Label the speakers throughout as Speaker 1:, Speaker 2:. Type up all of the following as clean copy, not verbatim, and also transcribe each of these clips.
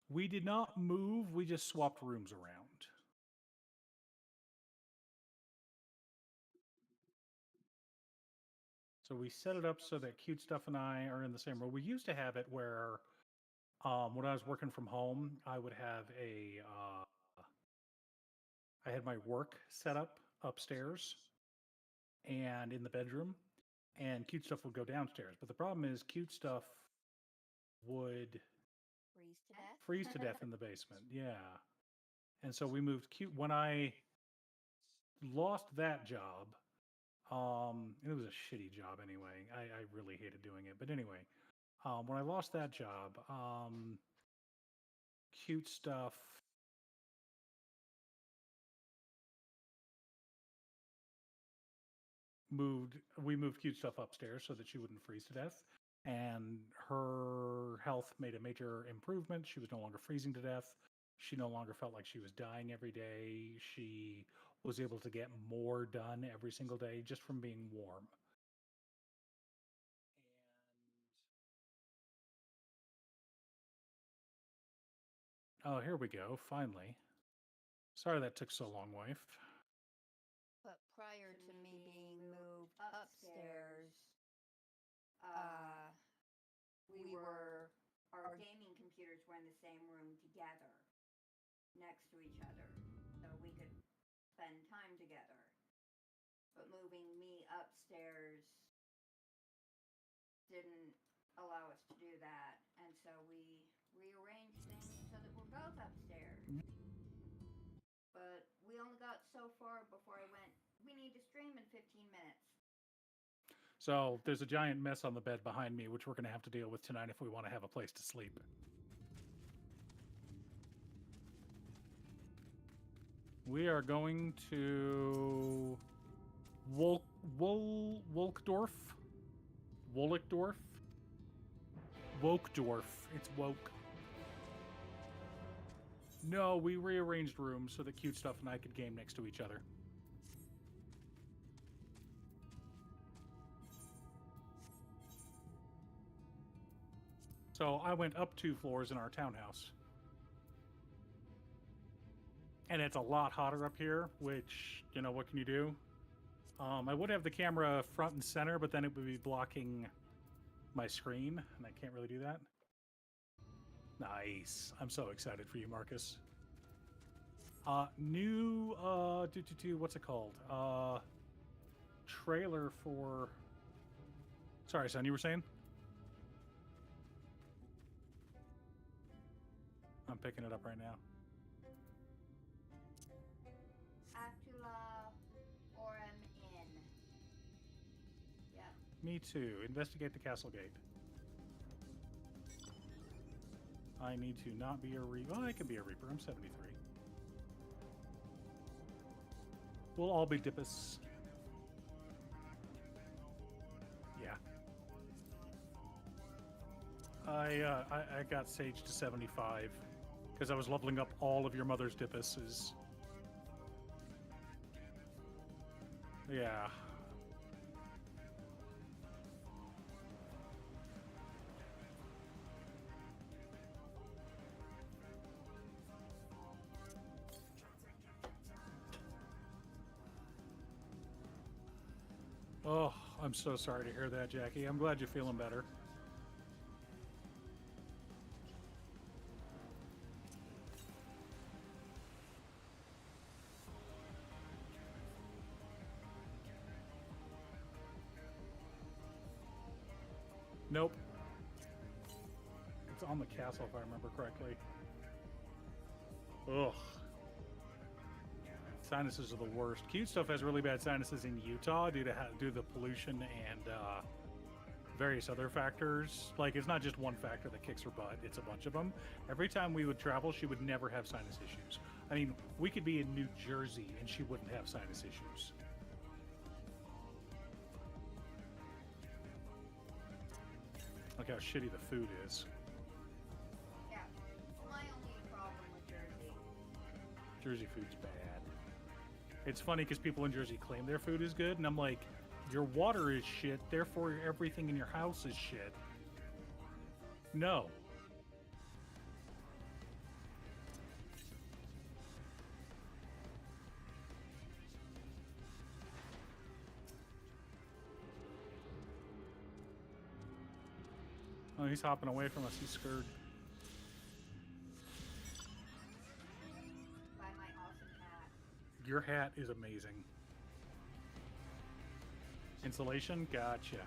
Speaker 1: We did not move, we just swapped rooms around. So we set it up so that Cute Stuff and I are in the same room. We used to have it where when I was working from home, I would have I had my work set up upstairs and in the bedroom, and Cute Stuff would go downstairs. But the problem is Cute Stuff would freeze to death in the basement. Yeah. And so we moved Cute when I lost that job. It was a shitty job anyway. I really hated doing it. But anyway, when I lost that job, Cute Stuff we moved Cute Stuff upstairs so that she wouldn't freeze to death. And her health made a major improvement. She was no longer freezing to death. She no longer felt like she was dying every day. She was able to get more done every single day just from being warm. Oh, here we go. Finally. Sorry that took so long, wife.
Speaker 2: But prior to me being moved upstairs, our gaming computers were in the same room together, next to each other, so we could spend time together. But moving me upstairs didn't allow us to do that, and so we rearranged things so that we're both upstairs. But we only got so far before I went, we need to stream in 15 minutes.
Speaker 1: So there's a giant mess on the bed behind me, which we're going to have to deal with tonight if we want to have a place to sleep. We are going to Wolkdorf. Wokedorf. It's woke. No, we rearranged rooms so that Cute Stuff and I could game next to each other. So I went up 2 floors in our townhouse. And it's a lot hotter up here, which, you know, what can you do? I would have the camera front and center, but then it would be blocking my screen, and I can't really do that. Nice. I'm so excited for you, Marcus. New, what's it called? Trailer for... Sorry, son, you were saying? I'm picking it up right now.
Speaker 2: Actula Orem Inn. Yeah.
Speaker 1: Me too. Investigate the castle gate. I need to not be a Reaper. Well, I can be a Reaper. I'm 73. We'll all be Dippus. Yeah. I got Sage to 75 because I was leveling up all of your mother's Dippuses. Yeah. Oh, I'm so sorry to hear that, Jackie. I'm glad you're feeling better. Nope. It's on the castle, if I remember correctly. Ugh. Sinuses are the worst. Cute Stuff has really bad sinuses in Utah due to the pollution and various other factors. Like, it's not just one factor that kicks her butt, it's a bunch of them. Every time we would travel, she would never have sinus issues. I mean, we could be in New Jersey and she wouldn't have sinus issues. Look how shitty the food is.
Speaker 2: Yeah. My only problem with Jersey.
Speaker 1: Jersey food's bad. It's funny because people in Jersey claim their food is good, and I'm like, your water is shit, therefore everything in your house is shit. No. Oh, he's hopping away from us. He's scared.
Speaker 2: Buy my awesome hat.
Speaker 1: Your hat is amazing. Insulation? Gotcha.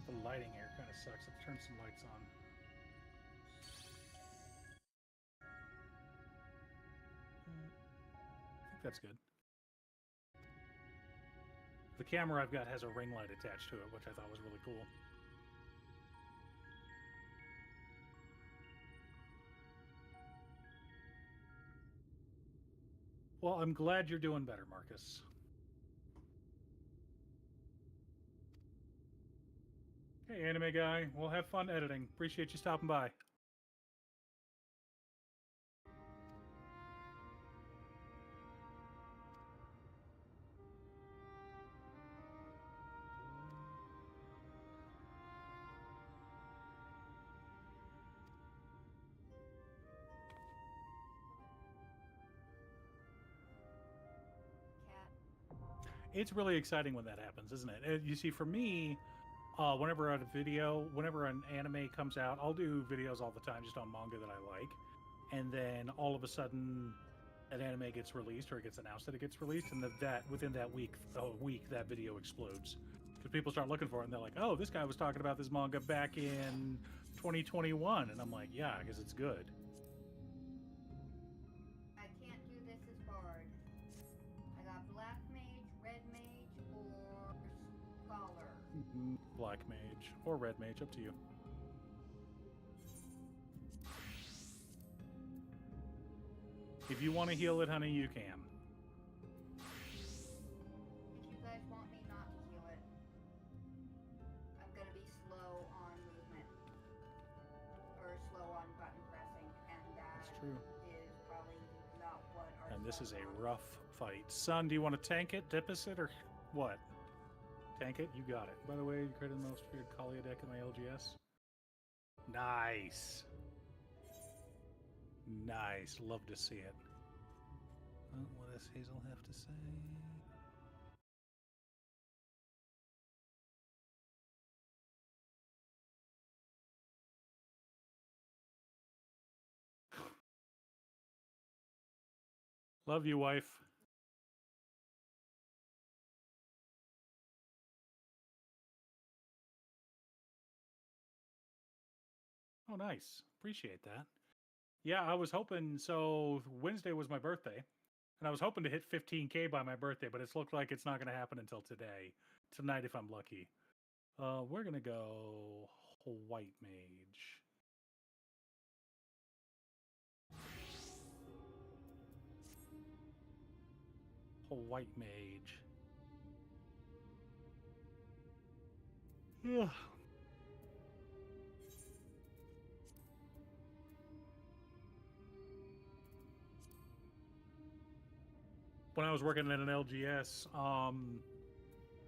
Speaker 1: The lighting here kind of sucks. Let's turn some lights on. I think that's good. The camera I've got has a ring light attached to it, which I thought was really cool. Well, I'm glad you're doing better, Marcus. Hey, anime guy. Well, have fun editing. Appreciate you stopping by.
Speaker 2: Cat.
Speaker 1: It's really exciting when that happens, isn't it? You see, for me, whenever whenever an anime comes out, I'll do videos all the time just on manga that I like. And then all of a sudden, an anime gets released or it gets announced that it gets released, and within that week, that video explodes. Because people start looking for it and they're like, oh, this guy was talking about this manga back in 2021. And I'm like, yeah, because it's good.
Speaker 2: I can't do this as bard. I got black mage, red mage, or scholar.
Speaker 1: Black mage or red mage, up to you. If you want to heal it, honey, you can.
Speaker 2: If you guys want me not to heal it, I'm gonna be slow on movement. Or slow on button pressing, and
Speaker 1: That's true.
Speaker 2: is probably not what our
Speaker 1: And this is a
Speaker 2: wants.
Speaker 1: rough fight. Son, do you want to tank it, deposit, or what? Tank it? You got it. By the way, you created the most feared Kalia deck in my LGS. Nice. Nice. Love to see it. Well, what does Hazel have to say? Love you, wife. Oh, nice. Appreciate that. Yeah, I was hoping. So Wednesday was my birthday, and I was hoping to hit 15K by my birthday, but it's looked like it's not going to happen until tonight, if I'm lucky. We're gonna go white mage. White mage. Ugh. When I was working at an LGS,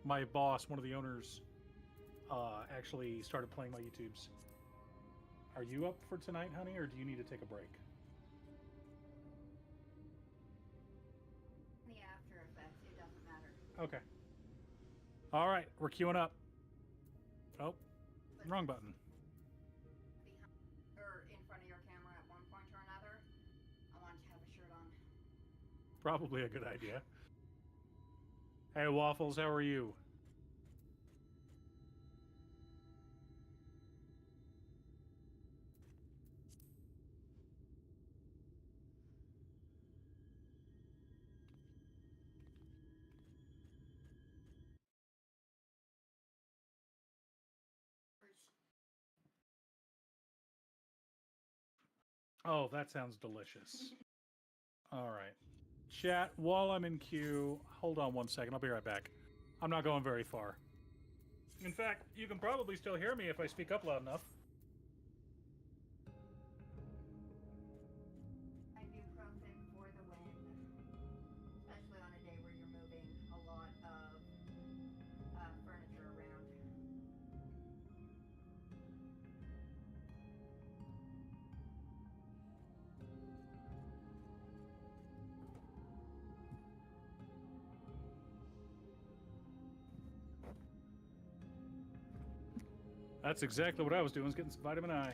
Speaker 1: my boss, one of the owners, actually started playing my YouTubes. Are you up for tonight, honey, or do you need to take a break?
Speaker 2: The after effects, it doesn't matter.
Speaker 1: Okay. All right, we're queuing up. Oh,
Speaker 2: But
Speaker 1: wrong button.
Speaker 2: behind, or in front of your camera at one point or another, I want you to have a shirt on.
Speaker 1: Probably a good idea. Hey, Waffles, how are you? Oh, that sounds delicious. All right. Chat, while I'm in queue, hold on one second. I'll be right back. I'm not going very far. In fact, you can probably still hear me if I speak up loud enough.
Speaker 2: Ibuprofen for the win. Especially on a day where you're moving a lot of furniture around.
Speaker 1: That's exactly what I was doing, was getting some vitamin I.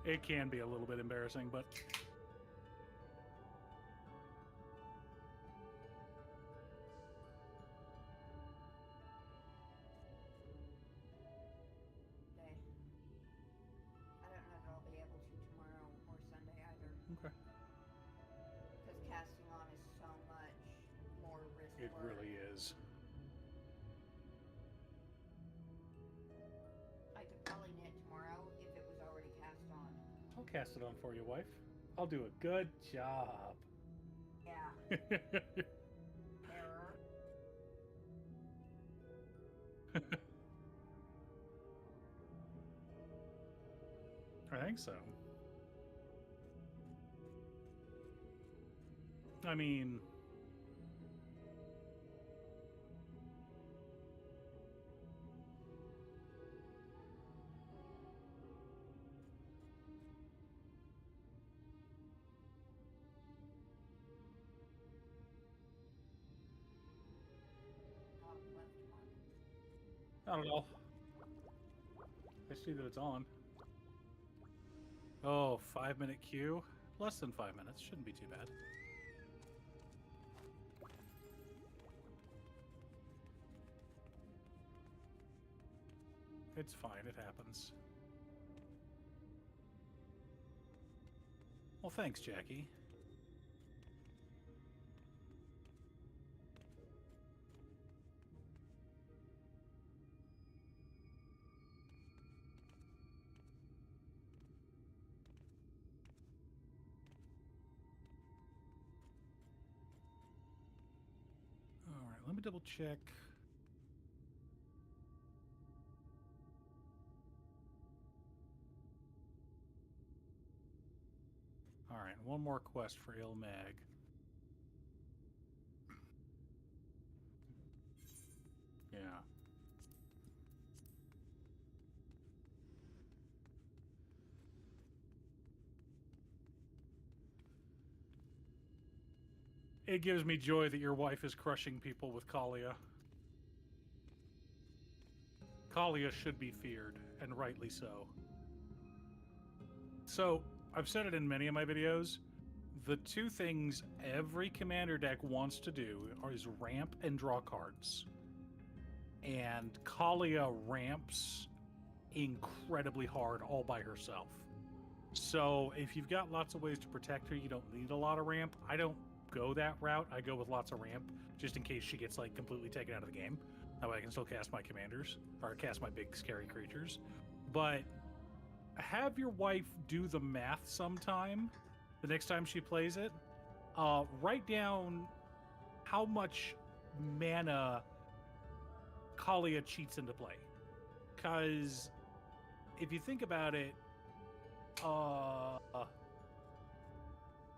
Speaker 1: It can be a little bit embarrassing, but
Speaker 2: Day. I don't know that I'll be able to tomorrow or Sunday either.
Speaker 1: okay.
Speaker 2: Because casting on is so much more risk
Speaker 1: It
Speaker 2: work.
Speaker 1: really is.
Speaker 2: I could probably knit tomorrow if it was already cast on.
Speaker 1: I'll cast it on for you, wife. I'll do a good job.
Speaker 2: Yeah. Error.
Speaker 1: I think so. I mean,
Speaker 2: Left one.
Speaker 1: not at all. I see that it's on. Oh, 5-minute queue? Less than 5 minutes. Shouldn't be too bad. It's fine. It happens. Well, thanks, Jackie. All right, let me double check. All right, one more quest for Ilmag. Yeah. It gives me joy that your wife is crushing people with Kalia. Kalia should be feared, and rightly so. So, I've said it in many of my videos. The two things every commander deck wants to do is ramp and draw cards. And Kalia ramps incredibly hard all by herself. So if you've got lots of ways to protect her, you don't need a lot of ramp. I don't go that route. I go with lots of ramp just in case she gets like completely taken out of the game. That way I can still cast my commanders or cast my big scary creatures. But have your wife do the math sometime the next time she plays it. Write down how much mana Kalia cheats into play. Because if you think about it,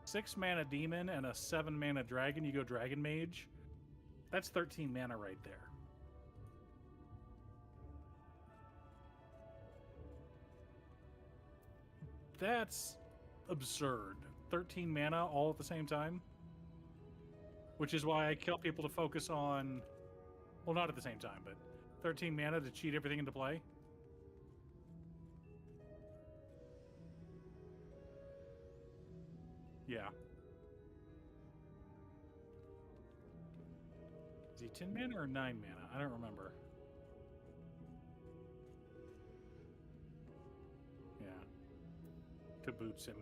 Speaker 1: 6 mana demon and a 7 mana dragon, you go dragon mage. That's 13 mana right there. That's absurd. 13 mana all at the same time. Which is why I tell people to focus on, well, not at the same time, but 13 mana to cheat everything into play. Yeah. Is he 10 mana or 9 mana? I don't remember. Yeah. Kaboots him.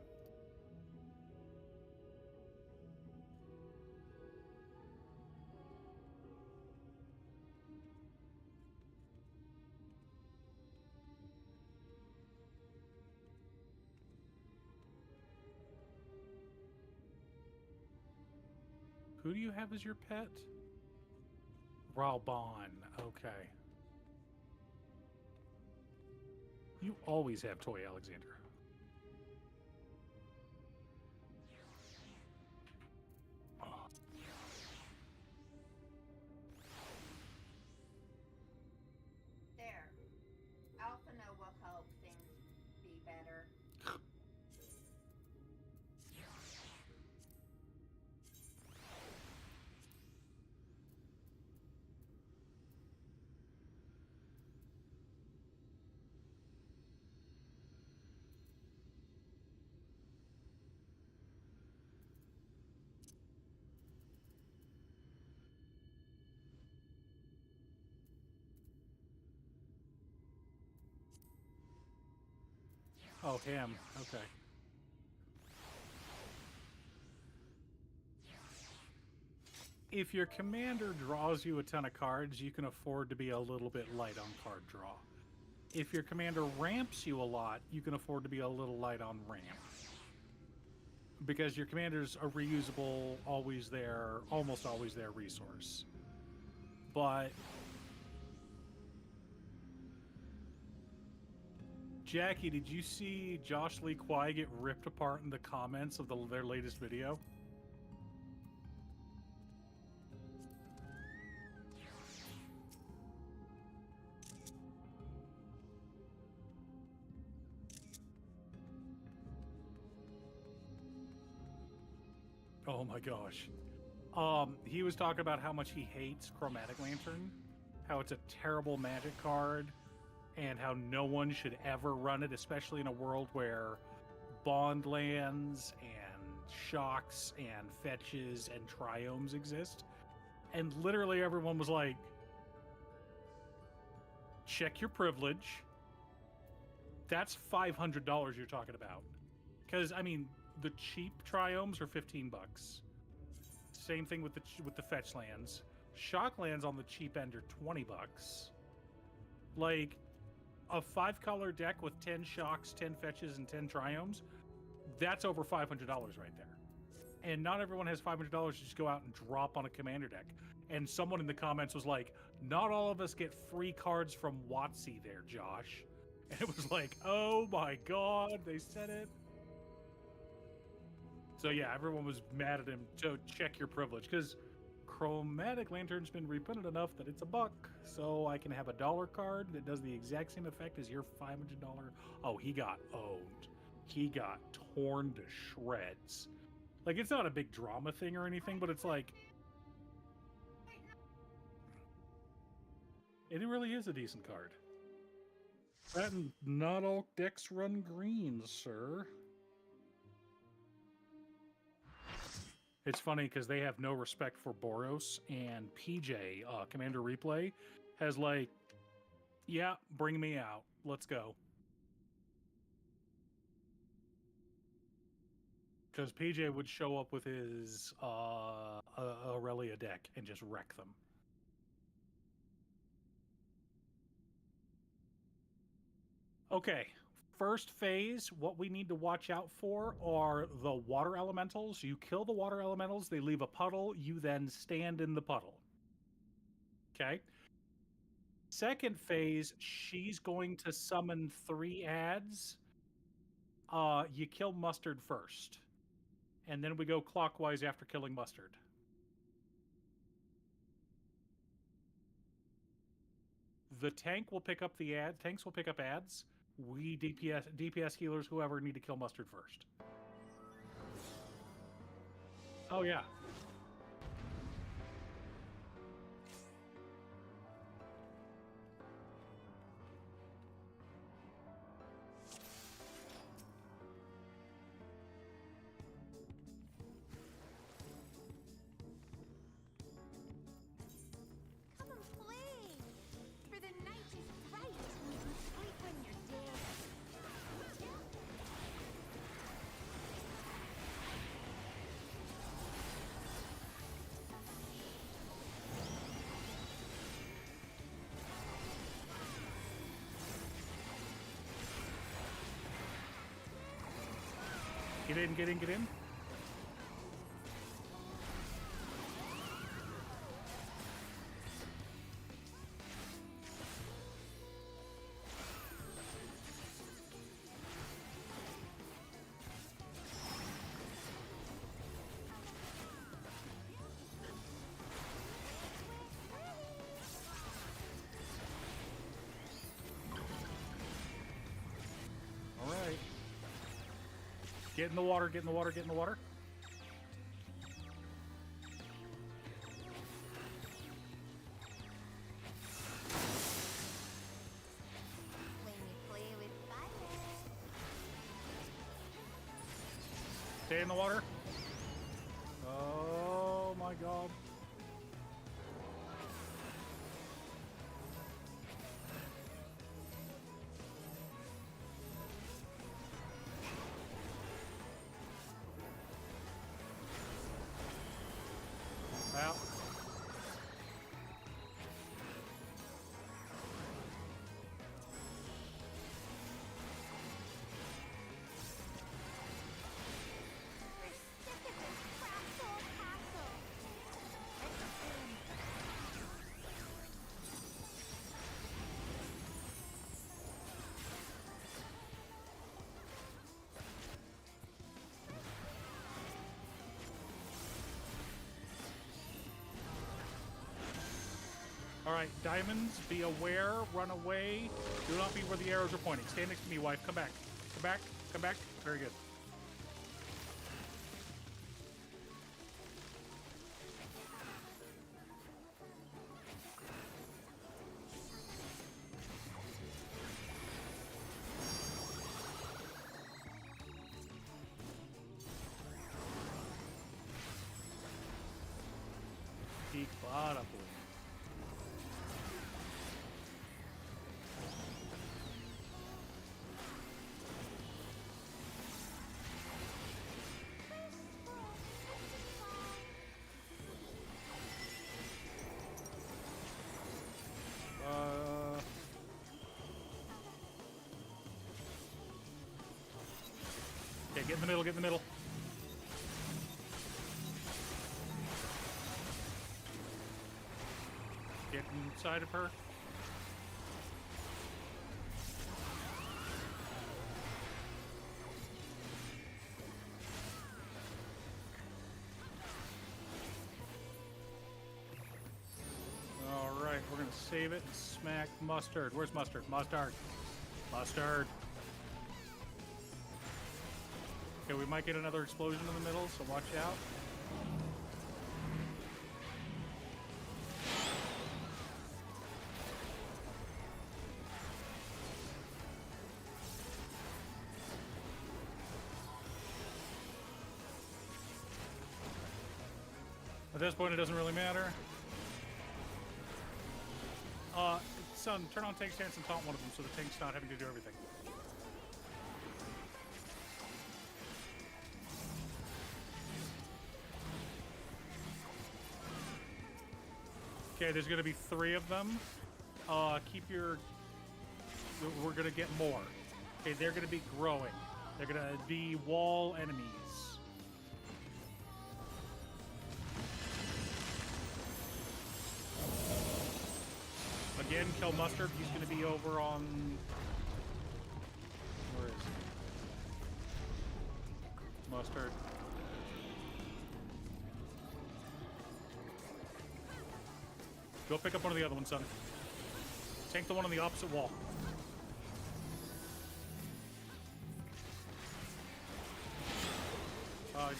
Speaker 1: Who do you have as your pet? Ralbon. Okay. You always have Toy Alexander.
Speaker 2: There. Alpha know will help things be better.
Speaker 1: Oh, him. Okay. If your commander draws you a ton of cards, you can afford to be a little bit light on card draw. If your commander ramps you a lot, you can afford to be a little light on ramp. Because your commander's a reusable, always there, almost always there resource. But Jackie, did you see Josh Lee Kwai get ripped apart in the comments of their latest video? Oh my gosh. He was talking about how much he hates Chromatic Lantern, how it's a terrible magic card, and how no one should ever run it, especially in a world where bond lands and shocks and fetches and triomes exist. And literally everyone was like, check your privilege. That's $500 you're talking about. Because, I mean, the cheap triomes are 15 bucks. Same thing with the fetch lands. Shock lands on the cheap end are 20 bucks. Like, a 5-color deck with 10 shocks, 10 fetches, and 10 triomes, that's over $500 right there. And not everyone has $500 to just go out and drop on a commander deck. And someone in the comments was like, not all of us get free cards from WotC there, Josh. And it was like, oh my god, they said it. So yeah, everyone was mad at him. So check your privilege, because Chromatic Lantern's been reprinted enough that it's $1. So I can have a dollar card that does the exact same effect as your $500. Oh, he got owned. He got torn to shreds. Like, it's not a big drama thing or anything, but it's like, it really is a decent card. That and not all decks run green, sir. It's funny because they have no respect for Boros, and PJ, Commander Replay, has like, yeah, bring me out. Let's go. Because PJ would show up with his Aurelia deck and just wreck them. Okay, first phase, what we need to watch out for are the water elementals. You kill the water elementals, they leave a puddle, you then stand in the puddle. Okay? Second phase, she's going to summon 3 ads. You kill Mustard first. And then we go clockwise after killing Mustard. The tank will pick up the ad. Tanks will pick up ads. We DPS healers, whoever, need to kill Mustard first. Oh yeah. Get in, get in, get in. Get in the water, get in the water, get in the water.
Speaker 3: When you play with fire.
Speaker 1: Stay in the water. Oh my god. Out.
Speaker 3: We're sick of this crap castle.
Speaker 1: Alright, diamonds, be aware, run away. Do not be where the arrows are pointing. Stand next to me, wife. Come back. Come back. Come back. Very good. Incredible. Okay, get in the middle, get in the middle. Get inside of her. Alright, we're gonna save it and smack Mustard. Where's Mustard? Mustard. Mustard. Okay, we might get another explosion in the middle, so watch out. At this point, it doesn't really matter. Son, turn on tank stance and taunt one of them so the tank's not having to do everything. Okay, there's gonna be 3 of them. Keep your... We're gonna get more. Okay, they're gonna be growing. They're gonna be wall enemies. Again, kill Mustard. He's gonna be over on... Where is he? Mustard. Go pick up one of the other ones, son. Tank the one on the opposite wall. Oh, I died.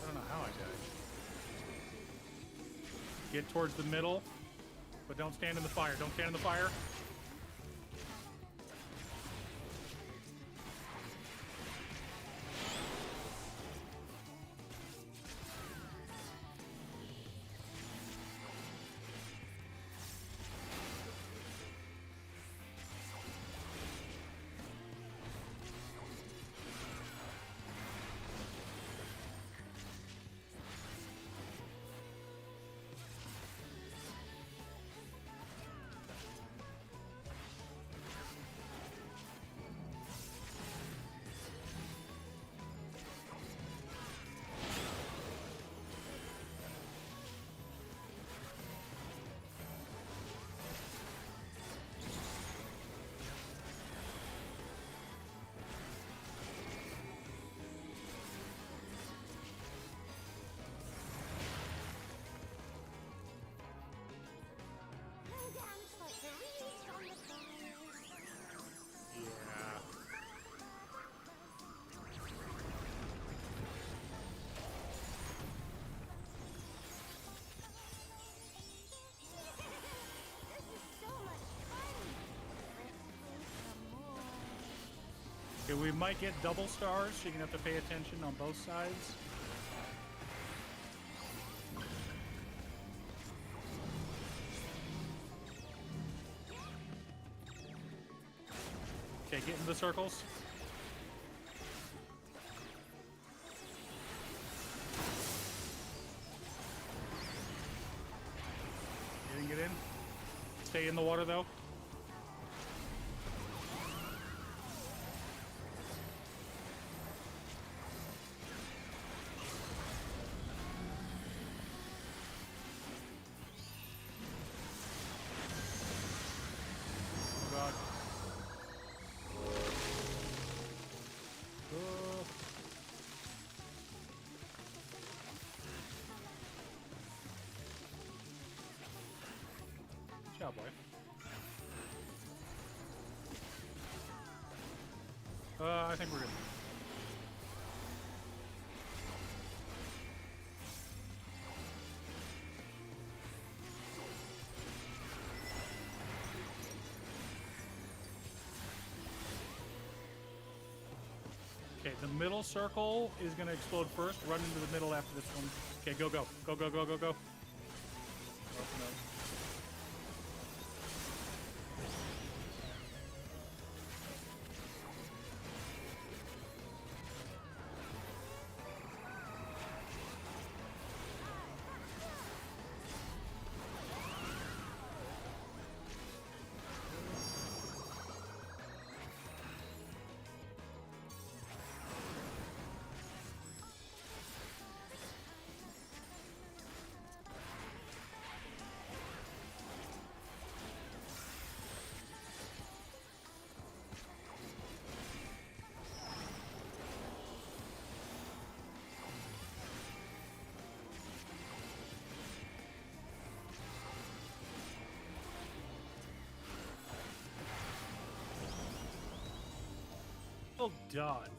Speaker 1: I don't know how I died. Get towards the middle, but don't stand in the fire. Don't stand in the fire. Okay, we might get double stars, so you're gonna have to pay attention on both sides. Okay, get into the circles. You didn't get in? Stay in the water, though. God. Oh. Good job, boy. I think we're good. Okay, the middle circle is going to explode first. Run into the middle after this one. Okay, go, go. Go, go, go, go, go. Oh, no. Well done.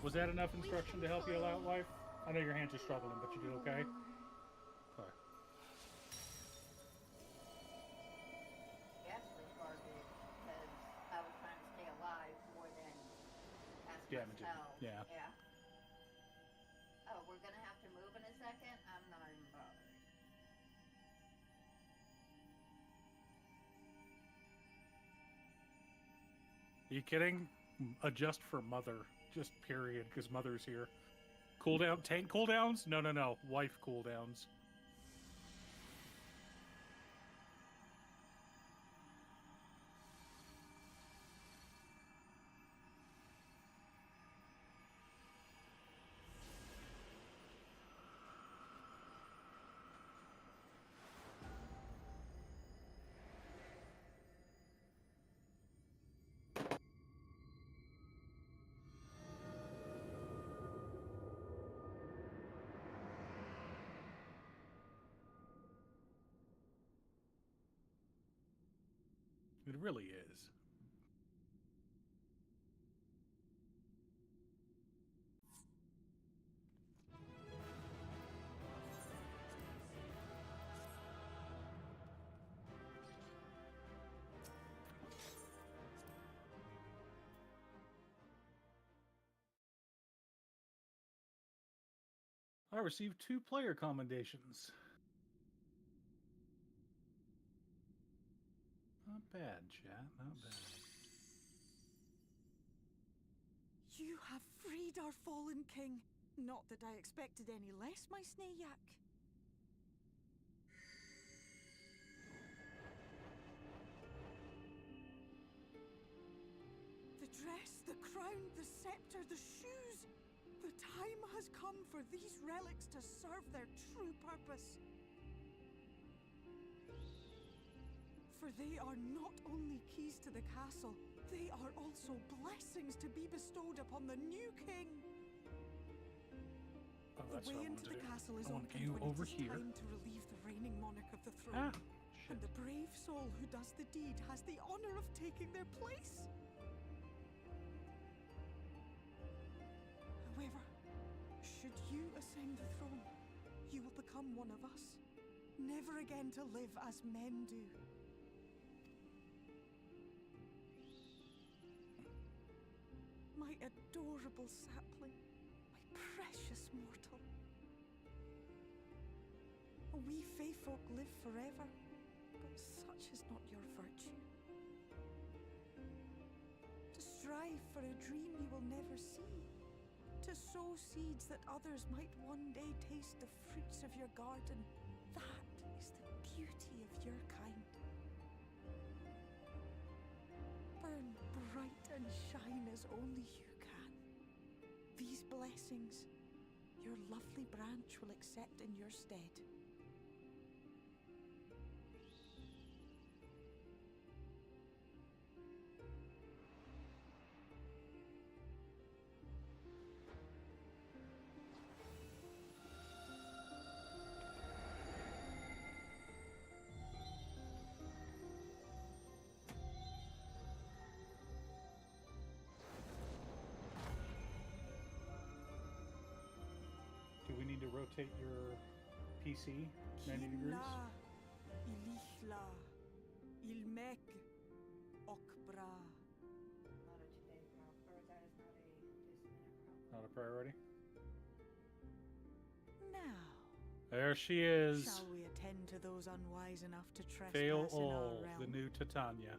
Speaker 1: Was that enough instruction to help you out, wife? I know your hands are struggling, but you did okay? Okay.
Speaker 2: Yes, was garbage because I was trying to stay alive more than ask
Speaker 1: Damage it.
Speaker 2: myself.
Speaker 1: Yeah.
Speaker 2: Yeah. Oh, we're gonna have to move in a second? I'm not even bothered.
Speaker 1: Are you kidding? Adjust for mother. Just period, because mother's here. Cooldown? Tank cooldowns? No, no, no. Wife cooldowns. It really is. I received 2 player commendations. Not bad, chat. Not bad.
Speaker 4: You have freed our fallen king. Not that I expected any less, my Snayak. The dress, the crown, the scepter, the shoes. The time has come for these relics to serve their true purpose. For they are not only keys to the castle, they are also blessings to be bestowed upon the new king.
Speaker 1: Oh,
Speaker 4: The
Speaker 1: that's
Speaker 4: way
Speaker 1: what I
Speaker 4: into
Speaker 1: wanted
Speaker 4: the
Speaker 1: to do.
Speaker 4: castle is
Speaker 1: I want
Speaker 4: opened
Speaker 1: you
Speaker 4: when
Speaker 1: over
Speaker 4: it is
Speaker 1: here.
Speaker 4: time to relieve the reigning monarch of the throne.
Speaker 1: Ah, shit.
Speaker 4: And the brave soul who does the deed has the honor of taking their place. However, should you ascend the throne, you will become one of us, never again to live as men do. adorable sapling, my precious mortal. We Fae folk live forever, but such is not your virtue. To strive for a dream you will never see, to sow seeds that others might one day taste the fruits of your garden, that is the beauty of your kind. Burn bright and shine as only you can. These blessings, your lovely branch will accept in your stead.
Speaker 1: Do we need to rotate your PC 90 degrees?
Speaker 4: Ilishla, ilmek, okbra.
Speaker 2: Not a today problem, or that is not a this minute problem.
Speaker 1: Not a priority.
Speaker 4: Now,
Speaker 1: There she is.
Speaker 4: shall we attend to those unwise enough to trespass
Speaker 1: Fail
Speaker 4: in our
Speaker 1: all,
Speaker 4: realm?
Speaker 1: the new Titania.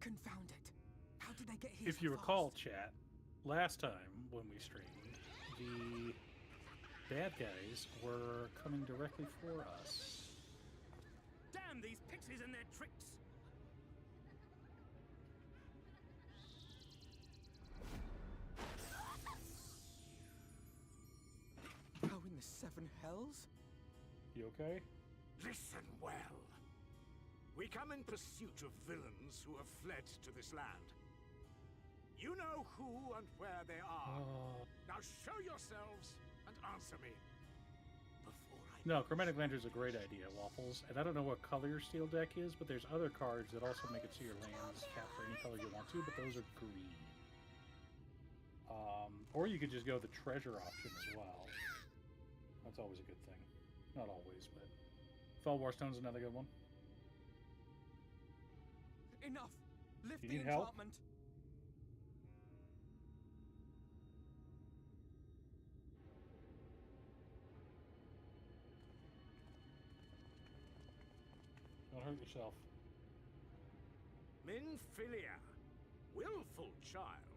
Speaker 4: Confound it! How did I get here?
Speaker 1: If
Speaker 4: so
Speaker 1: you recall,
Speaker 4: fast?
Speaker 1: chat, last time when we streamed, the bad guys were coming directly for us.
Speaker 5: Damn these pixies and their tricks!
Speaker 6: How in the seven hells?
Speaker 1: You okay?
Speaker 5: Listen well. We come in pursuit of villains who have fled to this land. You know who and where they are. Now show yourselves and answer me. Before I...
Speaker 1: No, Chromatic Lantern's a great idea, Waffles. And I don't know what color your steel deck is, but there's other cards that also make it so your lands capture any color you want to, but those are green. Or you could just go the treasure option as well. That's always a good thing. Not always, but... Fell Warstone's another good one.
Speaker 6: Enough! Lift
Speaker 1: You
Speaker 6: the
Speaker 1: need help?
Speaker 6: enchantment!
Speaker 1: Don't hurt yourself.
Speaker 5: Minfilia, willful child.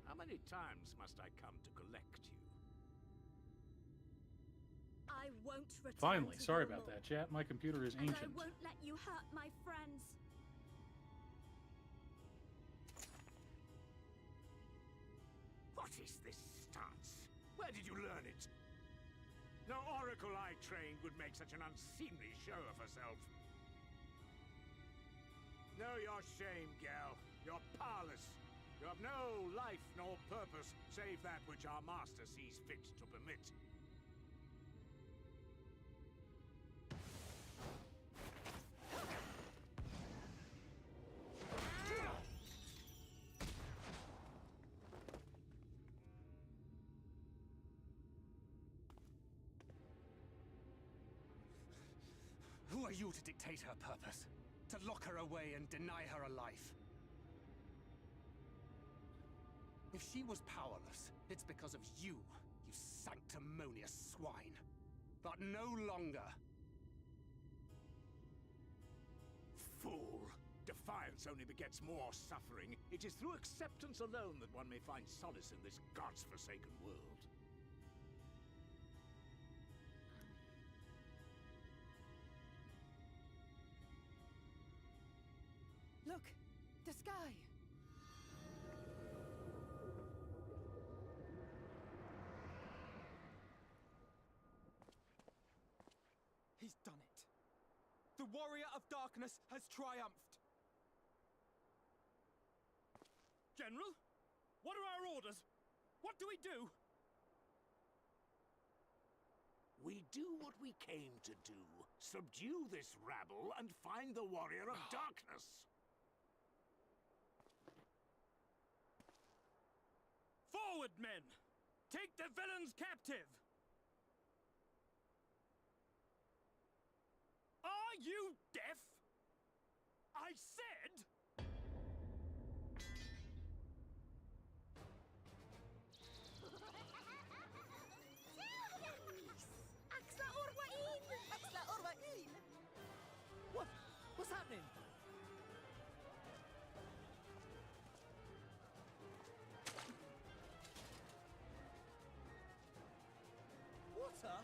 Speaker 5: How many times must I come to collect you?
Speaker 3: I won't return.
Speaker 1: Finally,
Speaker 3: to
Speaker 1: sorry
Speaker 3: your
Speaker 1: about
Speaker 3: law,
Speaker 1: that, chat. My computer is
Speaker 3: and I
Speaker 1: ancient.
Speaker 3: won't let you hurt my friends.
Speaker 5: What is this stance? Where did you learn it? No oracle I trained would make such an unseemly show of herself. Know your shame, gal. You're powerless. You have no life nor purpose, save that which our master sees fit to permit.
Speaker 6: Who are you to dictate her purpose? To lock her away and deny her a life? If she was powerless, it's because of you, you sanctimonious swine. But no longer.
Speaker 5: Fool! Defiance only begets more suffering. It is through acceptance alone that one may find solace in this god's-forsaken world.
Speaker 4: Look, the sky.
Speaker 6: He's done it. The warrior of darkness has triumphed.
Speaker 5: General?
Speaker 6: What are our orders? What do we do?
Speaker 5: We do what we came to do. Subdue this rabble and find the Warrior of Darkness.
Speaker 6: Forward, men! Take the villains captive! Are you deaf? I said...
Speaker 7: What's happening? Water?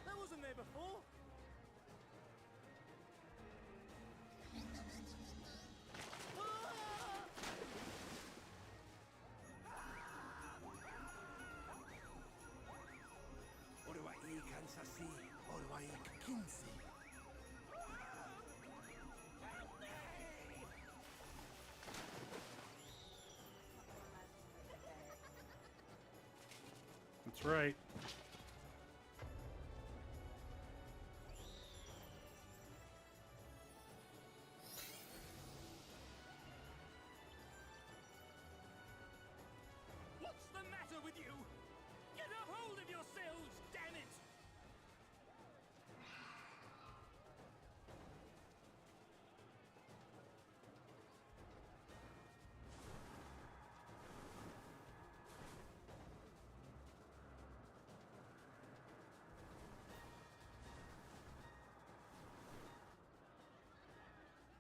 Speaker 7: That wasn't there before.
Speaker 6: Orwai Kansasi, Orwai Kinsi.
Speaker 1: That's right.
Speaker 6: What's the matter with you? Get a hold of yourselves, damn it!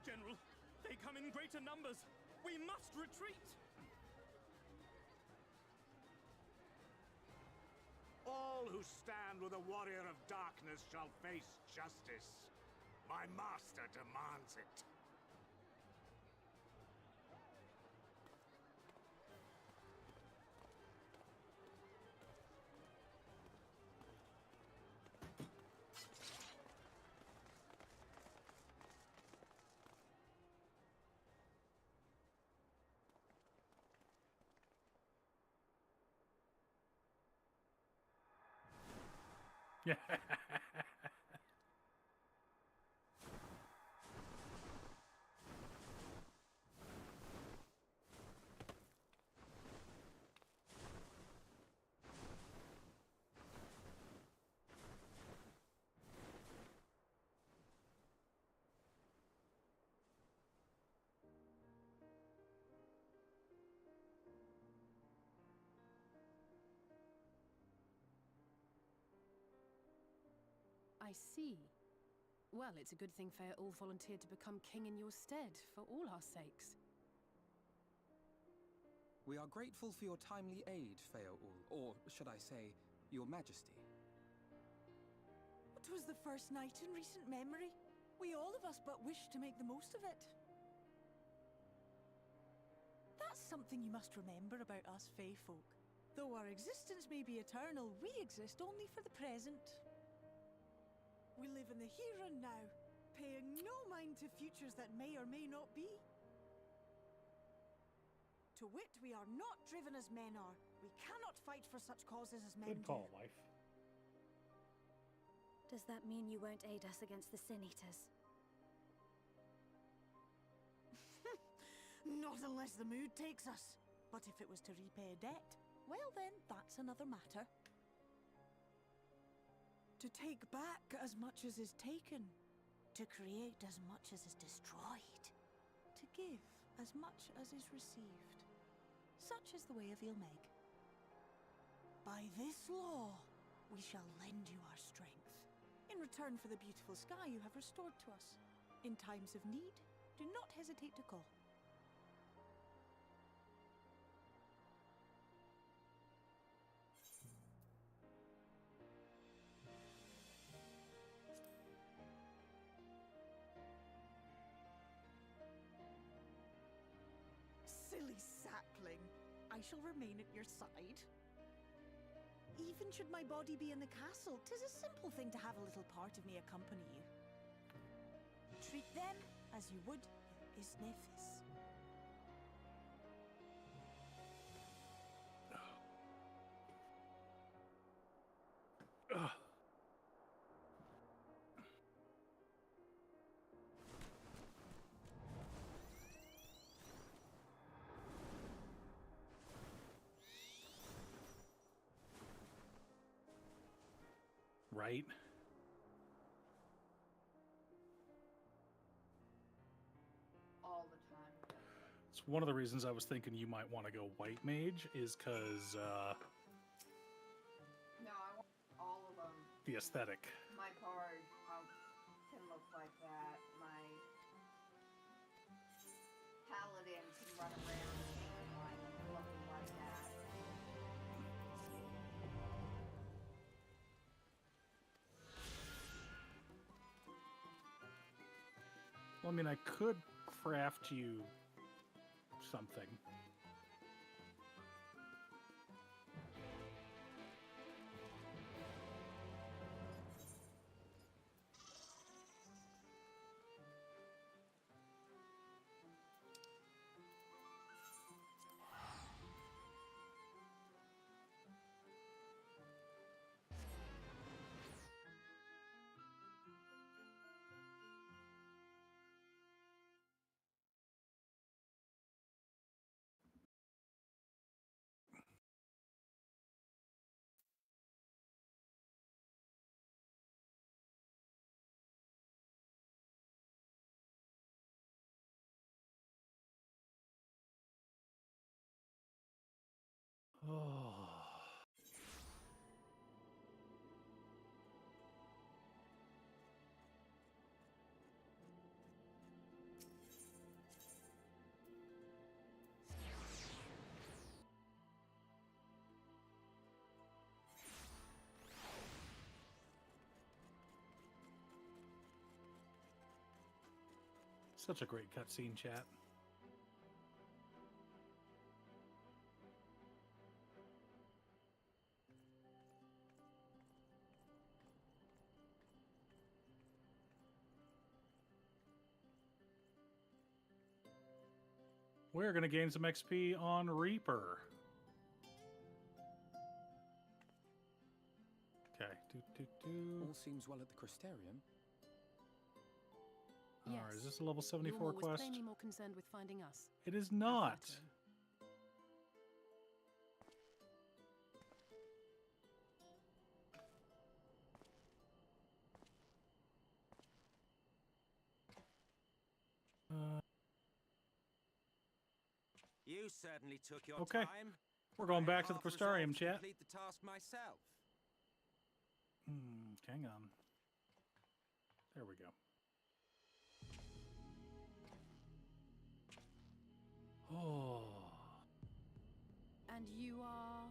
Speaker 6: General, they come in greater numbers. We must retreat.
Speaker 5: All who stand with the Warrior of Darkness shall face justice. My master demands it.
Speaker 1: Yeah.
Speaker 8: I see. Well, it's a good thing Feaul volunteered to become king in your stead, for all our sakes.
Speaker 9: We are grateful for your timely aid, Feaul, or should I say, your majesty.
Speaker 4: It was the first night in recent memory. We all of us but wished to make the most of it. That's something you must remember about us Fey folk. Though our existence may be eternal, we exist only for the present. We live in the here and now, paying no mind to futures that may or may not be. To wit, we are not driven as men are. We cannot fight for such causes as men
Speaker 1: Good
Speaker 4: do.
Speaker 1: call, wife.
Speaker 3: Does that mean you won't aid us against the Sin Eaters?
Speaker 4: Not unless the mood takes us. But if it was to repay a debt, well then, that's another matter. To take back as much as is taken. To create as much as is destroyed. To give as much as is received. Such is the way of Ilmeg. By this law, we shall lend you our strength. In return for the beautiful sky you have restored to us. In times of need, do not hesitate to call. Silly sapling. I shall remain at your side. Even should my body be in the castle, 'tis a simple thing to have a little part of me accompany you. Treat them as you would your Isnefis.
Speaker 1: right?
Speaker 2: All the time.
Speaker 1: It's one of the reasons I was thinking you might want to go white mage is because
Speaker 2: No, I want all of them.
Speaker 1: the aesthetic.
Speaker 2: My card can look like that. My paladin can run around looking like that.
Speaker 1: Well, I mean, I could craft you something. Oh. Such a great cutscene, chat. We're going to gain some XP on Reaper. Okay.
Speaker 9: All seems well at the Crystarium.
Speaker 8: Yes.
Speaker 1: Alright, is this a level 74
Speaker 8: Your was
Speaker 1: quest?
Speaker 8: plainly more concerned with finding us.
Speaker 1: It is
Speaker 8: How
Speaker 1: not.
Speaker 8: flattering.
Speaker 10: You certainly took your
Speaker 1: Okay.
Speaker 10: time.
Speaker 1: We're going
Speaker 10: I
Speaker 1: back to the
Speaker 10: half resolved
Speaker 1: Crystarium,
Speaker 10: to
Speaker 1: chat.
Speaker 10: complete the task myself.
Speaker 1: Hang on. There we go. Oh.
Speaker 8: And you are...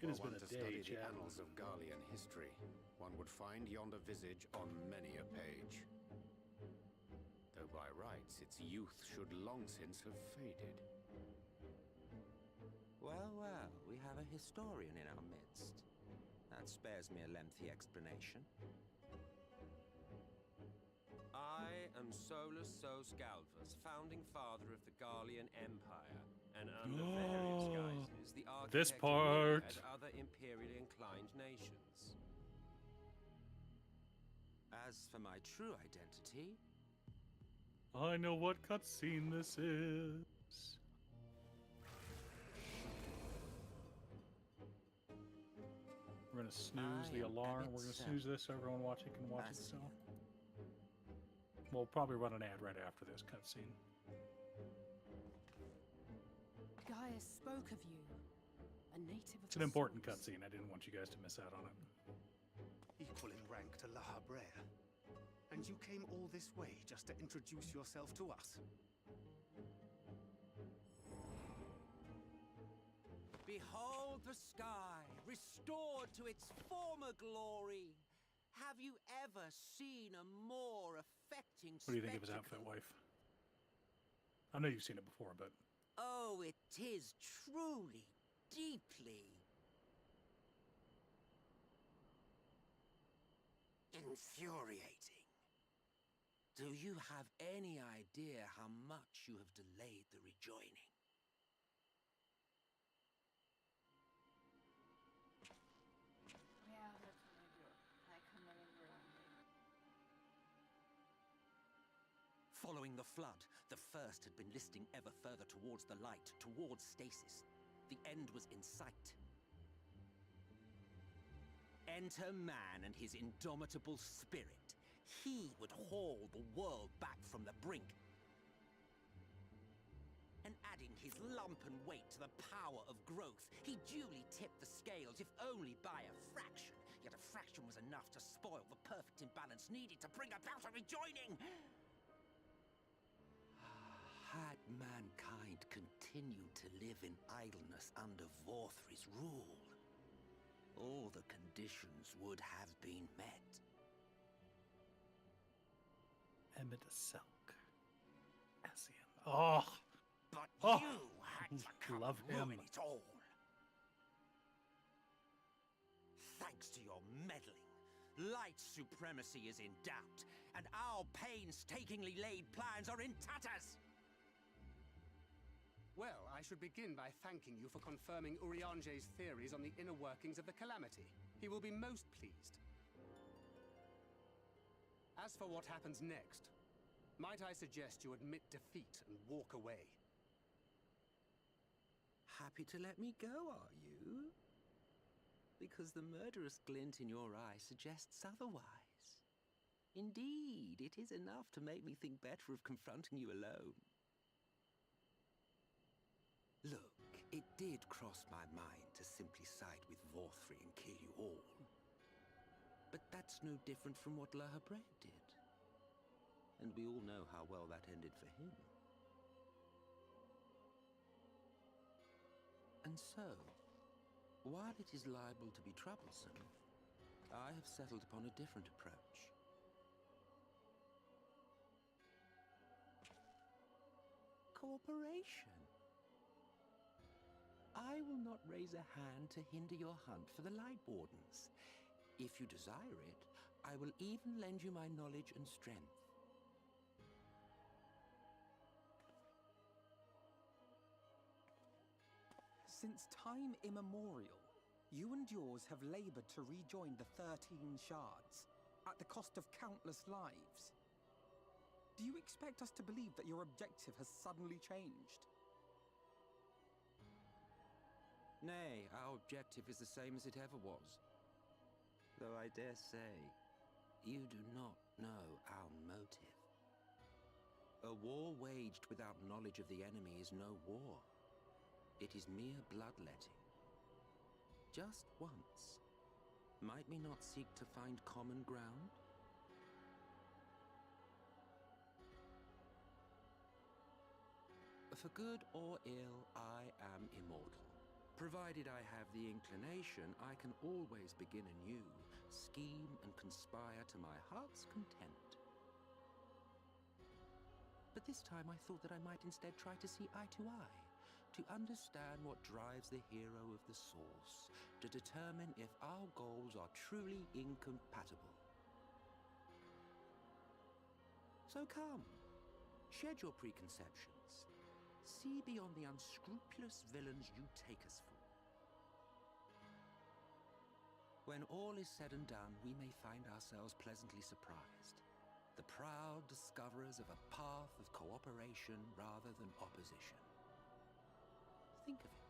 Speaker 1: It has
Speaker 11: Were
Speaker 1: been
Speaker 11: one
Speaker 1: a
Speaker 11: to
Speaker 1: day,
Speaker 11: study the
Speaker 1: chat.
Speaker 11: annals of Garlean history, one would find yonder visage on many a page. Though by rights its youth should long since have faded.
Speaker 10: Well, well, we have a historian in our midst. That spares me a lengthy explanation. I am Solus Sos Galvus, founding father of the Garlean Empire, and under various guises, the
Speaker 1: This
Speaker 10: architect of
Speaker 1: part.
Speaker 10: myriad other imperially inclined nations. As for my true identity,
Speaker 1: I know what cutscene this is. We're gonna snooze the alarm. We're gonna snooze this so everyone watching can watch it still. We'll probably run an ad right after this cutscene.
Speaker 8: Gaius spoke of you. A native of
Speaker 1: It's an important cutscene. I didn't want you guys to miss out on it.
Speaker 6: Equal in rank to La Habrea. And you came all this way just to introduce yourself to us?
Speaker 10: behold the sky, restored to its former glory. Have you ever seen a more affecting
Speaker 1: What do you think of his outfit, wife? I know you've seen it before, but...
Speaker 10: Oh, it is truly, deeply... infuriating. Do you have any idea how much you have delayed the rejoining?
Speaker 2: Yeah, that's what I do. I come in and ruin things.
Speaker 10: Following the flood, the first had been listing ever further towards the light, towards stasis. The end was in sight. Enter man and his indomitable spirit. He would haul the world back from the brink. And adding his lumpen weight to the power of growth, he duly tipped the scales, if only by a fraction. Yet a fraction was enough to spoil the perfect imbalance needed to bring about a rejoining. Had mankind continued to live in idleness under Vorthry's rule, all the conditions would have been met.
Speaker 1: Emmett Selk. Ascian. Oh!
Speaker 10: But
Speaker 1: Oh,
Speaker 10: you had to come
Speaker 1: love
Speaker 10: and ruin
Speaker 1: him.
Speaker 10: it all. Thanks to your meddling, light supremacy is in doubt, and our painstakingly laid plans are in tatters.
Speaker 6: Well, I should begin by thanking you for confirming Urianger's theories on the inner workings of the Calamity. He will be most pleased. As for what happens next, might I suggest you admit defeat and walk away?
Speaker 10: Happy to let me go, are you? Because the murderous glint in your eye suggests otherwise. Indeed, it is enough to make me think better of confronting you alone. Look, it did cross my mind to simply side with Vorthry and kill you all. But that's no different from what Lahabret did. And we all know how well that ended for him. And so, while it is liable to be troublesome, I have settled upon a different approach. Cooperation. I will not raise a hand to hinder your hunt for the Light Wardens. If you desire it, I will even lend you my knowledge and strength.
Speaker 9: Since time immemorial, you and yours have labored to rejoin the 13 shards, at the cost of countless lives. Do you expect us to believe that your objective has suddenly changed?
Speaker 10: Nay, our objective is the same as it ever was. Though I dare say, you do not know our motive. A war waged without knowledge of the enemy is no war. It is mere bloodletting. Just once, might we not seek to find common ground? For good or ill, I am immortal. Provided I have the inclination, I can always begin anew, scheme and conspire to my heart's content. But this time I thought that I might instead try to see eye to eye, to understand what drives the hero of the Source, to determine if our goals are truly incompatible. So come, shed your preconceptions. See beyond the unscrupulous villains you take us for. When all is said and done, we may find ourselves pleasantly surprised. The proud discoverers of a path of cooperation rather than opposition. Think of it.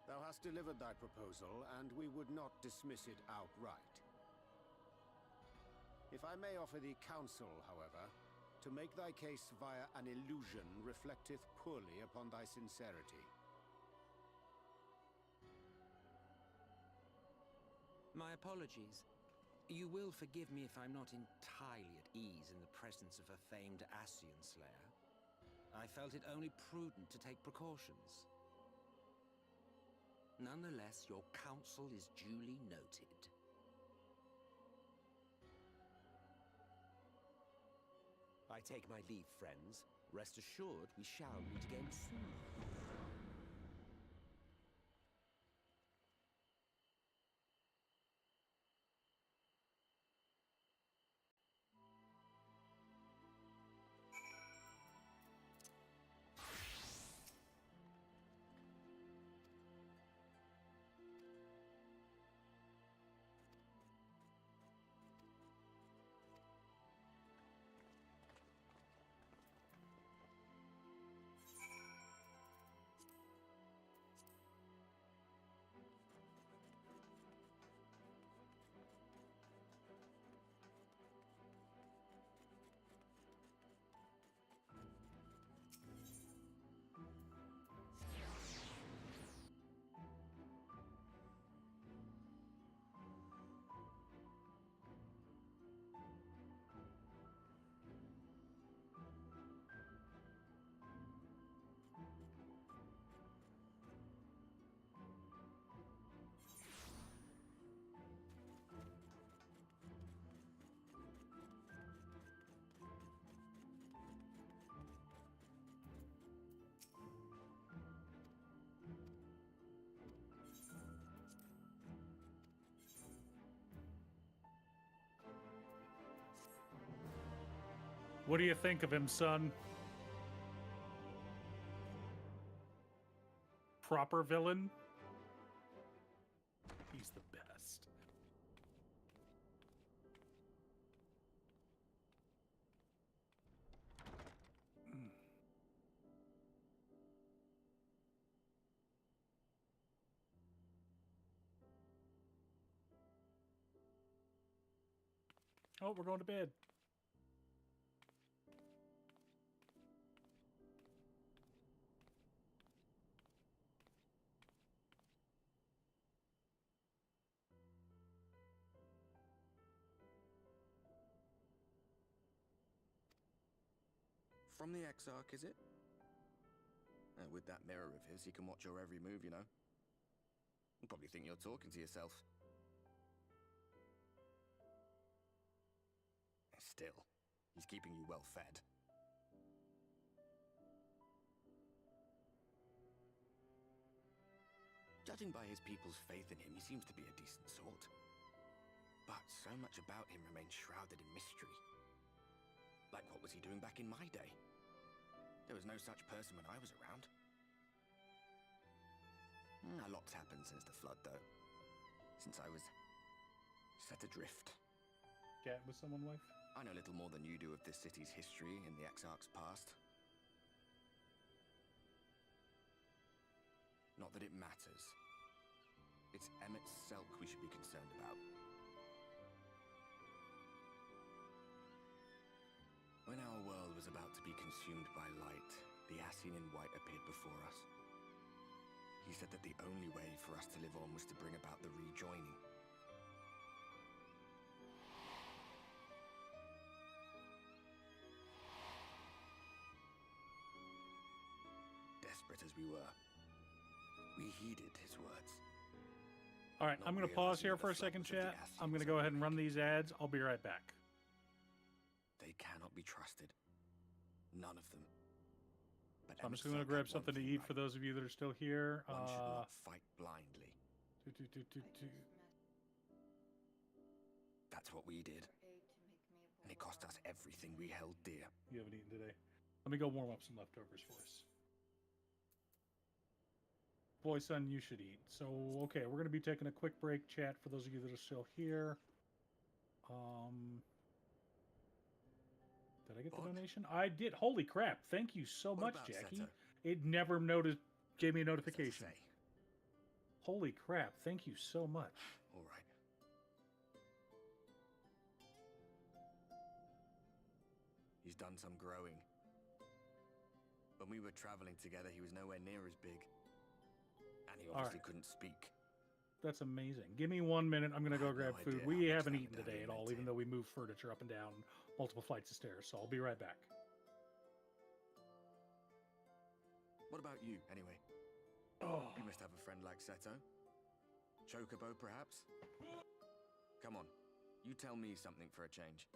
Speaker 11: Thou hast delivered thy proposal, and we would not dismiss it outright. If I may offer thee counsel, however, to make thy case via an illusion reflecteth poorly upon thy sincerity.
Speaker 10: My apologies. You will forgive me if I'm not entirely at ease in the presence of a famed Ascian slayer. I felt it only prudent to take precautions. Nonetheless, your counsel is duly noted. I take my leave, friends. Rest assured, we shall meet again soon.
Speaker 1: What do you think of him, son? Proper villain? He's the best. Oh, we're going to bed.
Speaker 12: From the Exarch, is it? With that mirror of his, he can watch your every move, you know. You'll probably think you're talking to yourself. Still, he's keeping you well fed. Judging by his people's faith in him, he seems to be a decent sort. But so much about him remains shrouded in mystery. Like, what was he doing back in my day? There was no such person when I was around. A lot's happened since the flood, though. Since I was set adrift.
Speaker 1: Chat with someone, wife?
Speaker 12: I know little more than you do of this city's history in the Exarch's past. Not that it matters. It's Emmett Selk we should be concerned about. When our world was about to be consumed by light, the Assin in white appeared before us. He said that the only way for us to live on was to bring about the rejoining. Desperate as we were, we heeded his words.
Speaker 1: All right, I'm going to pause here for a second, chat. I'm going to go ahead and run these ads. I'll be right back.
Speaker 12: They cannot be trusted. None of them. But
Speaker 1: So I'm just going to grab something to eat for those of you that are still here.
Speaker 12: One should not fight blindly. That's what we did. And it cost us everything we held dear.
Speaker 1: You haven't eaten today. Let me go warm up some leftovers for us. Boy, son, you should eat. So, okay, we're going to be taking a quick break, chat, for those of you that are still here. Did I get the donation? I did. Holy crap. Thank you so much, Jackie.
Speaker 12: Seto?
Speaker 1: It never gave me a notification. Holy crap. Thank you so much.
Speaker 12: All right. He's done some growing. When we were traveling together, he was nowhere near as big. And he obviously couldn't speak.
Speaker 1: That's amazing. Give me 1 minute. I'm going to go grab food. We haven't eaten today at all, even though we moved furniture up and down multiple flights of stairs. So I'll be right back.
Speaker 12: What about you, anyway?
Speaker 1: Oh.
Speaker 12: You must have a friend like Seto. Chocobo, perhaps? Come on. You tell me something for a change.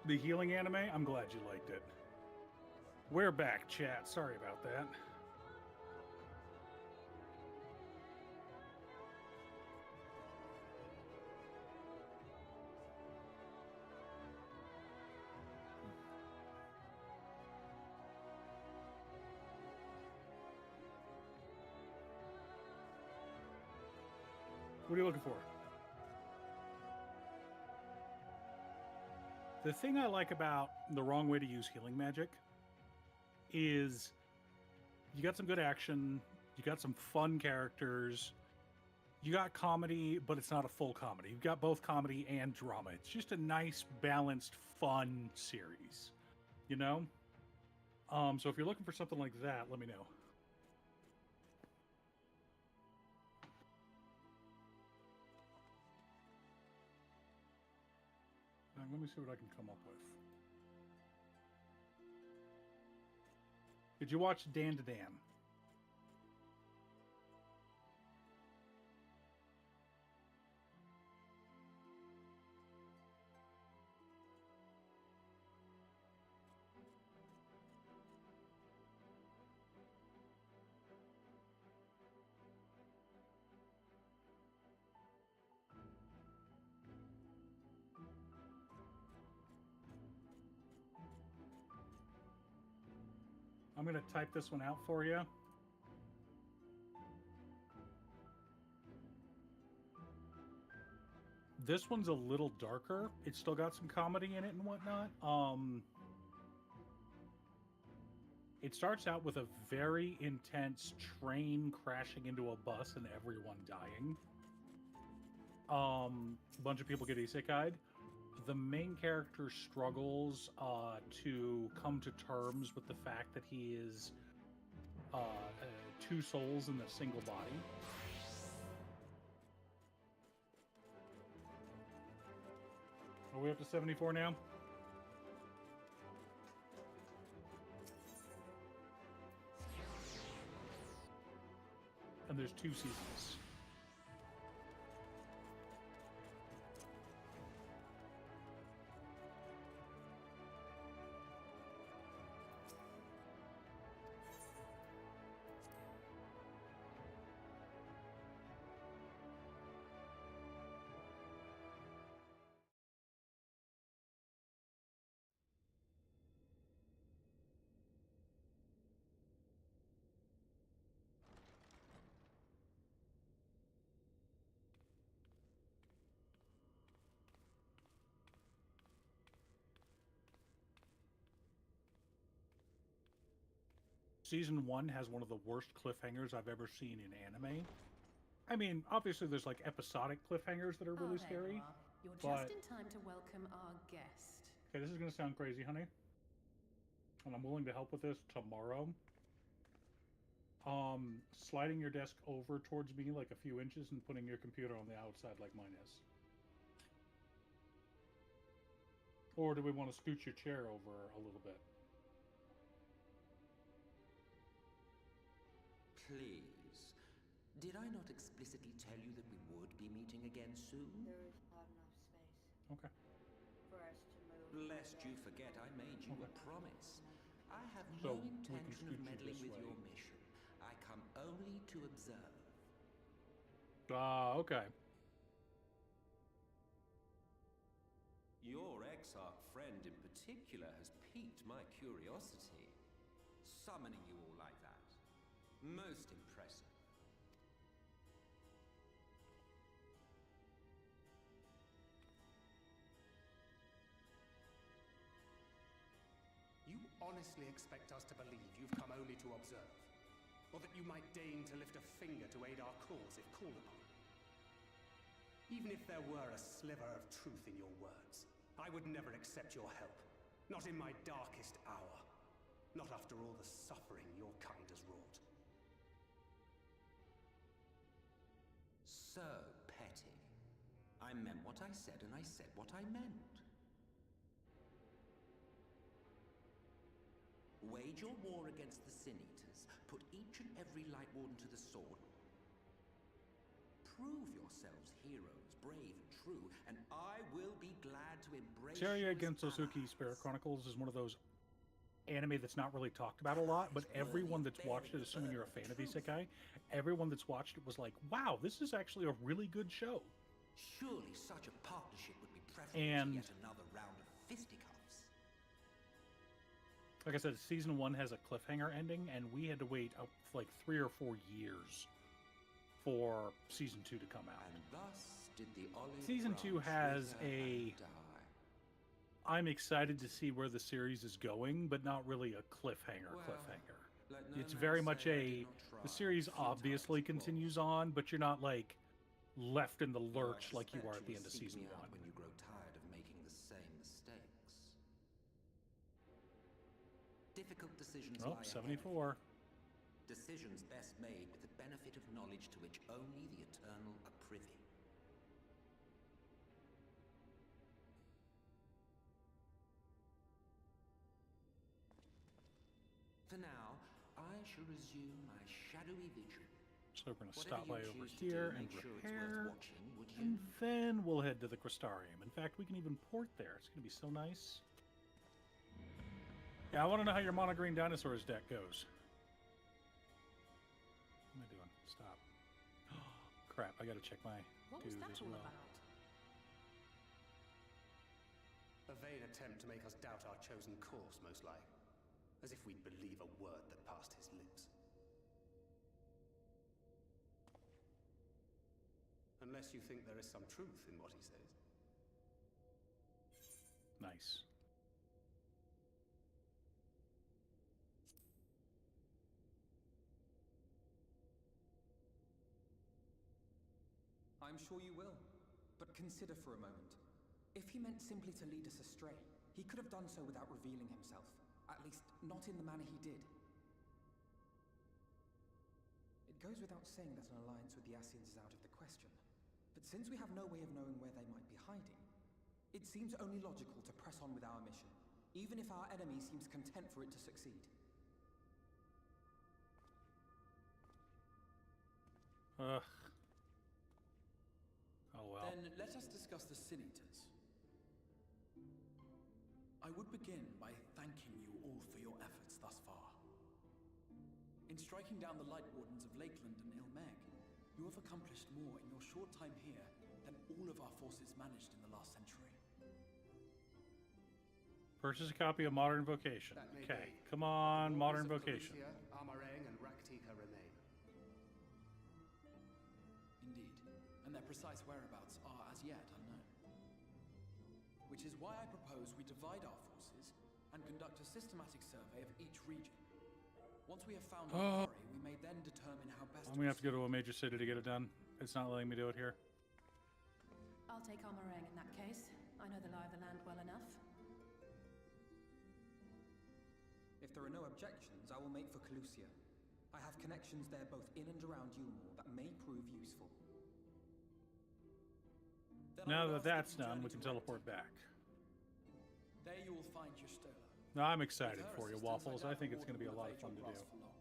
Speaker 1: The healing anime? I'm glad you liked it. We're back, chat. Sorry about that. What are you looking for? The thing I like about the wrong way to use healing magic is you got some good action, you got some fun characters, you got comedy, but it's not a full comedy. You've got both comedy and drama. It's just a nice, balanced, fun series, you know? So if you're looking for something like that, let me know. Let me see what I can come up with. Did you watch Dan to Dan? I'm going to type this one out for you. This one's a little darker. It's still got some comedy in it and whatnot. It starts out with a very intense train crashing into a bus and everyone dying. A bunch of people get isekai'd. The main character struggles to come to terms with the fact that he is two souls in a single body. Are we up to 74 now? And there's 2 seasons. Season 1 has one of the worst cliffhangers I've ever seen in anime. I mean, obviously there's like episodic cliffhangers that are really scary.
Speaker 8: You're just in time to welcome our guest.
Speaker 1: Okay, this is going to sound crazy, honey. And I'm willing to help with this tomorrow. Sliding your desk over towards me like a few inches and putting your computer on the outside like mine is. Or do we want to scoot your chair over a little bit?
Speaker 10: Please. Did I not explicitly tell you that we would be meeting again soon?
Speaker 2: There is not enough space.
Speaker 1: Okay.
Speaker 2: For us to move.
Speaker 10: Lest you forget I made you a promise. I have
Speaker 1: So
Speaker 10: no intention of meddling with
Speaker 1: way.
Speaker 10: your mission. I come only to observe.
Speaker 1: Okay.
Speaker 10: Your exarch friend in particular has piqued my curiosity. Summoning you all like that. Most impressive.
Speaker 6: You honestly expect us to believe you've come only to observe? Or that you might deign to lift a finger to aid our cause if called upon? Even if there were a sliver of truth in your words, I would never accept your help. Not in my darkest hour. Not after all the suffering your kind has wrought.
Speaker 10: So petty. I meant what I said, and I said what I meant. Wage your war against the Sin Eaters. Put each and every Light Warden to the sword. Prove yourselves heroes, brave and true. true, and I will be glad to embrace
Speaker 1: Seria
Speaker 10: you as
Speaker 1: Gensosuke
Speaker 10: allies.
Speaker 1: Spirit Chronicles is one of those anime that's not really talked about a lot, but everyone that's watched it, assuming you're a fan of isekai, everyone that's watched it was like, wow, this is actually a really good show.
Speaker 10: Surely such a partnership would be preferable
Speaker 1: And
Speaker 10: to yet another round of fisticuffs.
Speaker 1: like I said, season 1 has a cliffhanger ending, and we had to wait up like 3 or 4 years for season 2 to come out.
Speaker 10: And thus did the olive
Speaker 1: Season 2
Speaker 10: branch
Speaker 1: has
Speaker 10: wither
Speaker 1: a...
Speaker 10: and die.
Speaker 1: I'm excited to see where the series is going, but not really a cliffhanger.
Speaker 10: Let no
Speaker 1: It's
Speaker 10: man
Speaker 1: very
Speaker 10: say
Speaker 1: much
Speaker 10: I
Speaker 1: a...
Speaker 10: did not try,
Speaker 1: The series
Speaker 10: futile
Speaker 1: obviously
Speaker 10: as it was.
Speaker 1: continues on, but you're not like left in the
Speaker 10: Though I
Speaker 1: lurch like you
Speaker 10: suspect
Speaker 1: are at the
Speaker 10: will
Speaker 1: end of
Speaker 10: seek
Speaker 1: season
Speaker 10: me out
Speaker 1: 1.
Speaker 10: when you grow tired of making the same mistakes. Difficult decisions
Speaker 1: Oh,
Speaker 10: lie ahead.
Speaker 1: 74.
Speaker 10: Decisions best made with the benefit of knowledge to which only the eternal are privy. For now, I shall resume my shadowy vigil.
Speaker 1: So we're going to
Speaker 10: Whatever
Speaker 1: stop by
Speaker 10: you
Speaker 1: over
Speaker 10: choose to do,
Speaker 1: here and
Speaker 10: make sure it's
Speaker 1: repair,
Speaker 10: worth watching, would you?
Speaker 1: and then we'll head to the Crystarium. In fact, we can even port there. It's going to be so nice. Yeah, I want to know how your mono green dinosaurs deck goes. What am I doing? Stop. Crap, I got to check my
Speaker 8: What was
Speaker 1: dues
Speaker 8: that
Speaker 1: as
Speaker 8: all
Speaker 1: well.
Speaker 8: about?
Speaker 6: A vain attempt to make us doubt our chosen course, most like. As if we'd believe a word that passed his lips. Unless you think there is some truth in what he says.
Speaker 1: Nice.
Speaker 9: I'm sure you will. But consider for a moment. If he meant simply to lead us astray, he could have done so without revealing himself. At least, not in the manner he did. It goes without saying that an alliance with the Ascians is out of the question. But since we have no way of knowing where they might be hiding, it seems only logical to press on with our mission, even if our enemy seems content for it to succeed.
Speaker 1: Ugh. Oh well.
Speaker 7: Then let us discuss the Sin Eaters. I would begin by thanking you all for your efforts thus far. In striking down the Light Wardens of Lakeland and Ilmeg, you have accomplished more in your short time here than all of our forces managed in the last century.
Speaker 1: Purchase a copy of Modern Vocation.
Speaker 6: That may
Speaker 1: Okay,
Speaker 6: be.
Speaker 1: come on,
Speaker 6: The
Speaker 1: Modern
Speaker 6: waters of
Speaker 1: Vocation.
Speaker 6: Carusia, Amareng, and Raktika remain.
Speaker 7: Indeed, and their precise whereabouts are as yet unknown. Which is why I propose we divide our forces and conduct a systematic survey of each region. Once we have found our quarry, we may then determine how best
Speaker 1: I'm gonna have to go to a major city to get it done. It's not letting me do it here.
Speaker 8: I'll take Amareng in that case. I know the lie of the land well enough.
Speaker 9: If there are no objections, I will make for Calusia. I have connections there both in and around Yulmore that may prove useful.
Speaker 7: Then I
Speaker 1: Now
Speaker 7: would
Speaker 1: that
Speaker 7: ask
Speaker 1: that's
Speaker 7: you
Speaker 1: done,
Speaker 7: journey
Speaker 1: we can
Speaker 7: to
Speaker 1: teleport
Speaker 7: Raktika.
Speaker 1: back.
Speaker 7: There you will find your Stola.
Speaker 1: No, I'm excited
Speaker 7: With her
Speaker 1: for you,
Speaker 7: assistance,
Speaker 1: Waffles. I
Speaker 7: doubt
Speaker 1: think
Speaker 7: the
Speaker 1: it's going to be a
Speaker 7: Warden
Speaker 1: lot of
Speaker 7: will
Speaker 1: fun to
Speaker 7: evade
Speaker 1: do.
Speaker 7: your grasp for long.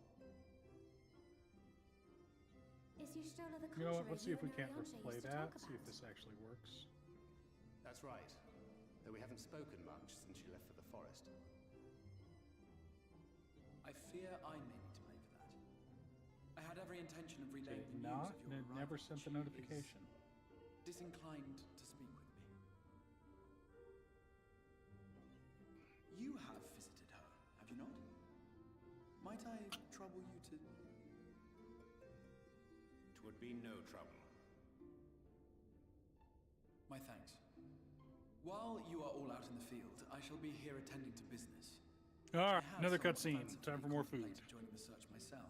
Speaker 3: Is your Stola the
Speaker 1: You know what?
Speaker 3: conjurer
Speaker 1: Let's see if we
Speaker 3: you and
Speaker 1: can't
Speaker 3: Ariange
Speaker 1: play
Speaker 3: used to
Speaker 1: that.
Speaker 3: talk
Speaker 1: See if
Speaker 3: about?
Speaker 1: this actually works.
Speaker 6: That's right. Though we haven't spoken much since you left for the forest.
Speaker 7: I fear I may be to blame for that. I had every intention of relaying
Speaker 1: Did
Speaker 7: the news
Speaker 1: not,
Speaker 7: of your
Speaker 1: and it
Speaker 7: arrival.
Speaker 1: never sent the
Speaker 7: She is
Speaker 1: notification.
Speaker 7: disinclined to speak with me. You have visited her, have you not? Might I trouble you to...
Speaker 11: Twould be no trouble.
Speaker 7: My thanks. While you are all out in the field, I shall be here attending to business.
Speaker 1: Alright,
Speaker 7: I had
Speaker 1: another
Speaker 7: somewhat
Speaker 1: cutscene.
Speaker 7: fancifully
Speaker 1: Time for more food.
Speaker 7: contemplated joining the search myself,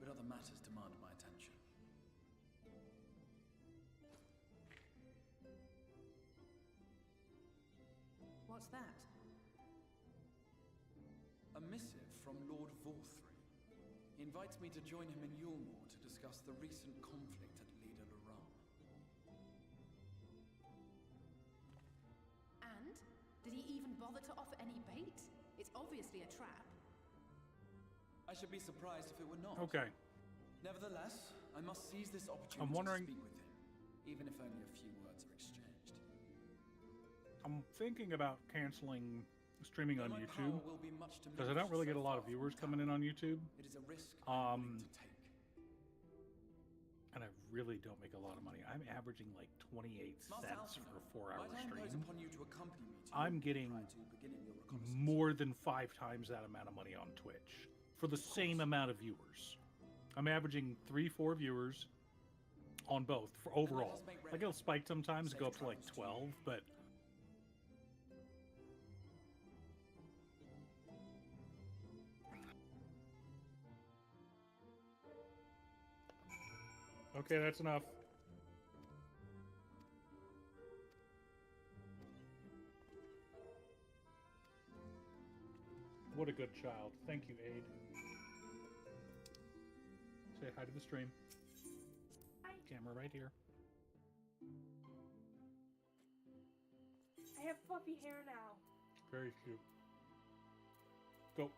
Speaker 7: but other matters demand my attention.
Speaker 8: What's that?
Speaker 7: A missive from Lord Vorthry. He invites me to join him in Yulmore to discuss the recent conflict at Lida Luram.
Speaker 8: And? Did he even bother to offer any bait? It's obviously a trap.
Speaker 7: I should be surprised if it were not.
Speaker 1: Okay.
Speaker 7: Nevertheless, I must seize this opportunity
Speaker 1: I'm wondering-
Speaker 7: to speak with him, even if only a few words are exchanged.
Speaker 1: I'm thinking about canceling streaming on
Speaker 7: Though my
Speaker 1: YouTube
Speaker 7: power will be much
Speaker 1: because I don't
Speaker 7: diminished
Speaker 1: really
Speaker 7: so
Speaker 1: get a lot
Speaker 7: far
Speaker 1: of
Speaker 7: from
Speaker 1: viewers
Speaker 7: the
Speaker 1: coming in
Speaker 7: tower.
Speaker 1: on YouTube.
Speaker 7: It is a risk I'm willing to take.
Speaker 1: And I really don't make a lot of money. I'm averaging like 28
Speaker 7: Mars
Speaker 1: cents
Speaker 7: Alpha,
Speaker 1: for a 4-hour
Speaker 7: might I impose
Speaker 1: stream.
Speaker 7: upon you to accompany me to
Speaker 1: I'm getting
Speaker 7: prior to beginning your reconnaissance?
Speaker 1: more than 5 times that amount of money on Twitch for the same amount of viewers. I'm averaging 3-4 viewers on both for overall. Like it'll spike sometimes, go up to like 12, but okay, that's enough. What a good child. Thank you, Aid. Say hi to the stream.
Speaker 13: Hi.
Speaker 1: Camera right here.
Speaker 13: I have fluffy hair now.
Speaker 1: Very cute. Go.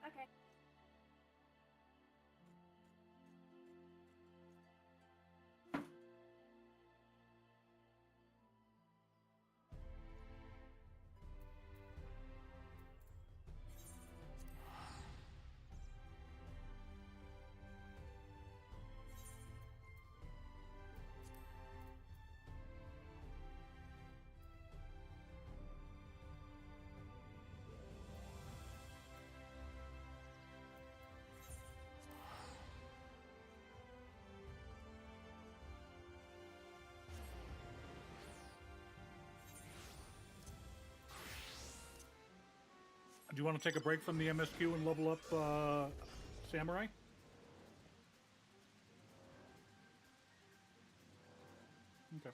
Speaker 13: Okay.
Speaker 1: Do you want to take a break from the MSQ and level up Samurai? Okay.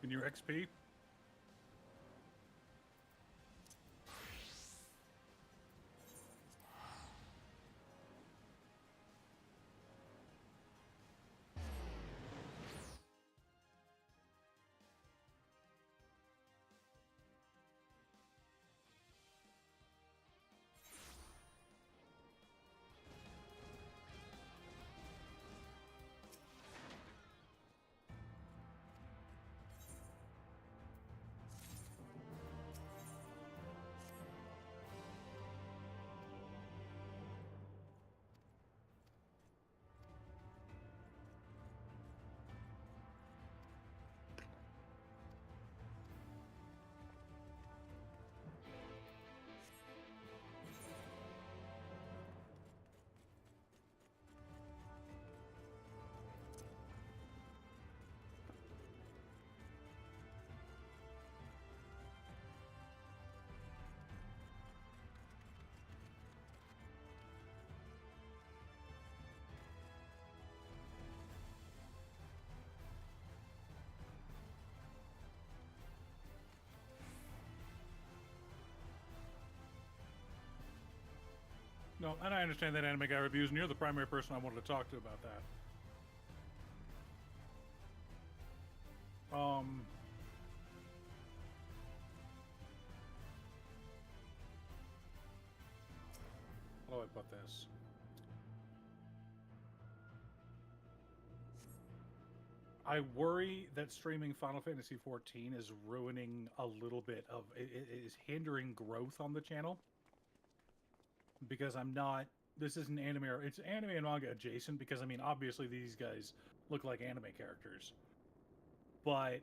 Speaker 1: In your XP? No, and I understand that anime guy reviews, and you're the primary person I wanted to talk to about that. How do I put this? I worry that streaming Final Fantasy XIV is ruining a little bit of it is hindering growth on the channel, because I'm not. This isn't anime, or it's anime and manga adjacent, because I mean obviously these guys look like anime characters, but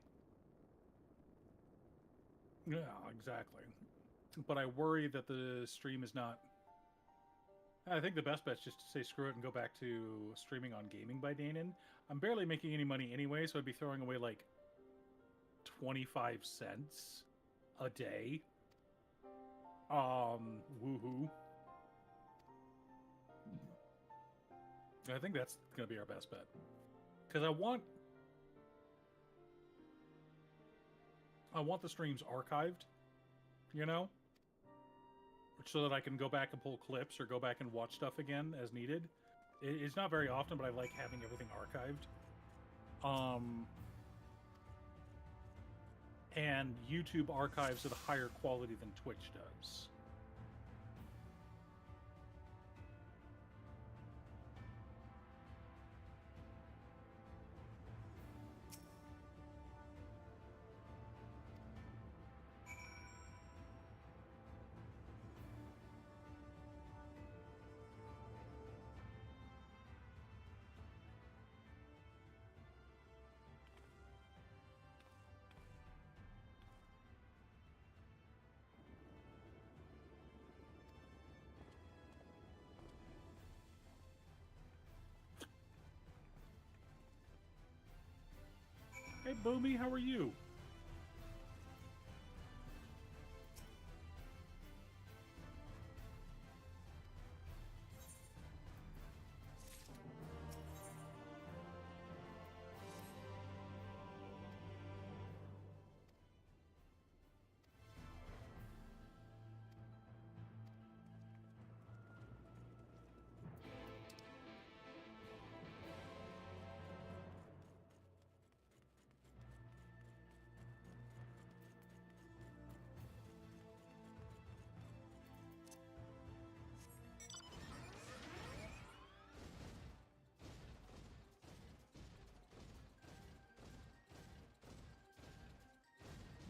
Speaker 1: yeah, exactly. But I worry that the stream is not. I think the best bet is just to say screw it and go back to streaming on Gaming by Danon. I'm barely making any money anyway, so I'd be throwing away like 25 cents a day. Woohoo. I think that's going to be our best bet. Because I want the streams archived, you know? So that I can go back and pull clips or go back and watch stuff again as needed. It's not very often, but I like having everything archived. And YouTube archives at a higher quality than Twitch does. Hey, Boomy, how are you?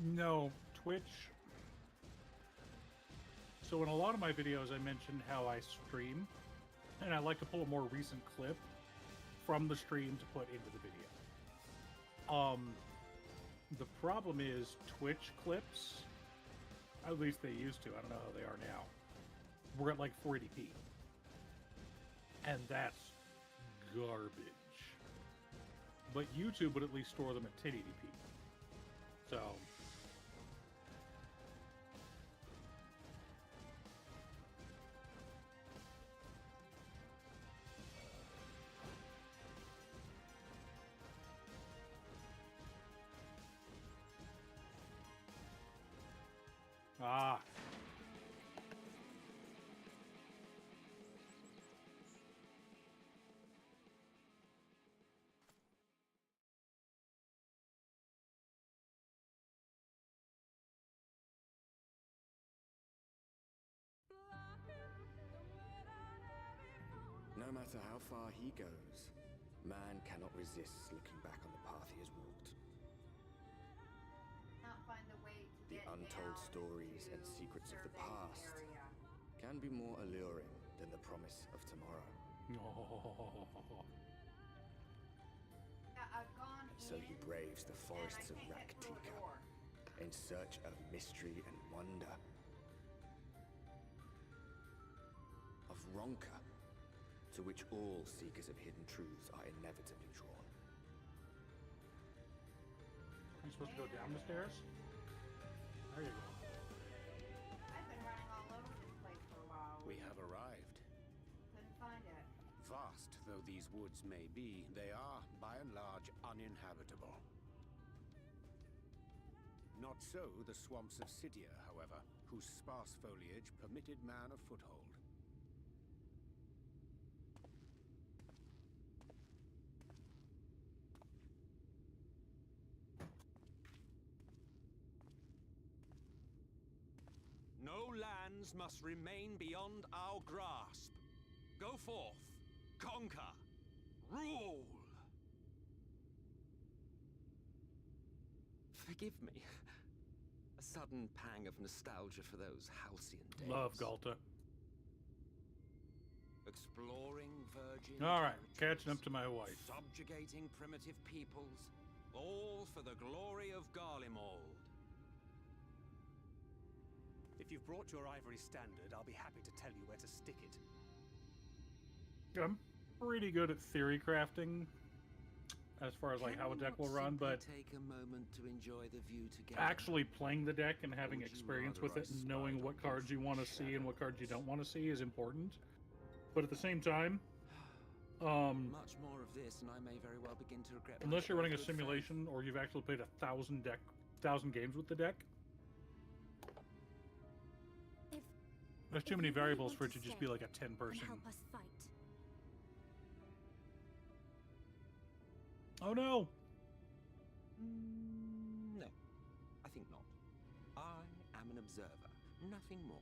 Speaker 1: No, Twitch. So in a lot of my videos, I mentioned how I stream, and I like to pull a more recent clip from the stream to put into the video. The problem is Twitch clips, at least they used to, I don't know how they are now, we're at like 480p. And that's garbage. But YouTube would at least store them at 1080p. So... Ah.
Speaker 12: No matter how far he goes, man cannot resist looking back on the path he has walked.
Speaker 2: Not find the way to
Speaker 12: The
Speaker 2: get
Speaker 12: untold
Speaker 2: down
Speaker 12: stories
Speaker 2: to
Speaker 12: and secrets of the
Speaker 2: survey
Speaker 12: past
Speaker 2: area.
Speaker 12: can be more alluring than the promise of tomorrow.
Speaker 2: Yeah, I've gone
Speaker 12: So he
Speaker 2: in,
Speaker 12: braves the forests of
Speaker 2: and I can't get through a
Speaker 12: Raktika
Speaker 2: door.
Speaker 12: in search of mystery and wonder. Of Ronka, to which all seekers of hidden truths are inevitably drawn.
Speaker 1: I'm supposed to go down the stairs? There you go.
Speaker 2: I've been running all over this place for a while.
Speaker 11: We have arrived.
Speaker 2: Couldn't find it.
Speaker 11: Vast though these woods may be, they are, by and large, uninhabitable. Not so the swamps of Cydia, however, whose sparse foliage permitted man a foothold.
Speaker 10: villains must remain beyond our grasp. Go forth, conquer, rule! Forgive me. A sudden pang of nostalgia for those halcyon days.
Speaker 1: Love Galta.
Speaker 10: Exploring virgin
Speaker 1: All right,
Speaker 10: territories,
Speaker 1: catching up to my wife.
Speaker 10: subjugating primitive peoples, all for the glory of Garlemald.
Speaker 6: If you've brought your ivory standard, I'll be happy to tell you where to stick it.
Speaker 1: I'm pretty good at theory crafting as far as like how a deck will run, but
Speaker 10: take a moment to enjoy the view together.
Speaker 1: actually playing the deck and having
Speaker 10: Would you
Speaker 1: experience with
Speaker 10: rather
Speaker 1: it
Speaker 10: I
Speaker 1: and knowing
Speaker 10: spied
Speaker 1: what
Speaker 10: on
Speaker 1: cards you
Speaker 10: every
Speaker 1: want to see and what
Speaker 10: shadow
Speaker 1: cards you don't want to see is important. But at the same time,
Speaker 10: Much more of this, and I may very well begin to regret.
Speaker 1: unless you're running a
Speaker 10: good faith.
Speaker 1: simulation or you've actually played 1,000 games with the deck,
Speaker 3: If
Speaker 1: there's too
Speaker 3: if
Speaker 1: many
Speaker 3: you really
Speaker 1: variables
Speaker 3: want
Speaker 1: for it
Speaker 3: to
Speaker 1: to just
Speaker 3: stay
Speaker 1: be like a
Speaker 3: and
Speaker 1: 10-person.
Speaker 3: help us fight.
Speaker 1: Oh no!
Speaker 10: No, I think not. I am an observer, nothing more.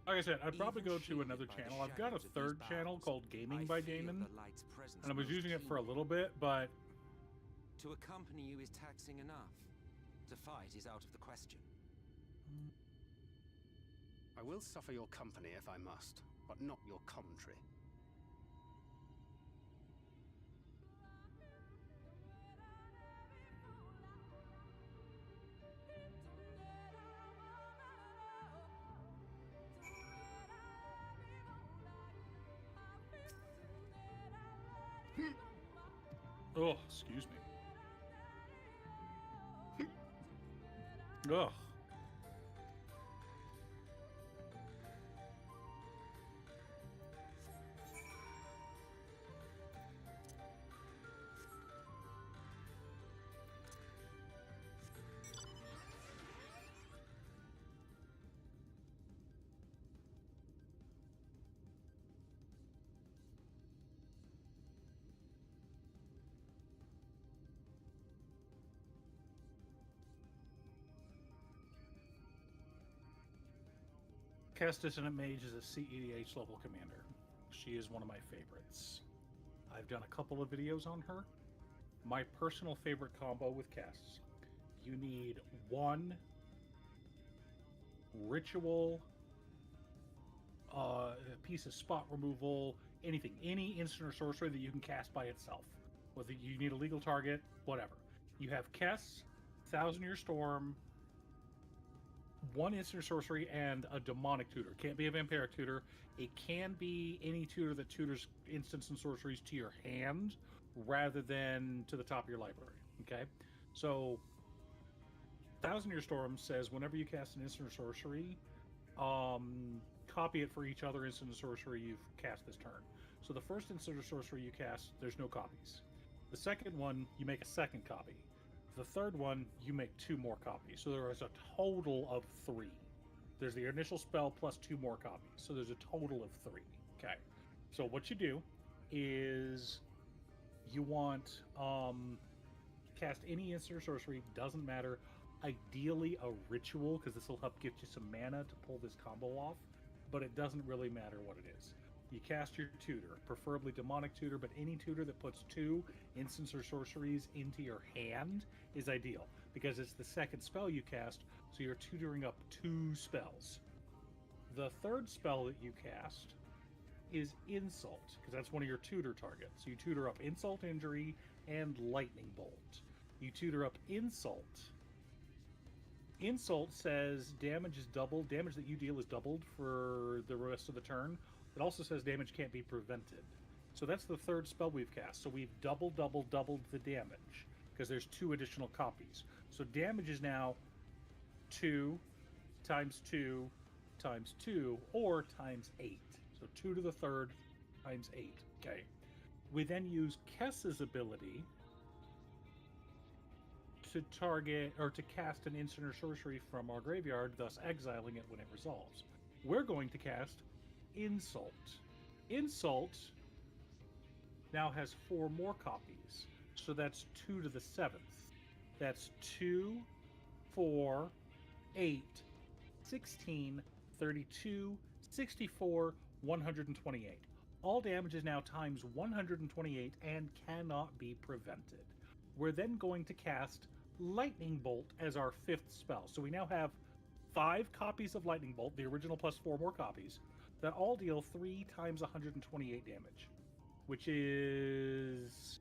Speaker 1: Like I said, I'd probably
Speaker 10: Even
Speaker 1: go to
Speaker 10: shielded
Speaker 1: another
Speaker 10: by the
Speaker 1: channel. I've got a
Speaker 10: shadows of
Speaker 1: third
Speaker 10: these
Speaker 1: channel
Speaker 10: boughs,
Speaker 1: called Gaming
Speaker 10: I
Speaker 1: by
Speaker 10: feel
Speaker 1: Damon,
Speaker 10: the light's presence
Speaker 1: and I was
Speaker 10: most
Speaker 1: using it for a
Speaker 10: keenly.
Speaker 1: little bit, but
Speaker 10: To accompany you is taxing enough. To fight is out of the question.
Speaker 12: I will suffer your company if I must, but not your commentary.
Speaker 1: oh, excuse me. Ugh. Kestis and Mage is a CEDH level commander. She is one of my favorites. I've done a couple of videos on her. My personal favorite combo with Kes. You need one ritual, a piece of spot removal, anything, any instant or sorcery that you can cast by itself. Whether you need a legal target, whatever. You have Kes, Thousand Year Storm, one instant sorcery, and a demonic tutor. Can't be a vampiric tutor. It can be any tutor that tutors instants and sorceries to your hand rather than to the top of your library. Okay? So, Thousand Year Storm says whenever you cast an instant or sorcery, copy it for each other instant or sorcery you've cast this turn. So the first instant or sorcery you cast, there's no copies. The second one, you make a second copy. The third one, you make 2 more copies. So there is a total of 3. There's the initial spell plus 2 more copies. So there's a total of 3. Okay. So what you do is you want cast any instant or sorcery, doesn't matter. Ideally a ritual, because this will help get you some mana to pull this combo off, but it doesn't really matter what it is. You cast your tutor, preferably demonic tutor, but any tutor that puts 2 instants or sorceries into your hand is ideal, because it's the second spell you cast, so you're tutoring up 2 spells. The third spell that you cast is Insult, because that's one of your tutor targets. You tutor up Insult, Injury, and Lightning Bolt. You tutor up Insult. Insult says damage is doubled. Damage that you deal is doubled for the rest of the turn. It also says damage can't be prevented. So that's the third spell we've cast. So we've doubled the damage, because there's 2 additional copies. So damage is now 2 times 2 times 2, or times 8. So 2 to the third times 8. Okay. We then use Kess's ability to target or to cast an instant or sorcery from our graveyard, thus exiling it when it resolves. We're going to cast Insult. Insult now has 4 more copies, so that's 2 to the 7th. That's 2, 4, 8, 16, 32, 64, 128. All damage is now times 128 and cannot be prevented. We're then going to cast Lightning Bolt as our 5th spell. So we now have 5 copies of Lightning Bolt, the original plus 4 more copies, that all deal 3 times 128 damage, which is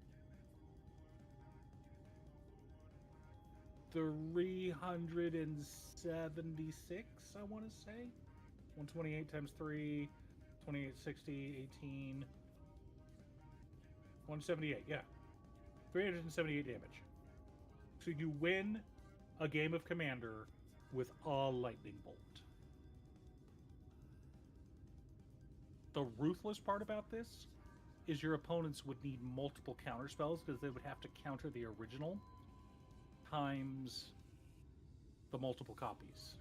Speaker 1: 376, I want to say. 128 times 3, 28, 60, 18, 178, yeah. 378 damage. So you win a game of Commander with a Lightning Bolt. The ruthless part about this is your opponents would need multiple counter spells because they would have to counter the original times the multiple copies.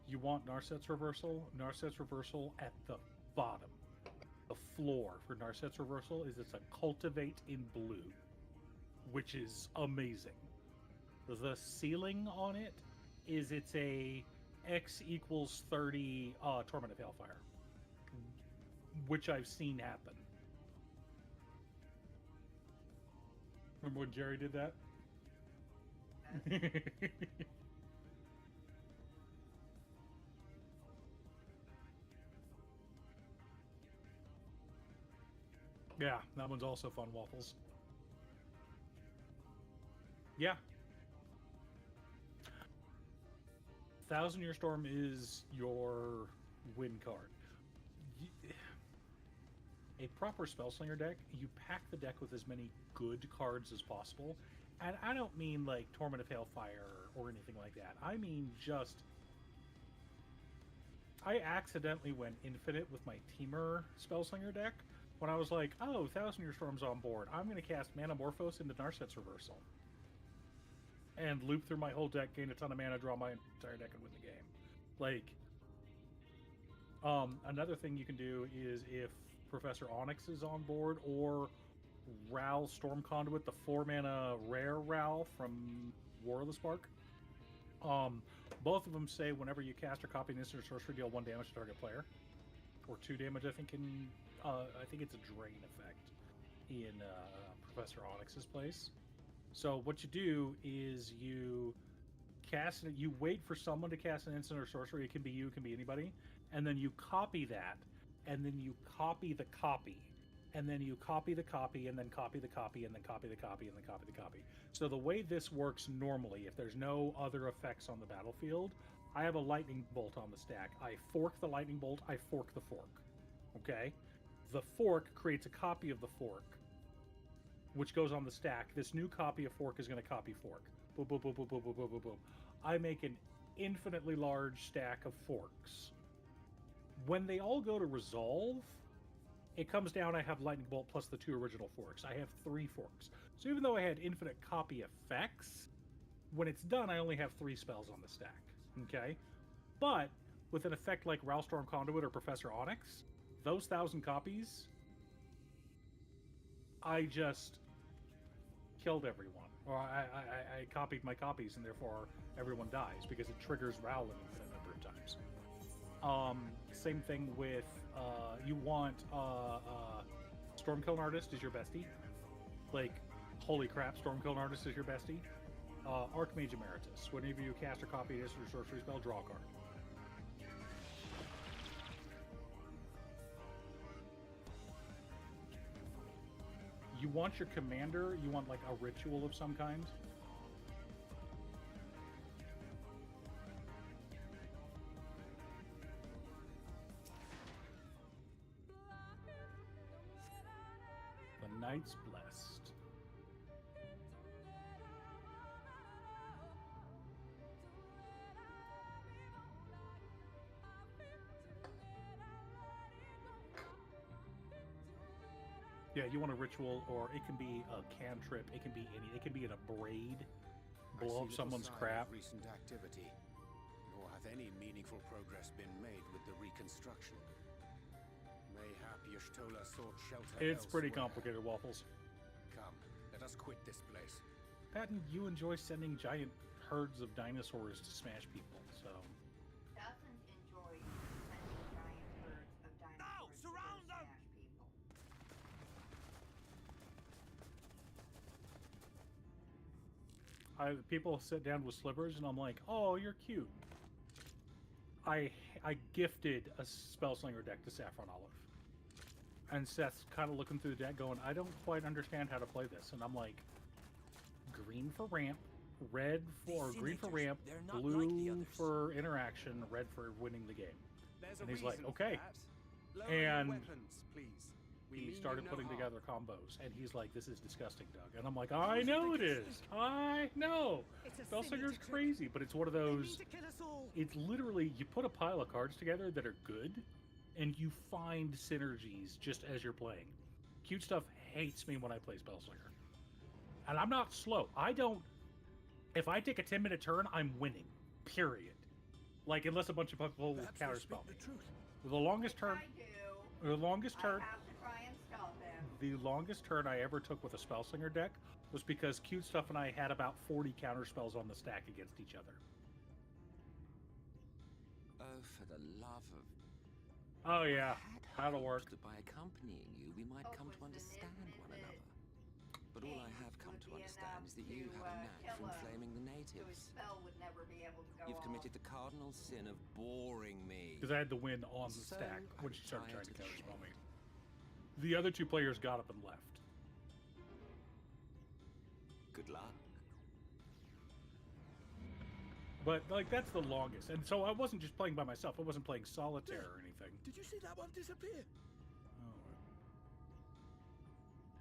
Speaker 1: You want Narset's Reversal? Narset's Reversal at the bottom. The floor for Narset's Reversal is it's a Cultivate in blue, which is amazing. The ceiling on it is it's a X equals 30 Torment of Hailfire, which I've seen happen. Remember when Jerry did that? Yeah, that one's also fun, Waffles. Yeah. 1,000 Year Storm is your win card. A proper Spellslinger deck, you pack the deck with as many good cards as possible. And I don't mean like Torment of Hailfire or anything like that. I mean just... I accidentally went infinite with my Teamer Spellslinger deck when I was like, oh, 1,000 Year Storm's on board. I'm going to cast Manamorphose into Narset's Reversal. And loop through my whole deck, gain a ton of mana, draw my entire deck, and win the game. Like, another thing you can do is if Professor Onyx is on board, or Ral Storm Conduit, the 4-mana rare Ral from War of the Spark. Both of them say whenever you cast or copy an instant or sorcery, deal 1 damage to target player. Or 2 damage, I think, I think it's a drain effect in Professor Onyx's place. So what you do is you cast it. You wait for someone to cast an instant or sorcery. It can be you, it can be anybody, and then you copy that, and then you copy the copy, and then you copy the copy, and then copy the copy, and then copy the copy, and then copy the copy. So the way this works normally, if there's no other effects on the battlefield, I have a lightning bolt on the stack. I fork the lightning bolt. I fork the fork. Okay, the fork creates a copy of the fork, which goes on the stack. This new copy of fork is going to copy fork. Boom, boom, boom, boom, boom, boom, boom, boom, boom. I make an infinitely large stack of forks. When they all go to resolve, it comes down, I have lightning bolt plus the 2 original forks. I have 3 forks. So even though I had infinite copy effects, when it's done, I only have 3 spells on the stack. Okay? But with an effect like Ralstorm Conduit or Professor Onyx, those 1,000 copies, I just killed everyone. Or I copied my copies, and therefore everyone dies, because it triggers Ral an infinite number of times. Same thing with, you want Stormkiln Artist is your bestie. Like, holy crap, Stormkiln Artist is your bestie. Archmage Emeritus. Whenever you cast or copy this or sorcery spell, draw a card. You want your commander, you want like a ritual of some kind. The Knight's Blessed. Yeah, you want a ritual, or it can be a cantrip, it can be any, it can be in a braid, blow up someone's crap.
Speaker 11: Recent activity, nor hath any meaningful progress been made with the reconstruction. May Mayhap Y'shtola sought shelter
Speaker 1: It's pretty
Speaker 11: elsewhere.
Speaker 1: complicated, Waffles.
Speaker 11: Come, let us quit this place.
Speaker 1: Patton, you enjoy sending giant herds of dinosaurs to smash people, so...
Speaker 2: Doesn't enjoy sending giant herds of dinosaurs to go smash people.
Speaker 1: People sit down with slivers, and I'm like, oh, you're cute. I gifted a Spellslinger deck to Saffron Olive. And Seth's kind of looking through the deck going, I don't quite understand how to play this. And I'm like, green for ramp, red for green for ramp, blue for interaction, red for winning the game. And he's like, okay. And he started putting together combos, and he's like, this is disgusting, Doug. And I'm like, I know it is. I know. Spellslinger's crazy, but it's one of those, it's literally, you put a pile of cards together that are good, and you find synergies just as you're playing. Cute Stuff hates me when I play Spellslinger. And I'm not slow. If I take a 10-minute turn, I'm winning. Period. Like, unless a bunch of people counterspell me. The longest turn... The longest turn...
Speaker 2: I have to try and stop him.
Speaker 1: The longest turn I ever took with a Spellslinger deck was because Cute Stuff and I had about 40 counterspells on the stack against each other.
Speaker 10: Oh, for the love of...
Speaker 1: Oh, yeah. That'll work.
Speaker 10: That by accompanying you, we might come to understand one another. But all I have come to understand is that you have a knack for inflaming the natives.
Speaker 2: Spell would never be able to go
Speaker 10: You've committed the cardinal sin of boring me.
Speaker 1: Because I had to win on the stack when she started trying to counterspell me. The other two players got up and left.
Speaker 10: Good luck.
Speaker 1: But, like, that's the longest. And so I wasn't just playing by myself. I wasn't playing solitaire or anything.
Speaker 14: Did you see that one disappear?
Speaker 1: Oh.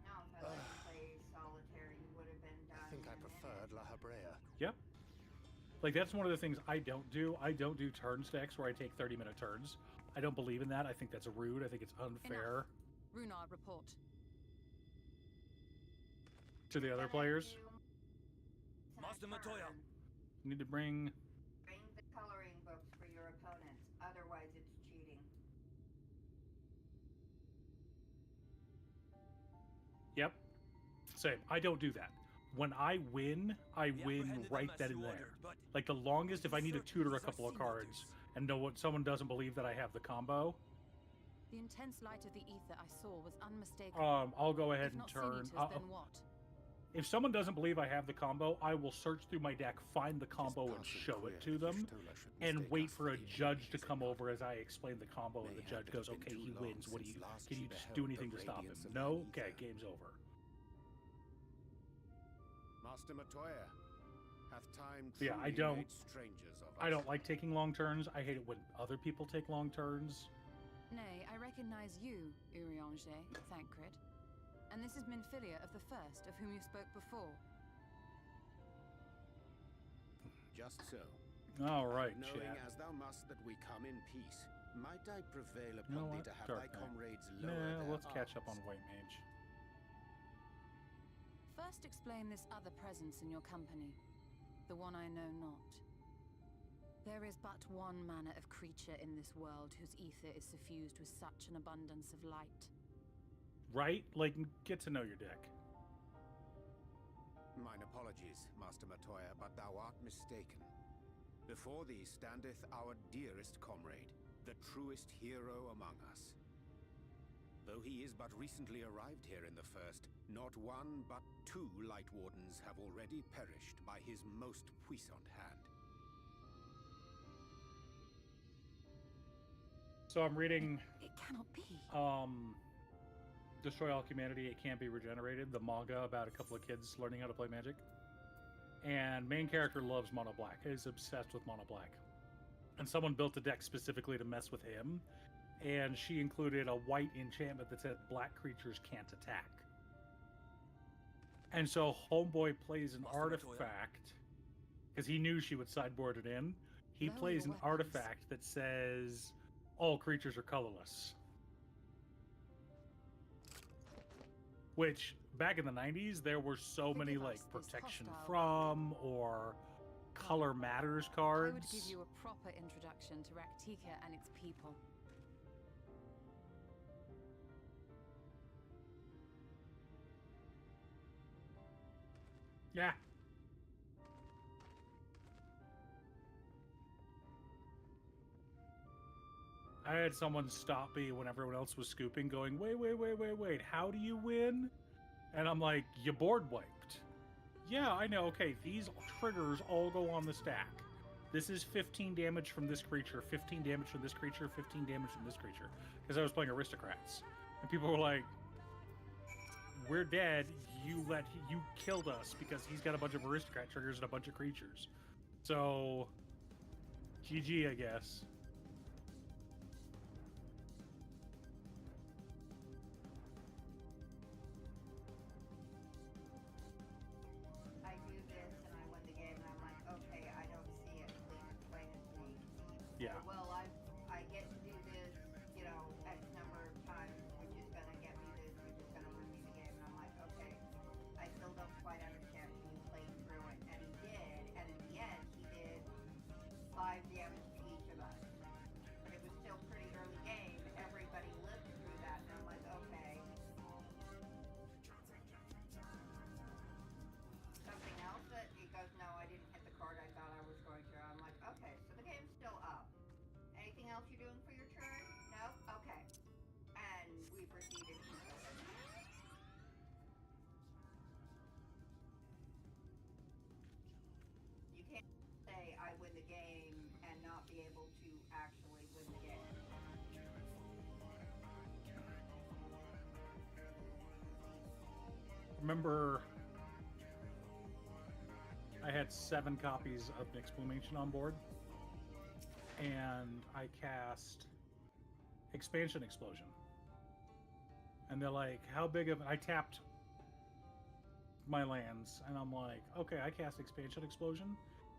Speaker 2: No, if I let you play solitaire, you would have been done.
Speaker 11: I think I preferred La Habrea.
Speaker 1: Yep. Like, that's one of the things I don't do. I don't do turn stacks where I take 30-minute turns. I don't believe in that. I think that's rude. I think it's unfair.
Speaker 8: Runar, report.
Speaker 1: To the other players.
Speaker 14: Master Matoya.
Speaker 1: You need to bring
Speaker 2: the coloring books for your opponents. Otherwise, it's cheating.
Speaker 1: Yep. Same. I don't do that. When I win right then and there. Like the longest, if I need to tutor a couple of cards and know what someone doesn't believe that I have the combo.
Speaker 8: The intense light of the ether I saw was unmistakable.
Speaker 1: I'll go ahead
Speaker 8: If
Speaker 1: and
Speaker 8: not
Speaker 1: turn.
Speaker 8: Sinitas, then what?
Speaker 1: If someone doesn't believe I have the combo, I will search through my deck, find the combo, and show it to them, and wait for a judge to come over as I explain the combo, and the judge goes, okay, he wins. What do you, can you just do anything to stop him? No? Okay, game's over.
Speaker 11: Master Matoya, hath time
Speaker 1: Yeah, I
Speaker 11: truly
Speaker 1: don't.
Speaker 11: made strangers of us.
Speaker 1: I don't like taking long turns. I hate it when other people take long turns.
Speaker 8: Nay, I recognize you, Urianger, Thancred. And this is Minfilia of the First, of whom you spoke before.
Speaker 11: Just so.
Speaker 1: All right,
Speaker 11: Knowing
Speaker 1: chat.
Speaker 11: as thou must that we come in peace, might I prevail
Speaker 1: You know
Speaker 11: upon
Speaker 1: what?
Speaker 11: thee to have
Speaker 1: Dark
Speaker 11: thy
Speaker 1: Knight.
Speaker 11: comrades lower
Speaker 1: Nah,
Speaker 11: their
Speaker 1: let's catch up on
Speaker 11: arms?
Speaker 1: White Mage.
Speaker 8: First explain this other presence in your company, the one I know not. There is but one manner of creature in this world whose ether is suffused with such an abundance of light.
Speaker 1: Right? Like, get to know your deck.
Speaker 11: Mine apologies, Master Matoya, but thou art mistaken. Before thee standeth our dearest comrade, the truest hero among us. Though he is but recently arrived here in the First, not one but two Light Wardens have already perished by his most puissant hand.
Speaker 1: So I'm reading
Speaker 8: It cannot be.
Speaker 1: Destroy All Humanity, It Can't Be Regenerated, the manga about a couple of kids learning how to play Magic. And main character loves Mono Black, is obsessed with Mono Black. And someone built a deck specifically to mess with him, and she included a white enchantment that said black creatures can't attack. And so Homeboy plays an artifact, because he knew she would sideboard it in. He
Speaker 8: Lower
Speaker 1: plays
Speaker 8: your
Speaker 1: an
Speaker 8: weapons.
Speaker 1: artifact that says all creatures are colorless. Which, back in the 90s, there were so many,
Speaker 8: Forgive
Speaker 1: like,
Speaker 8: us this
Speaker 1: protection
Speaker 8: hostile
Speaker 1: from or color matters
Speaker 8: I
Speaker 1: cards.
Speaker 8: would give you a proper introduction to Raktika and its people.
Speaker 1: Yeah. I had someone stop me when everyone else was scooping, going, wait, how do you win? And I'm like, you board wiped. Yeah, I know. Okay, these triggers all go on the stack. This is 15 damage from this creature, 15 damage from this creature, 15 damage from this creature. Because I was playing aristocrats. And people were like, we're dead. You killed us because he's got a bunch of aristocrat triggers and a bunch of creatures. So, GG, I guess.
Speaker 2: I do this and I win the game and I'm like, okay, I don't see it. Please explain it to me.
Speaker 1: Yeah.
Speaker 2: Well, I get to do this, you know, X number of times, which is gonna get me this, which is gonna win me the game. And I'm like, okay, I still don't quite understand. Can you play through it? And he did, and in the end, he did 5 damage to each of us. But it was still pretty early game. Everybody lived through that, and I'm like, okay. Something else that he goes, no, I didn't hit the card I thought I was going to. I'm like, okay, so the game's still up. Anything else you're doing for your turn? No? Okay. And we proceeded to go. You can't say I win the game and not be able to actually win the game.
Speaker 1: Remember, I had 7 copies of Nixplumation on board, and I cast Expansion Explosion. And they're like, how big of... I tapped my lands, and I'm like, okay, I cast Expansion Explosion.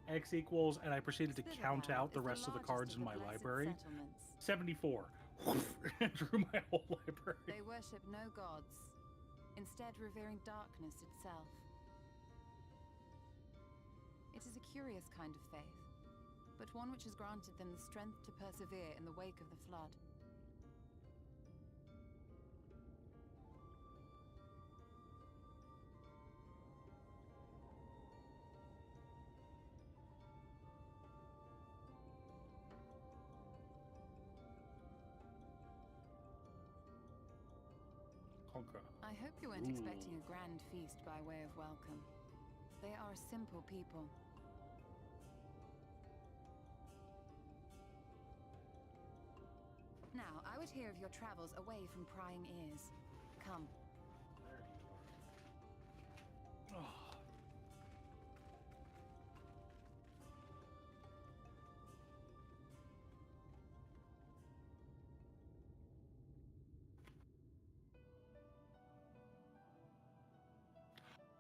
Speaker 1: X equals, and I proceeded to count out the rest of the cards in my library. 74. And drew my whole library.
Speaker 8: They worship no gods, instead revering darkness itself. It is a curious kind of faith, but one which has granted them the strength to persevere in the wake of the flood. I hope you weren't expecting a grand feast by way of welcome. They are a simple people. Now, I would hear of your travels away from prying ears. Come.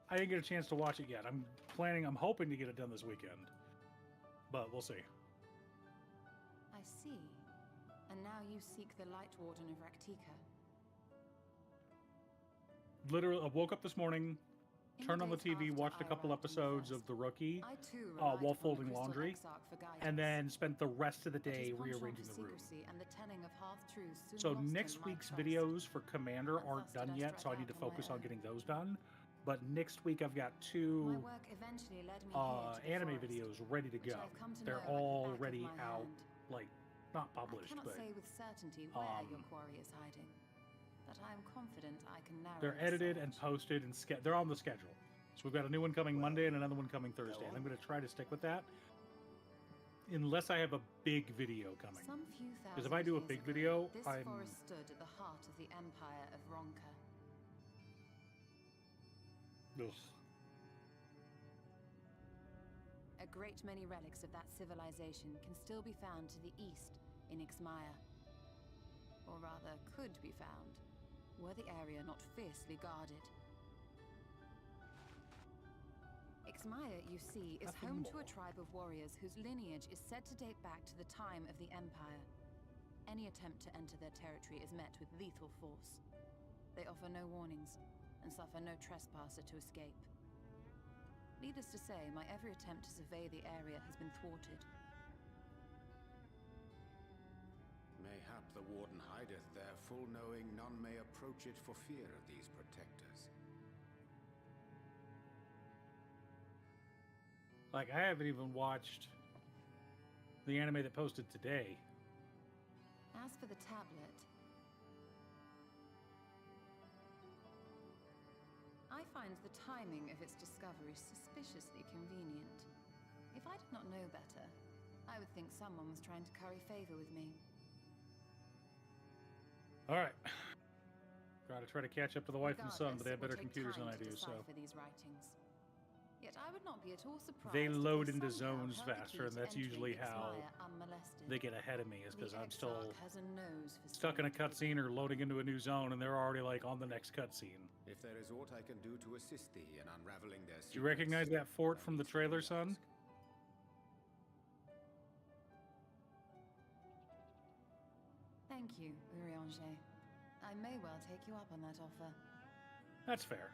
Speaker 1: I didn't get a chance to watch it yet. I'm hoping to get it done this weekend. But we'll see.
Speaker 8: I see. And now you seek the Light Warden of Raktika.
Speaker 1: Literally, I woke up this morning, turned on the TV, watched a couple episodes of The Rookie while folding laundry, and then spent the rest of the day rearranging the room. So next week's videos for Commander aren't done yet, so I need to focus on getting those done. But next week I've got 2 anime videos ready to go. They're already out, like, not published, but
Speaker 8: say with certainty where your quarry is hiding. But I am confident I can narrow.
Speaker 1: They're edited and posted and they're on the schedule. So we've got a new one coming Monday and another one coming Thursday. And I'm going to try to stick with that, unless I have a big video coming. Because if I do a big video,
Speaker 8: this forest stood at the heart of the Empire of Ronka.
Speaker 1: Ugh.
Speaker 8: A great many relics of that civilization can still be found to the east in Ixmaya. Or rather, could be found, were the area not fiercely guarded. Ixmaya, you see, is home to a tribe of warriors whose lineage is said to date back to the time of the Empire. Any attempt to enter their territory is met with lethal force. They offer no warnings, and suffer no trespasser to escape. Needless to say, my every attempt to survey the area has been thwarted.
Speaker 11: Mayhap the Warden hideth there, full knowing none may approach it for fear of these protectors.
Speaker 1: Like, I haven't even watched the anime that posted today.
Speaker 8: As for the tablet, I find the timing of its discovery suspiciously convenient. If I did not know better, I would think someone was trying to curry favor with me.
Speaker 1: Alright. Gotta try to catch up to the wife and son, but they have better
Speaker 8: Regardless, it will take
Speaker 1: computers than
Speaker 8: time
Speaker 1: I
Speaker 8: to
Speaker 1: do, so.
Speaker 8: decipher these writings. Yet I would not be at all surprised
Speaker 1: They
Speaker 8: if
Speaker 1: load into
Speaker 8: somehow
Speaker 1: zones
Speaker 8: held the
Speaker 1: faster,
Speaker 8: key
Speaker 1: and
Speaker 8: to
Speaker 1: that's
Speaker 8: entering
Speaker 1: usually how
Speaker 8: Ixmaya unmolested.
Speaker 1: they get ahead of me, is because
Speaker 8: The
Speaker 1: I'm still
Speaker 8: Exarch has a nose for
Speaker 1: stuck in a
Speaker 8: secret.
Speaker 1: cutscene or loading into a new zone, and they're already, like, on the next cutscene.
Speaker 11: If there is aught I can do to assist thee in unraveling their
Speaker 1: Do you recognize that fort from the trailer, son?
Speaker 8: Thank you, Urianger. I may well take you up on that offer.
Speaker 1: That's fair.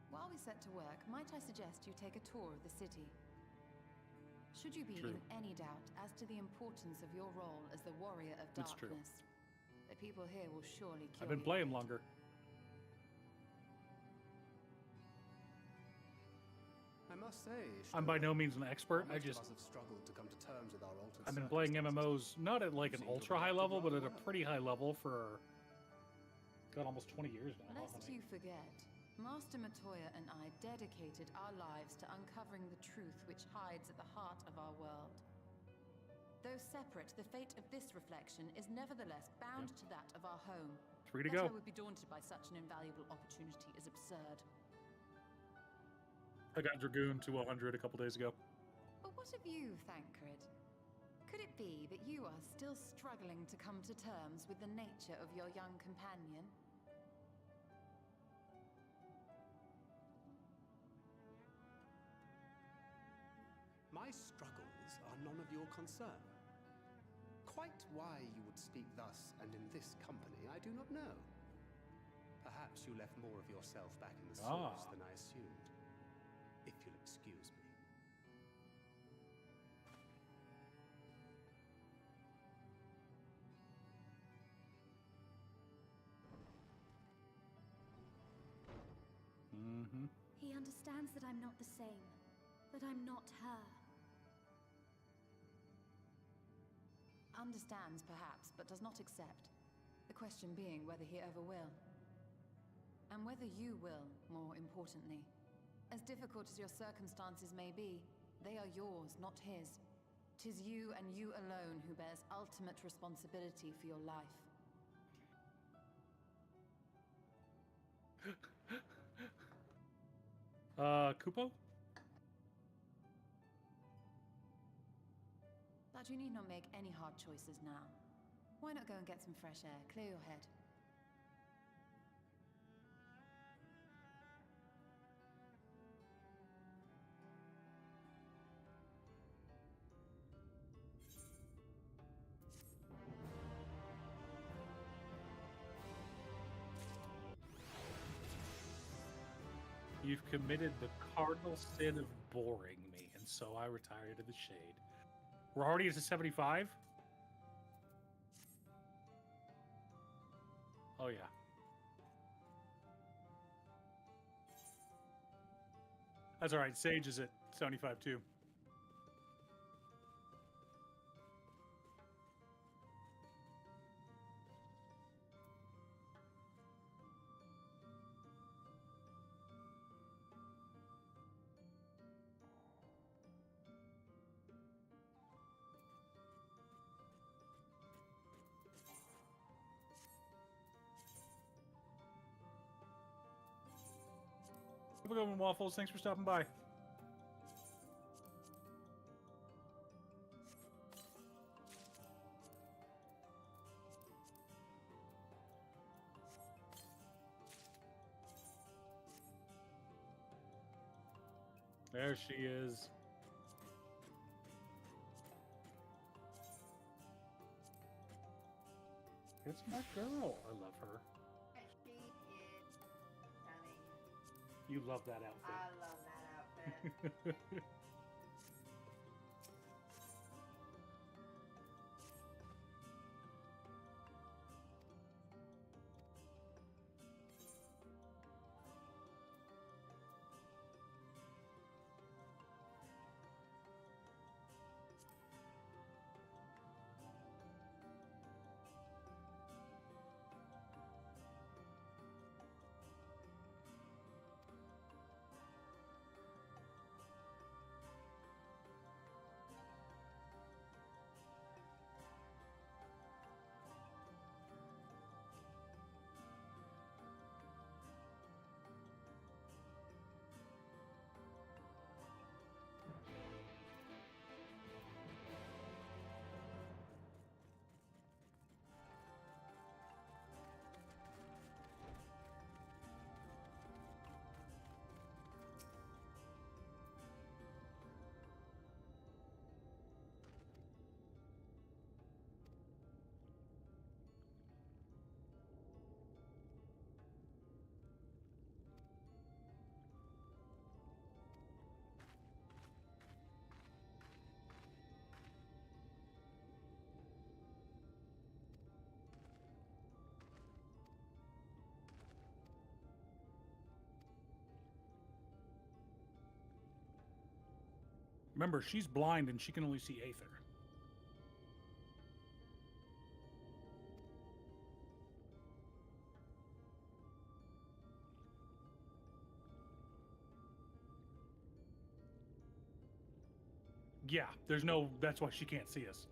Speaker 8: While we set to work, might I suggest you take a tour of the city? Should you be
Speaker 1: True.
Speaker 8: in any doubt as to the importance of your role as the warrior of
Speaker 1: It's true.
Speaker 8: darkness, the people here will surely cure
Speaker 1: I've been
Speaker 8: you.
Speaker 1: playing longer.
Speaker 6: I must say,
Speaker 1: I'm by no means an expert. I
Speaker 6: most of
Speaker 1: just
Speaker 6: us have struggled to come to terms with our altered
Speaker 1: I've been playing MMOs not at like an
Speaker 6: seem to have
Speaker 1: ultra high
Speaker 6: adapted
Speaker 1: level, but
Speaker 6: rather
Speaker 1: at a
Speaker 6: well.
Speaker 1: pretty high level for got almost 20 years now.
Speaker 8: Lest you forget, Master Matoya and I dedicated our lives to uncovering the truth which hides at the heart of our world. Though separate, the fate of this reflection is nevertheless bound to that of our home.
Speaker 1: 3 to
Speaker 8: That
Speaker 1: go.
Speaker 8: I would be daunted by such an invaluable opportunity is absurd.
Speaker 1: I got Dragoon to 100 a couple days ago.
Speaker 8: But what of you, Thancred? Could it be that you are still struggling to come to terms with the nature of your young companion?
Speaker 6: My struggles are none of your concern. Quite why you would speak thus and in this company, I do not know. Perhaps you left more of yourself back in the source than I assumed. If you'll excuse me.
Speaker 1: Mm-hmm.
Speaker 3: He understands that I'm not the same. That I'm not her.
Speaker 8: Understands, perhaps, but does not accept. The question being whether he ever will. And whether you will, more importantly. As difficult as your circumstances may be, they are yours, not his. 'Tis you and you alone who bears ultimate responsibility for your life.
Speaker 1: Kupo?
Speaker 8: But you need not make any hard choices now. Why not go and get some fresh air, clear your head?
Speaker 1: You've committed the cardinal sin of boring me, and so I retire to the shade. We're already at 75? Oh, yeah. That's alright, Sage is at 75 too. Have a good one, Waffles. Thanks for stopping by. There she is. It's my girl. I love her.
Speaker 2: She is stunning.
Speaker 1: You love that outfit.
Speaker 2: I love that outfit.
Speaker 1: Remember, she's blind and she can only see Aether. Yeah, there's no... That's why she can't see us.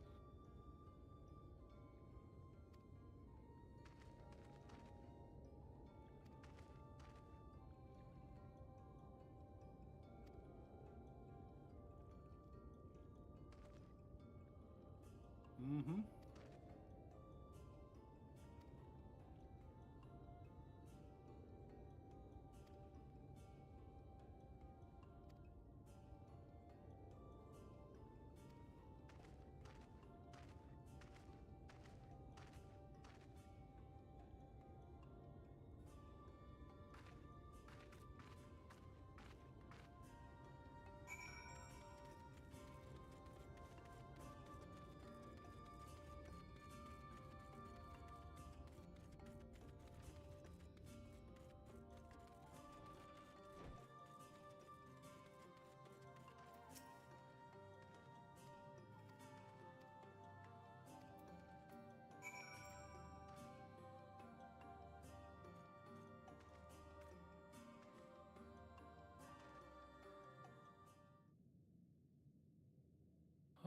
Speaker 1: Mm-hmm.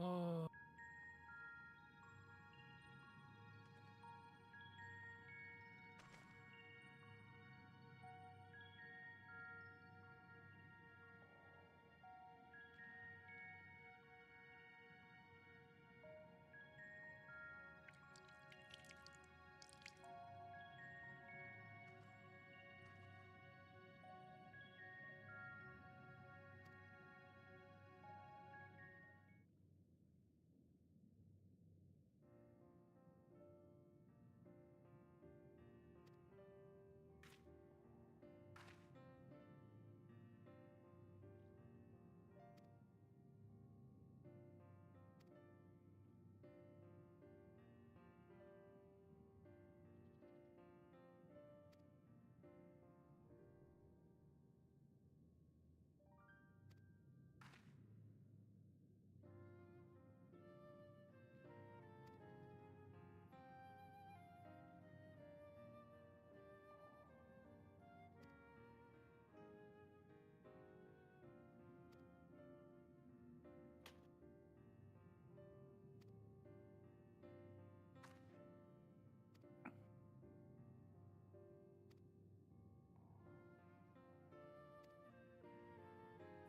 Speaker 1: Oh.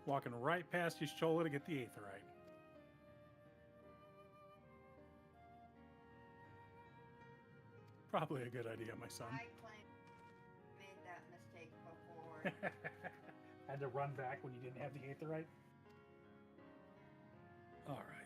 Speaker 1: Walking right past his shoulder to get the Aetherite. Probably a good idea, my son.
Speaker 2: I claim made that mistake before.
Speaker 1: Had to run back when you didn't have the Aetherite? All right.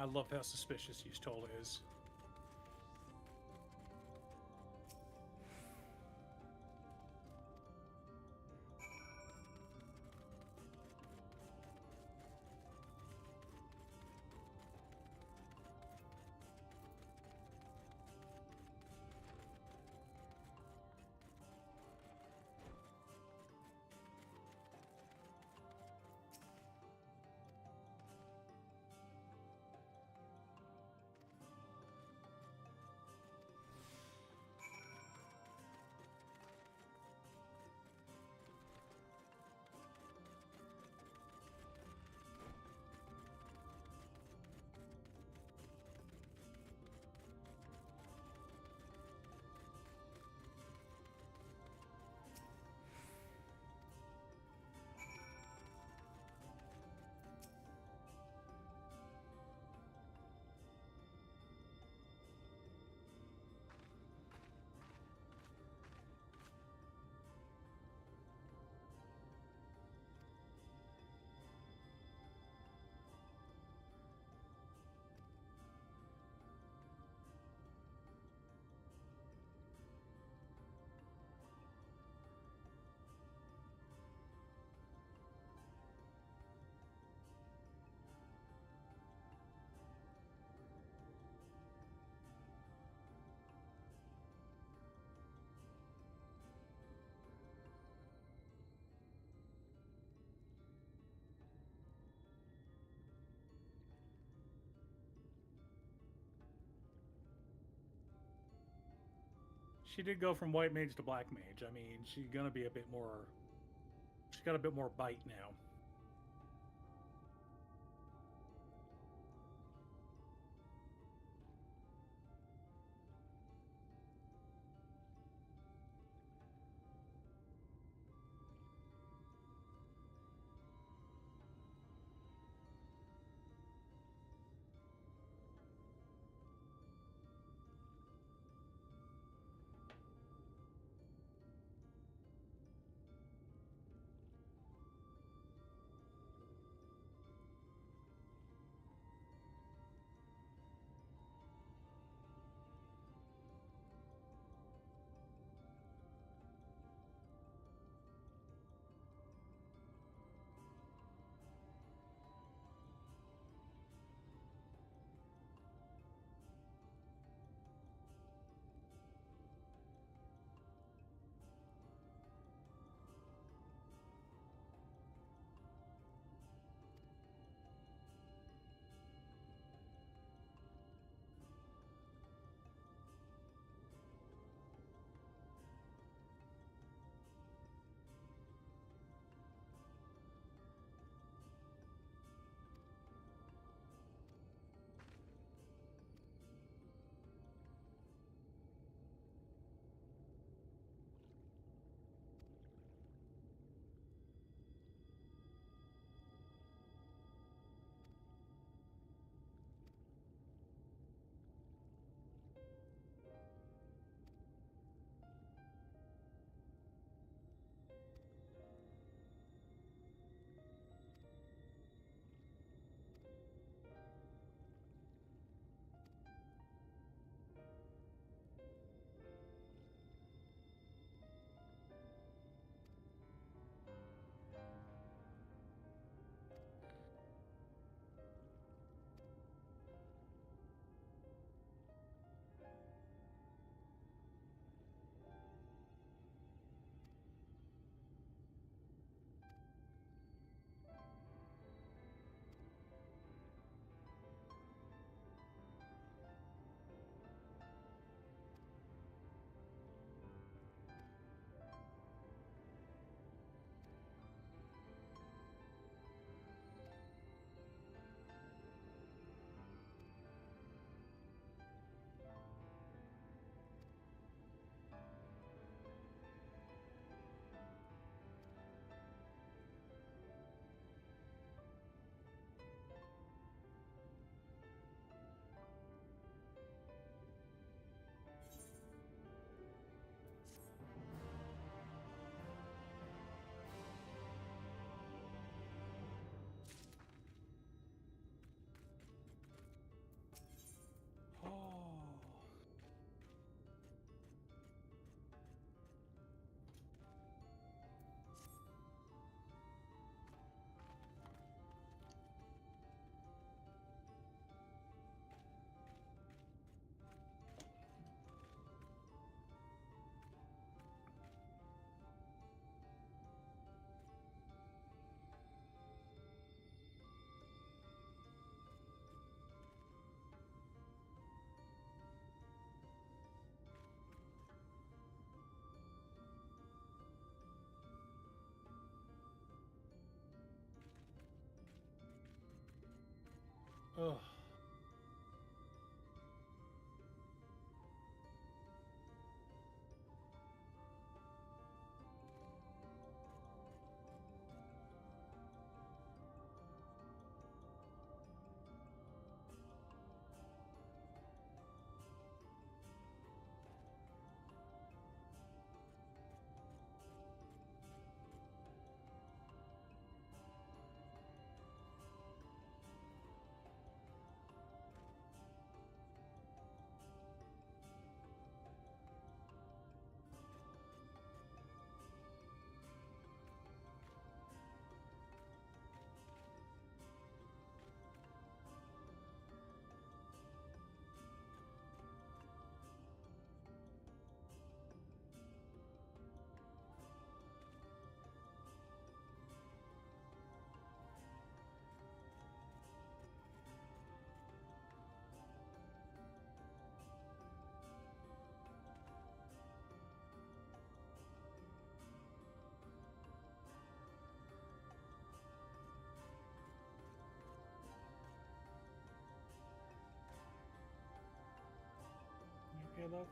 Speaker 1: I love how suspicious Yustola is. She did go from white mage to black mage. I mean, she's gonna be a bit more. She's got a bit more bite now. Ugh. You okay, love?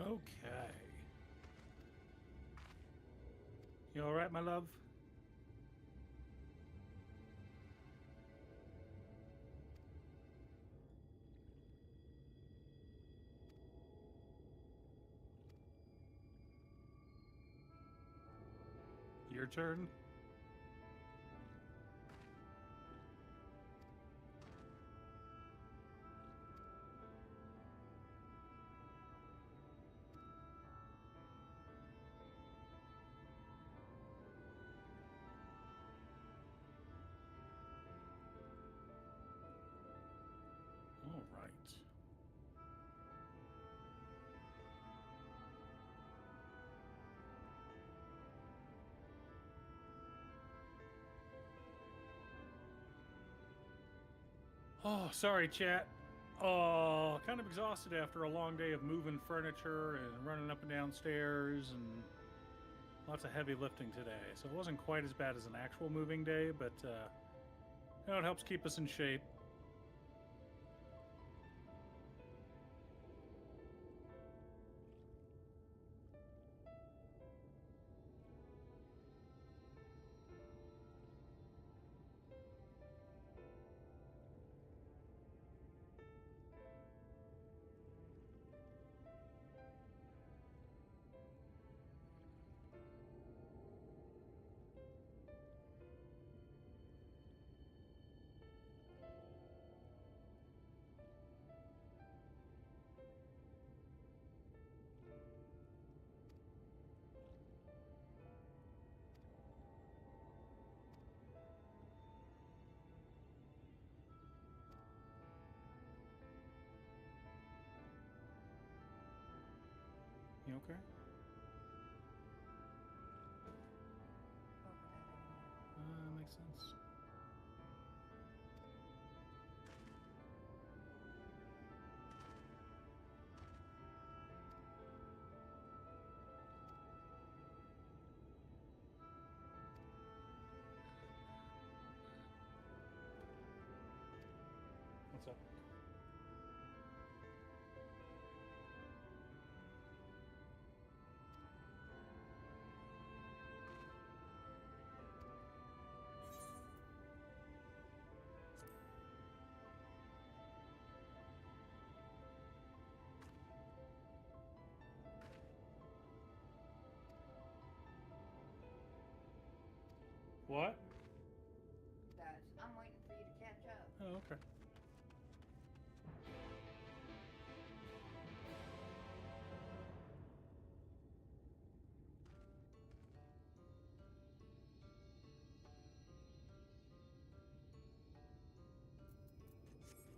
Speaker 1: Okay. You all right, my love? Your turn. All right. Oh, sorry, chat. Kind of exhausted after a long day of moving furniture and running up and down stairs and lots of heavy lifting today. So it wasn't quite as bad as an actual moving day, but you know, it helps keep us in shape. You okay? Makes sense. What's up? What?
Speaker 2: I'm waiting for you to catch up.
Speaker 1: Oh, okay.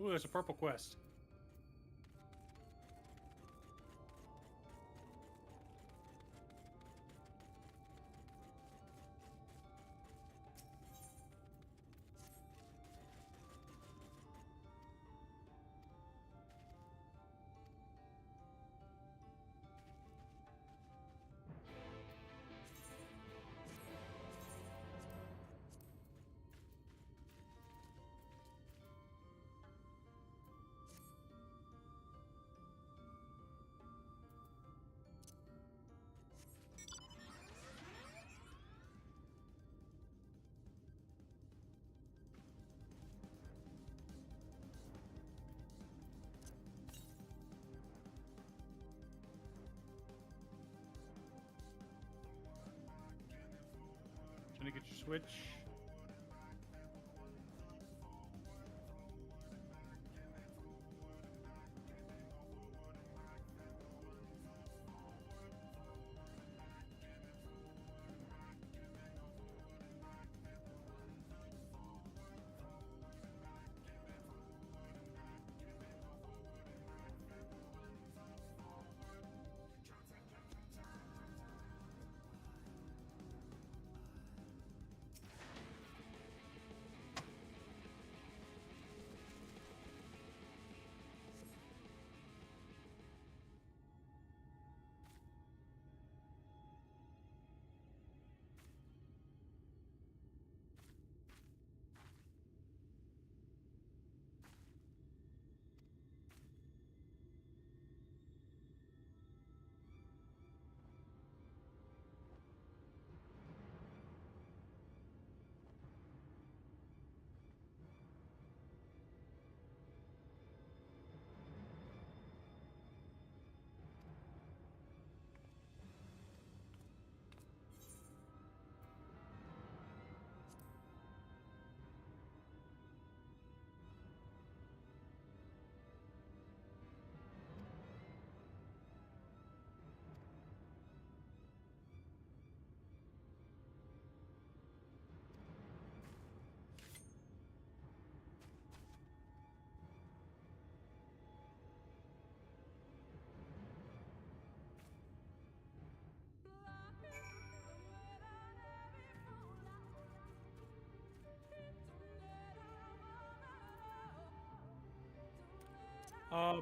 Speaker 1: Ooh, there's a purple quest. Trying to get your switch.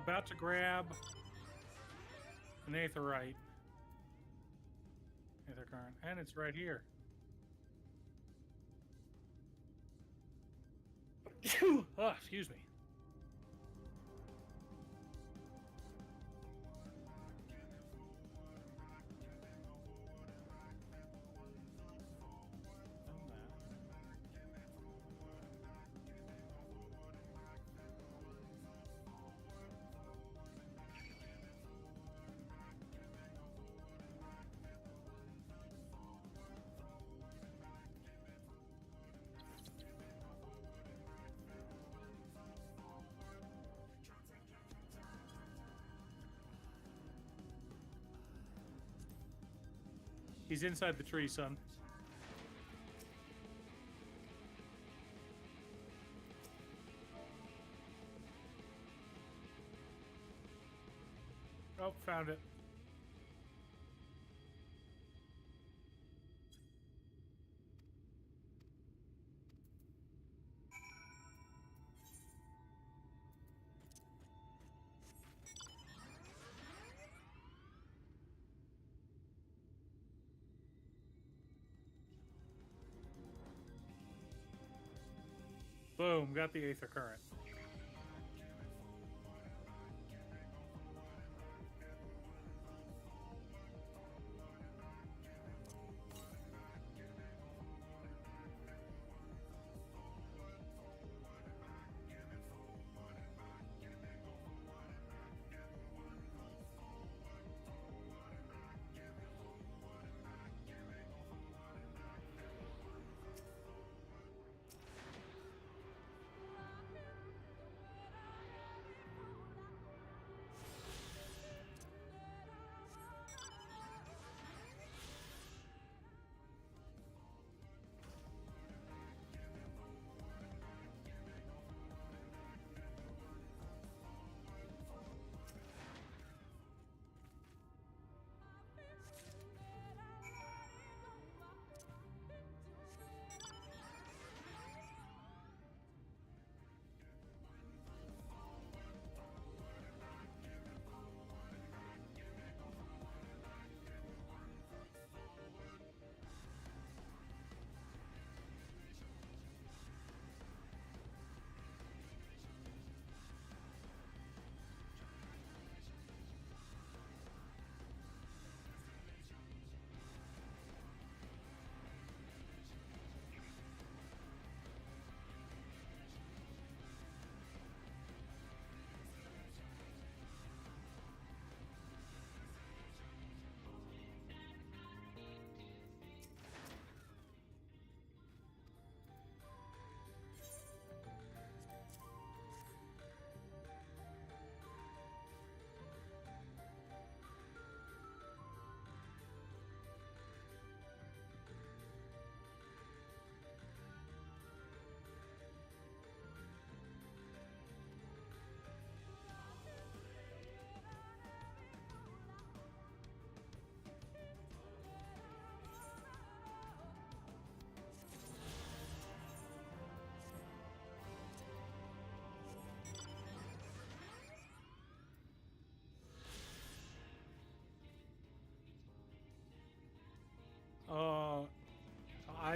Speaker 1: About to grab an aetherite. Aether current. And it's right here. Oh, excuse me. He's inside the tree, son. Oh, found it. Boom, got the Aether Current.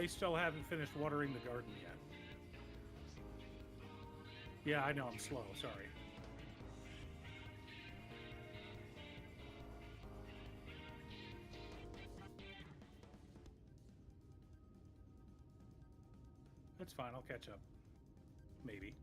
Speaker 1: I still haven't finished watering the garden yet. Yeah, I know, I'm slow, sorry. That's fine, I'll catch up. Maybe.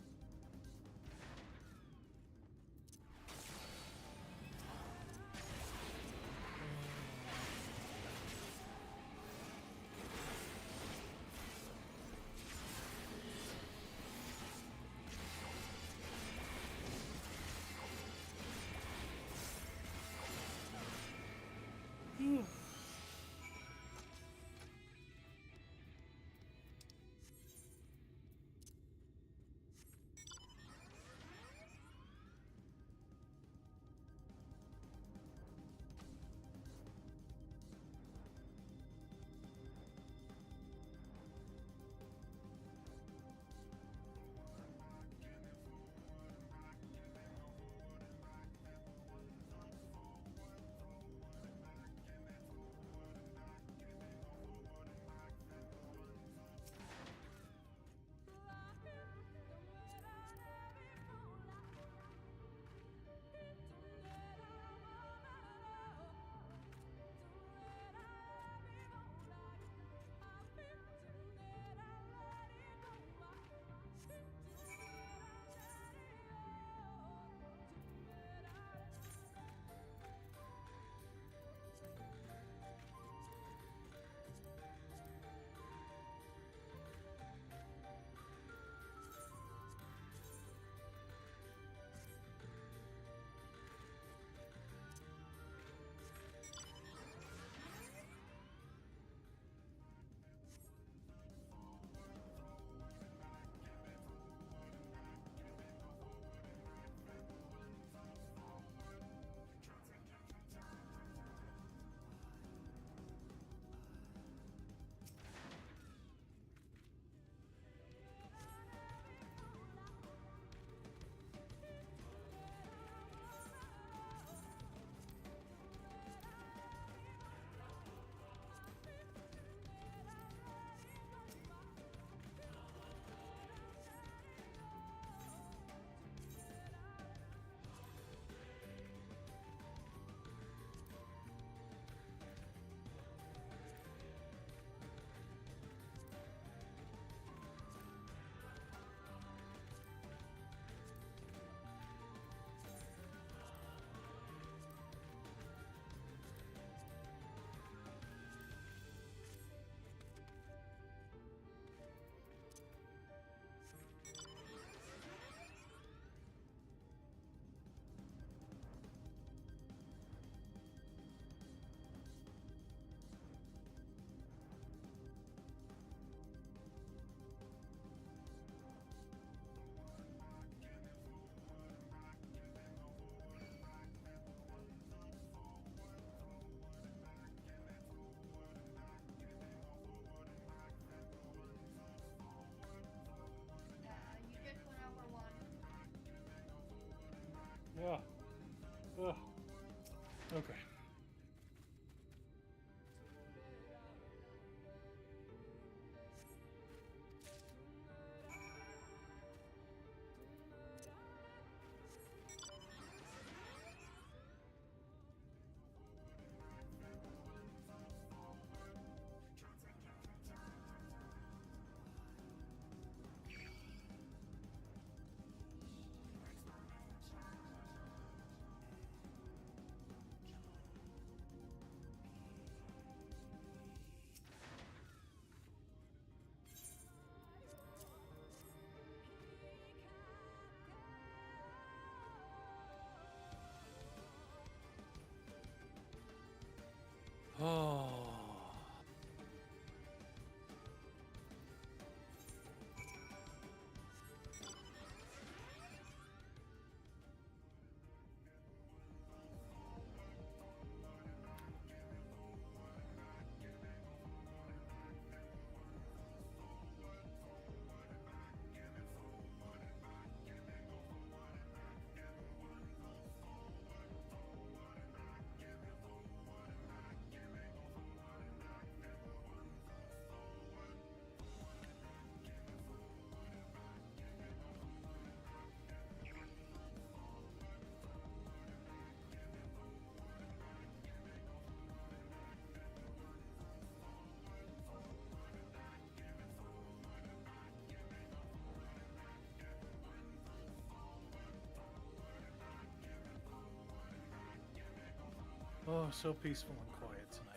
Speaker 1: so peaceful and quiet tonight.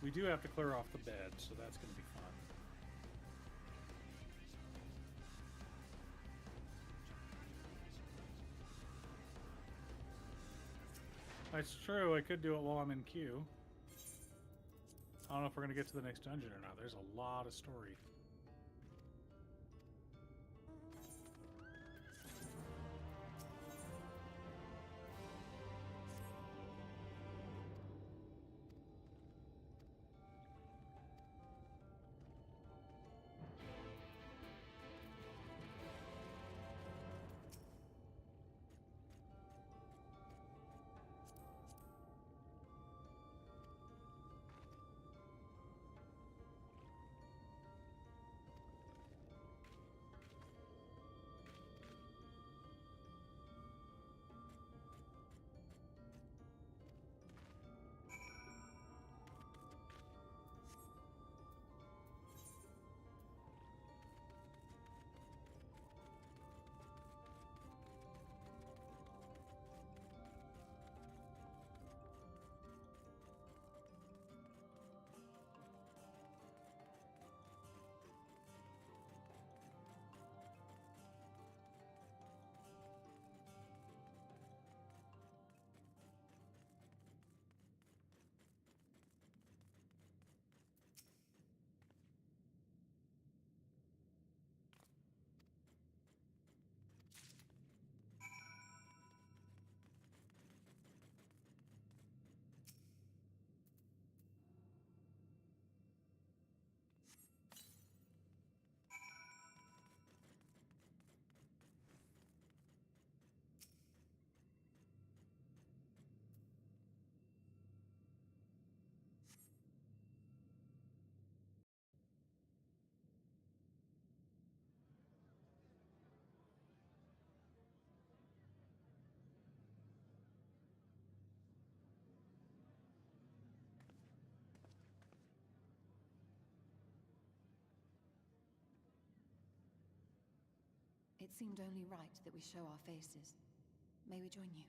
Speaker 1: We do have to clear off the bed, so that's going to be fun. That's true, I could do it while I'm in queue. I don't know if we're going to get to the next dungeon or not. There's a lot of story.
Speaker 8: It seemed only right that we show our faces. May we join you?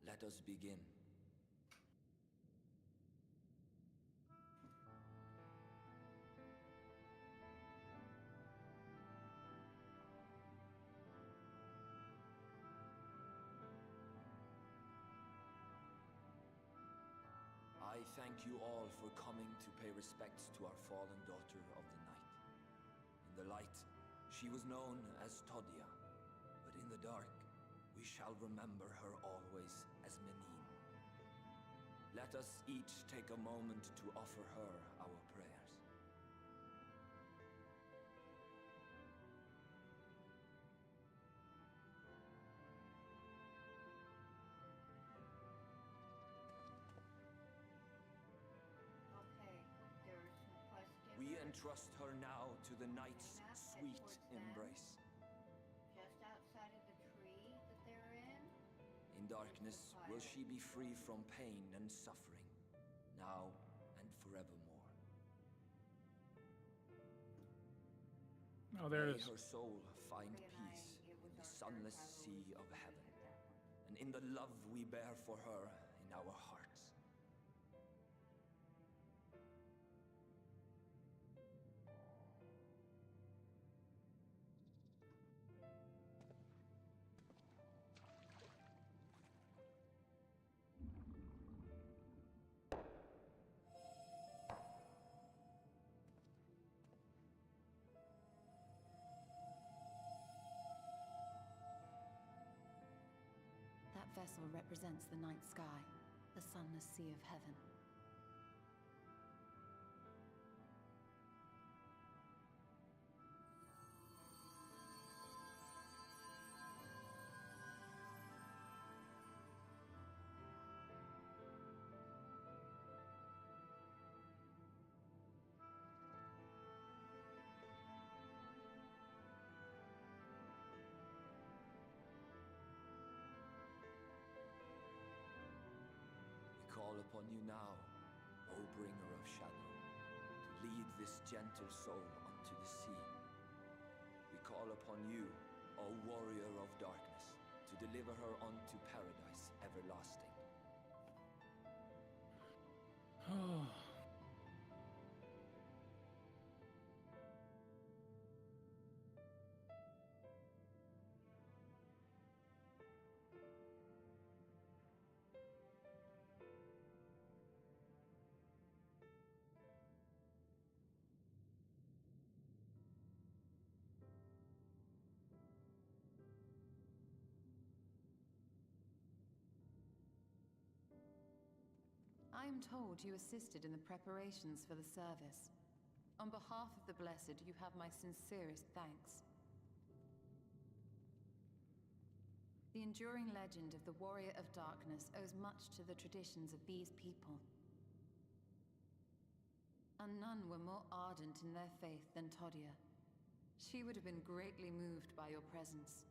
Speaker 14: Let us begin. I thank you all for coming to pay respects to our fallen daughter of the night. In the light, she was known as Todia, but in the dark, we shall remember her always as Menine. Let us each take a moment to offer her our prayers.
Speaker 2: Okay, there's some questions.
Speaker 14: We entrust her now to the night's sweet embrace.
Speaker 2: Just outside of the tree that they're in.
Speaker 14: In darkness will she be free from pain and suffering, now and forevermore.
Speaker 1: Oh, there
Speaker 14: May
Speaker 1: it is.
Speaker 14: her soul find peace in the sunless sea of heaven, and in the love we bear for her in our hearts.
Speaker 8: That vessel represents the night sky, the sunless sea of heaven.
Speaker 14: you now, O bringer of shadow, to lead this gentle soul unto the sea. We call upon you, O warrior of darkness, to deliver her unto paradise everlasting.
Speaker 8: I am told you assisted in the preparations for the service. On behalf of the Blessed, you have my sincerest thanks. The enduring legend of the Warrior of Darkness owes much to the traditions of these people. And none were more ardent in their faith than Todia. She would have been greatly moved by your presence.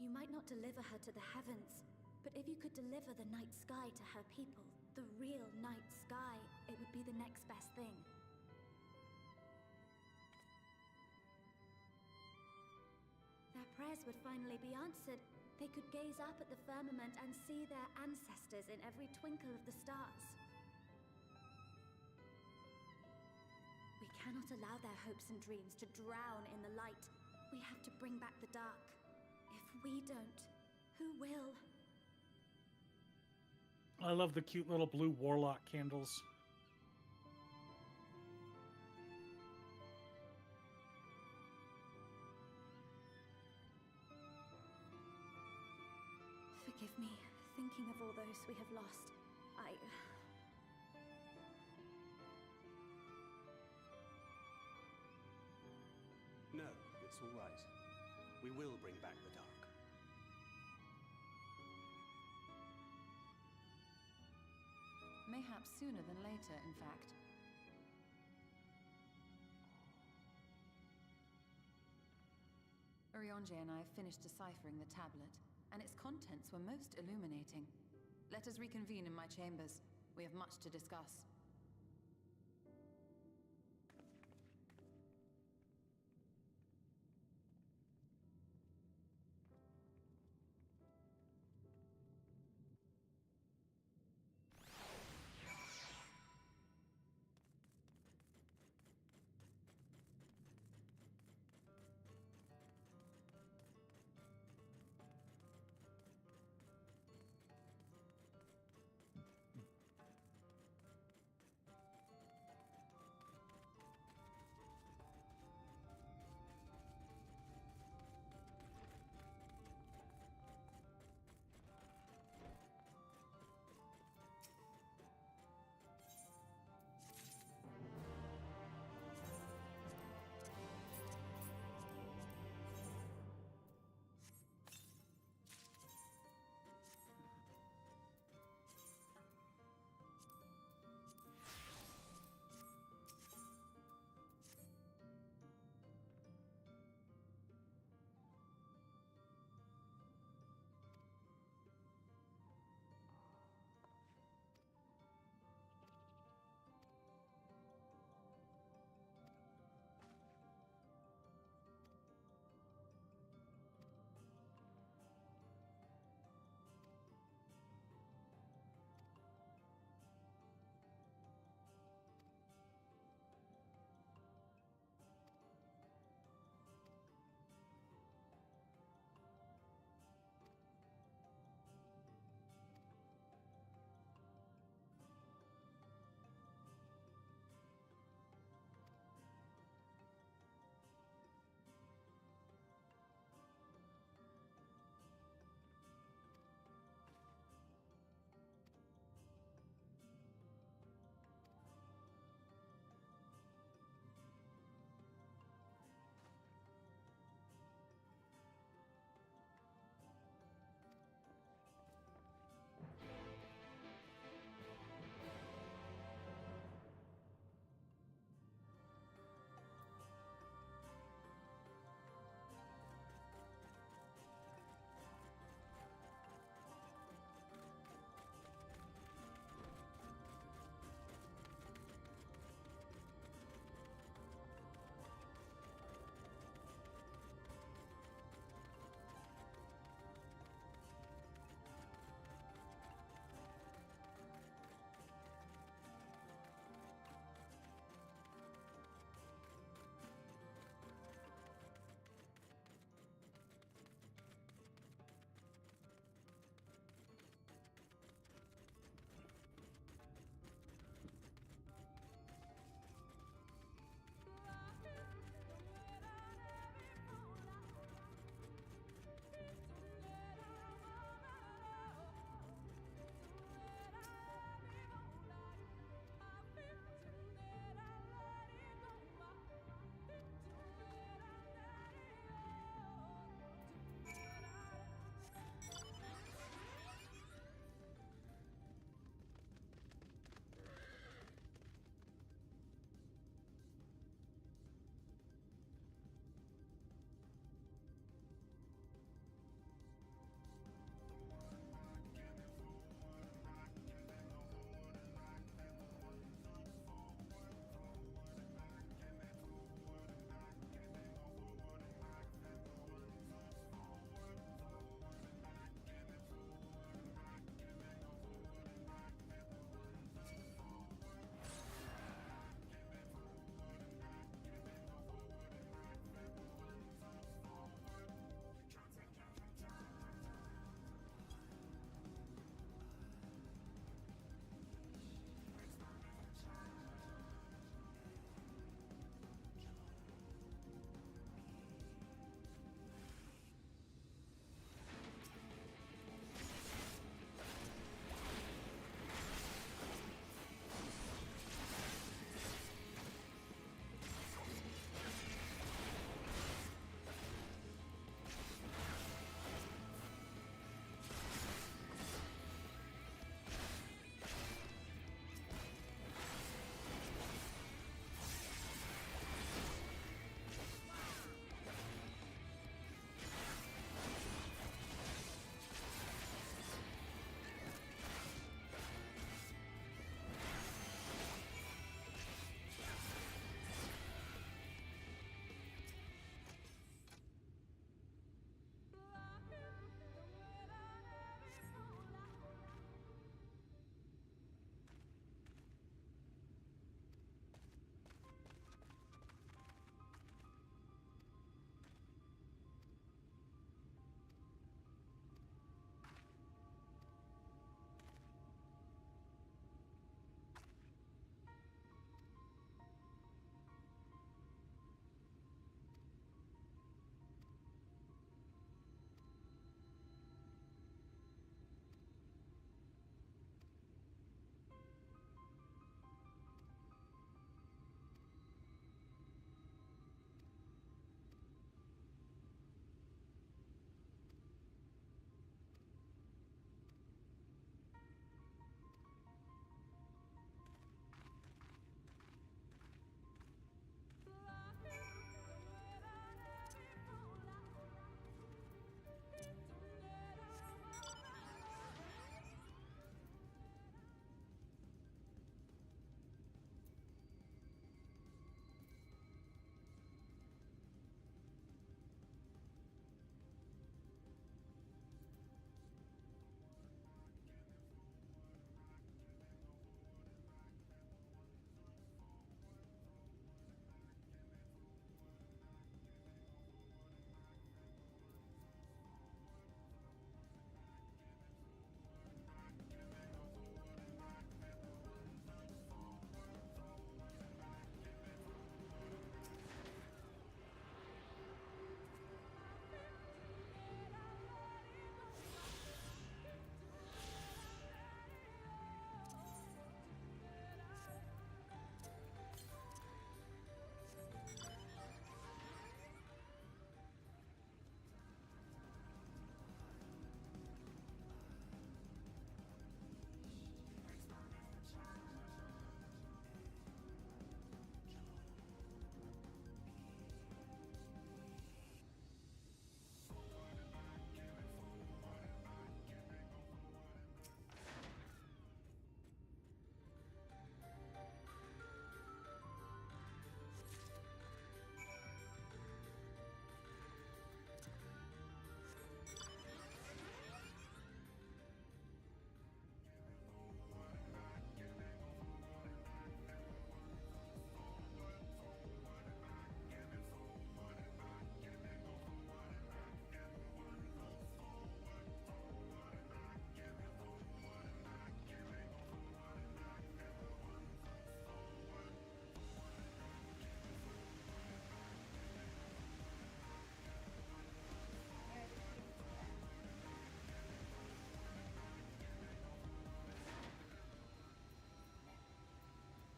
Speaker 3: You might not deliver her to the heavens, but if you could deliver the night sky to her people, the real night sky, it would be the next best thing. Their prayers would finally be answered. They could gaze up at the firmament and see their ancestors in every twinkle of the stars. We cannot allow their hopes and dreams to drown in the light. We have to bring back the dark. If we don't, who will?
Speaker 1: I love the cute little blue warlock candles.
Speaker 3: Forgive me, thinking of all those we have lost.
Speaker 6: No, it's all right. We will bring back the dark.
Speaker 8: Mayhaps sooner than later, in fact. Urianger and I have finished deciphering the tablet, and its contents were most illuminating. Let us reconvene in my chambers. We have much to discuss.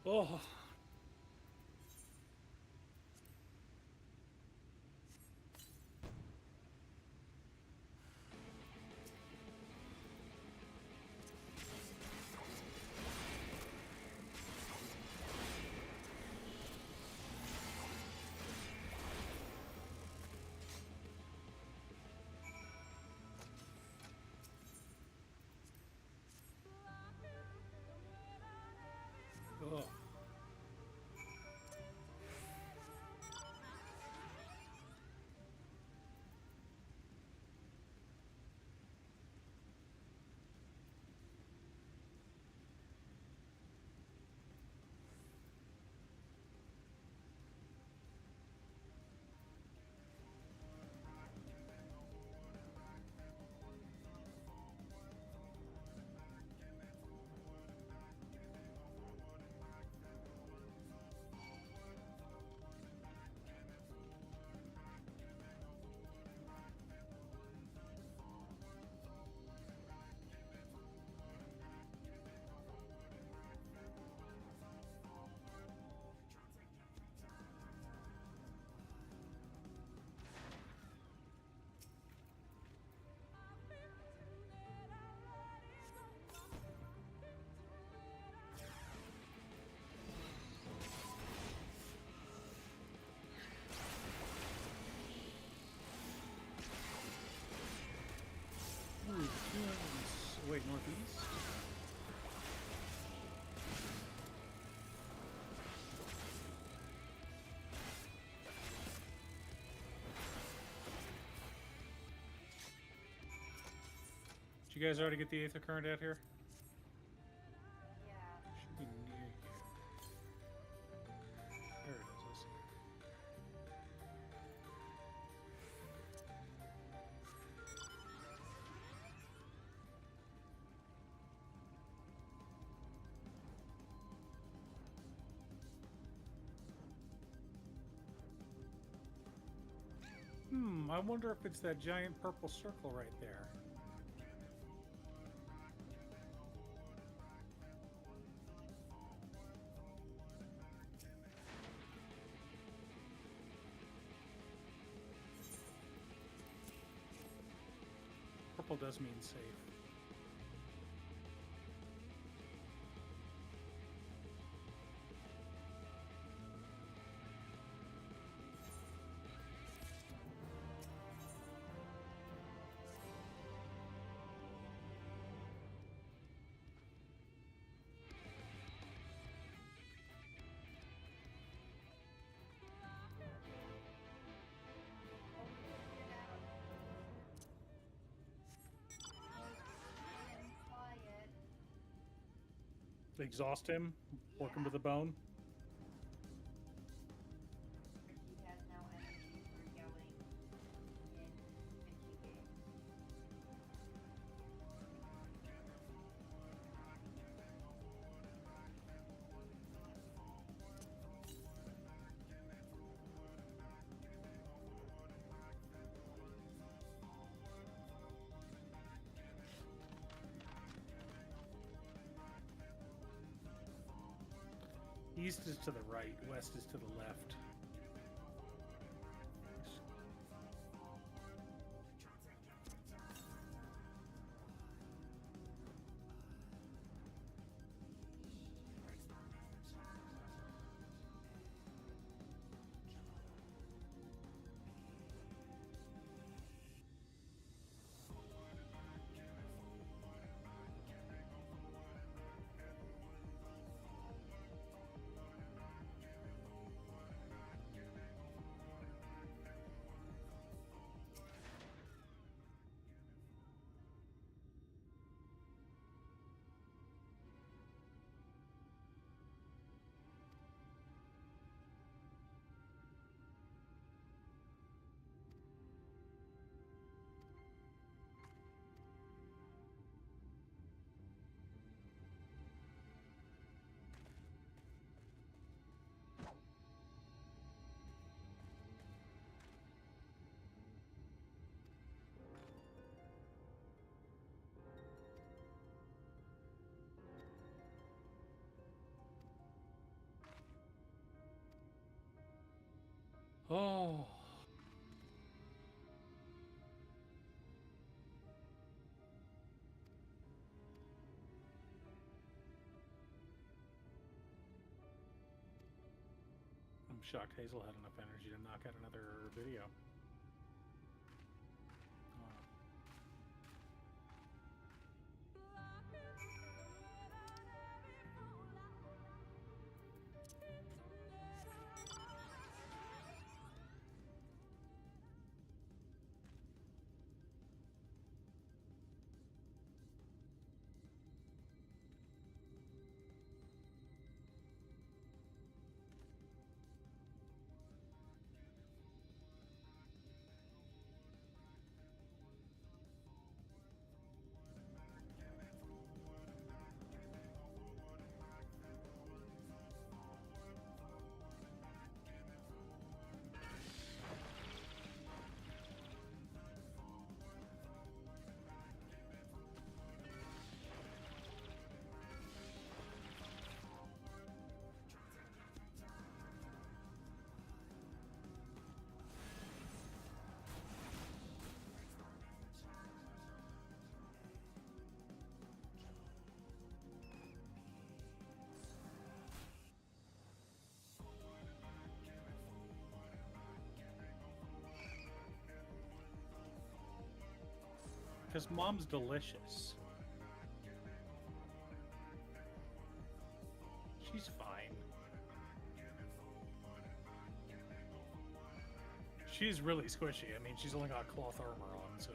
Speaker 1: Oh. Oh. Wait, northeast? Did you guys already get the Aether Current out here?
Speaker 2: Yeah.
Speaker 1: Should be near here. There it is. I see it. I wonder if it's that giant purple circle right there. Purple does mean safe. Exhaust him, work him to the bone.
Speaker 2: He has no energy for yelling in bitchy games.
Speaker 1: East is to the right, west is to the left. Oh. I'm shocked Hazel had enough energy to knock out another video. Because Mom's delicious. She's fine. She's really squishy. I mean, she's only got cloth armor on, so...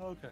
Speaker 1: Okay.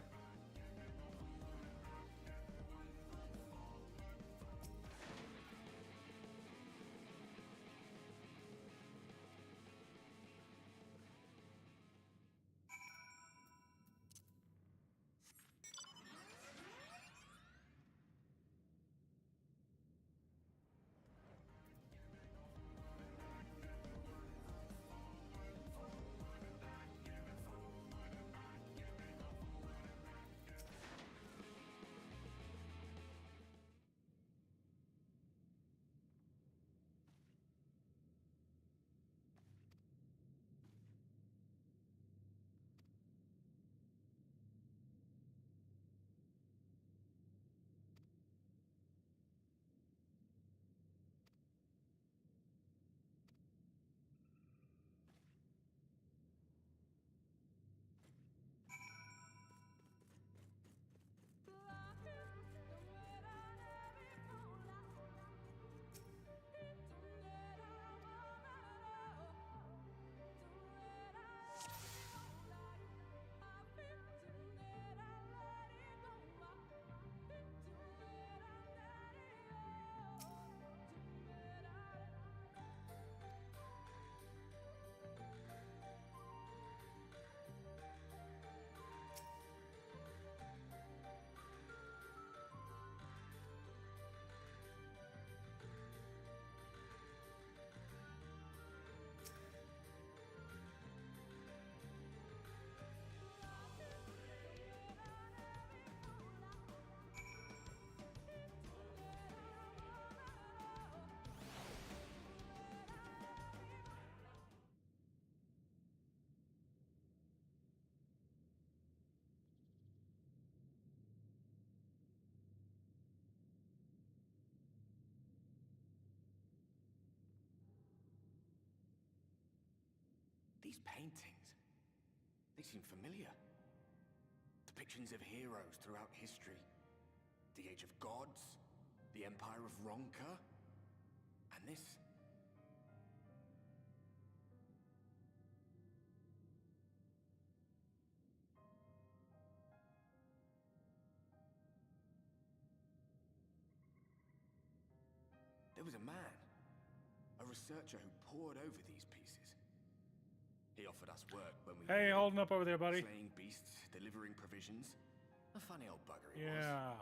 Speaker 12: These paintings, they seem familiar. Depictions of heroes throughout history. The Age of Gods, the Empire of Ronka, and this. There was a man, a researcher who pored over these pieces. He offered us work when we...
Speaker 1: Hey, holding up over there, buddy.
Speaker 12: Slaying beasts, delivering provisions. A funny old bugger he was.
Speaker 1: Yeah.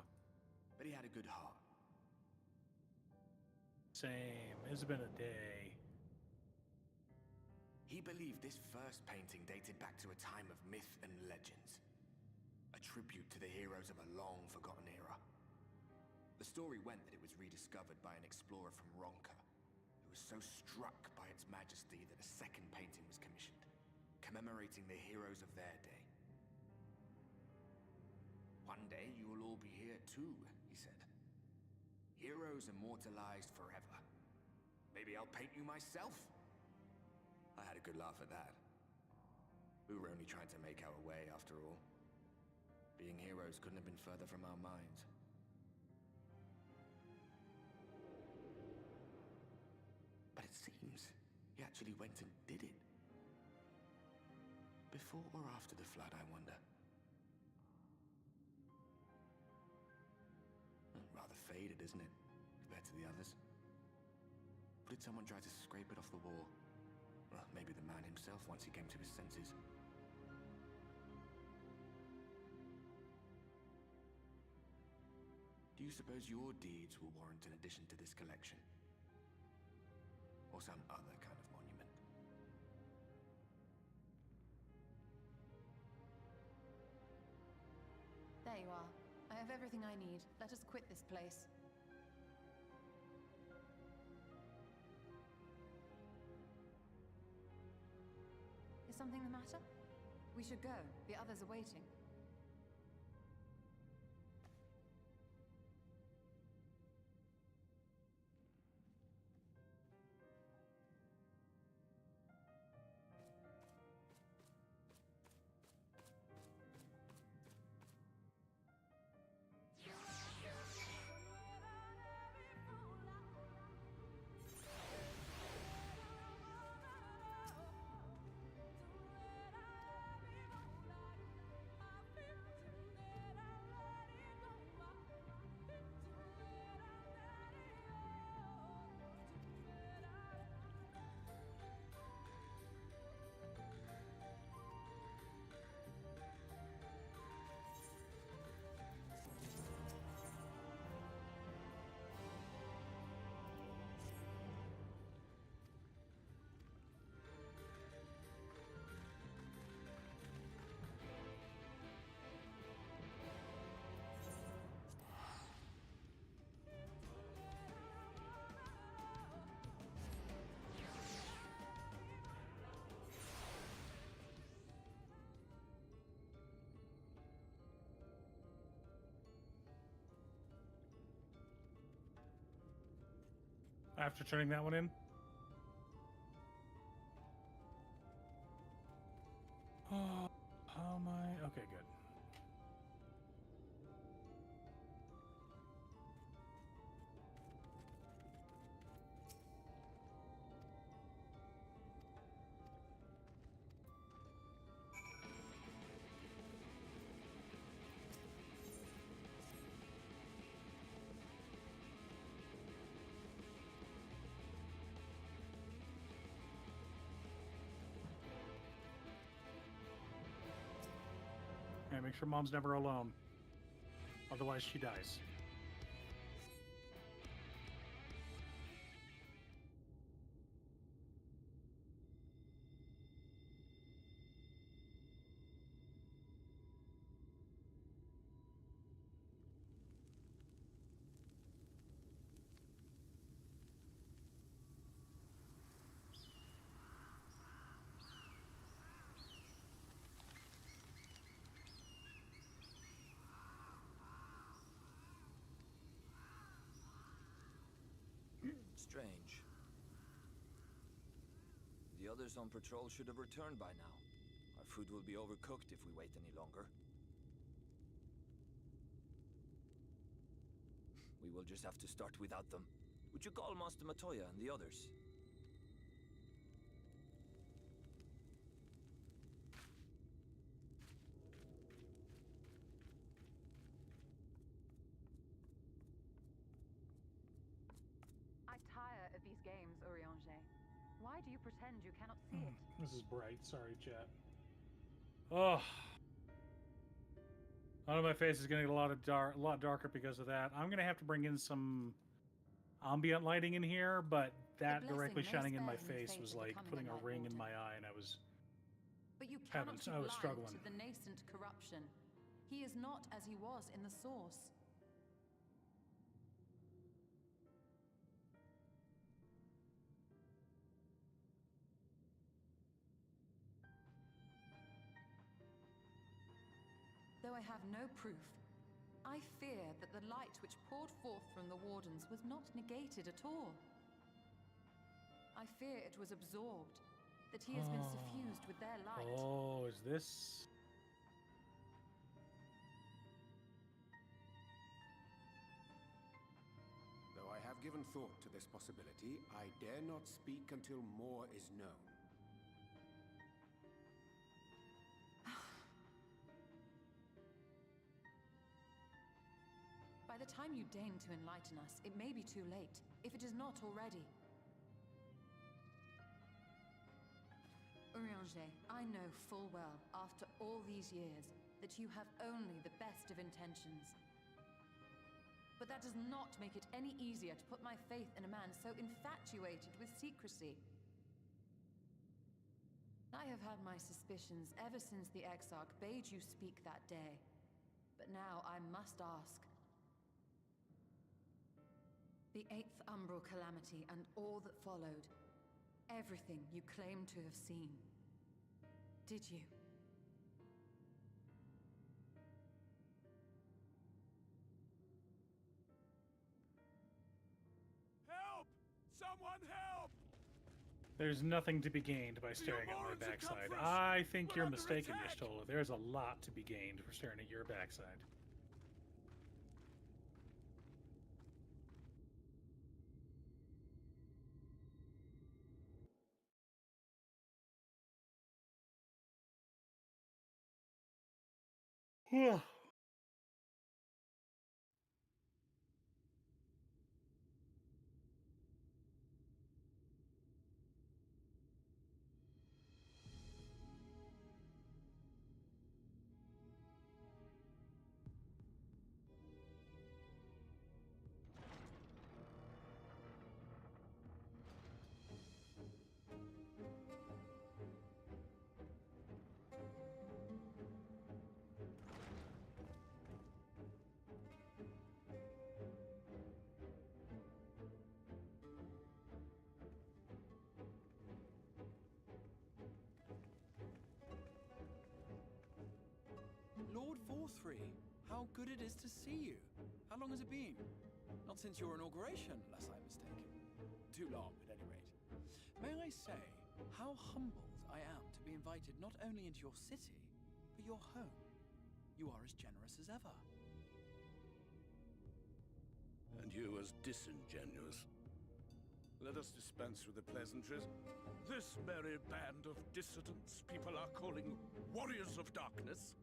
Speaker 12: But he had a good heart.
Speaker 1: Same. It's been a day.
Speaker 12: He believed this first painting dated back to a time of myth and legends. A tribute to the heroes of a long-forgotten era. The story went that it was rediscovered by an explorer from Ronka, who was so struck by its majesty that a second painting was commissioned, commemorating the heroes of their day. One day you will all be here too, he said. Heroes immortalized forever. Maybe I'll paint you myself? I had a good laugh at that. We were only trying to make our way after all. Being heroes couldn't have been further from our minds. But it seems he actually went and did it. Before or after the flood, I wonder. Rather faded, isn't it, compared to the others? Or did someone try to scrape it off the wall? Well, maybe the man himself once he came to his senses. Do you suppose your deeds will warrant an addition to this collection? Or some other kind of monument?
Speaker 8: There you are. I have everything I need. Let us quit this place. Is something the matter? We should go. The others are waiting.
Speaker 1: After turning that one in? Oh, how am I? Okay, good. Okay, make sure Mom's never alone. Otherwise, she dies.
Speaker 14: Strange. The others on patrol should have returned by now. Our food will be overcooked if we wait any longer. We will just have to start without them. Would you call Master Matoya and the others?
Speaker 8: I tire of these games, Urianger. Why do you pretend you cannot see it?
Speaker 1: This is bright. Sorry, chat. Oh. I know my face is going to get a lot darker because of that. I'm going to have to bring in some ambient lighting in here, but that directly shining in my face was like putting a ring in my eye, and I was
Speaker 8: But you cannot be blind
Speaker 1: struggling.
Speaker 8: to the nascent corruption. He is not as he was in the source. I have no proof, I fear that the light which poured forth from the Wardens was not negated at all. I fear it was absorbed, that he has been suffused with their light.
Speaker 1: Oh, is this...
Speaker 11: Though I have given thought to this possibility, I dare not speak until more is known.
Speaker 8: By the time you deign to enlighten us, it may be too late, if it is not already. Urianger, I know full well, after all these years, that you have only the best of intentions. But that does not make it any easier to put my faith in a man so infatuated with secrecy. I have had my suspicions ever since the Exarch bade you speak that day. But now I must ask. The 8th Umbral Calamity and all that followed. Everything you claim to have seen. Did you?
Speaker 5: Help! Someone help!
Speaker 1: There's nothing to be gained by staring at my backside. I think you're mistaken, Y'shtola. There's a lot to be gained for staring at your backside. Yeah.
Speaker 7: Lord Forthry, how good it is to see you. How long has it been? Not since your inauguration, unless I'm mistaken. Too long, at any rate. May I say how humbled I am to be invited not only into your city, but your home. You are as generous as ever.
Speaker 5: And you as disingenuous. Let us dispense with the pleasantries. This merry band of dissidents people are calling warriors of darkness.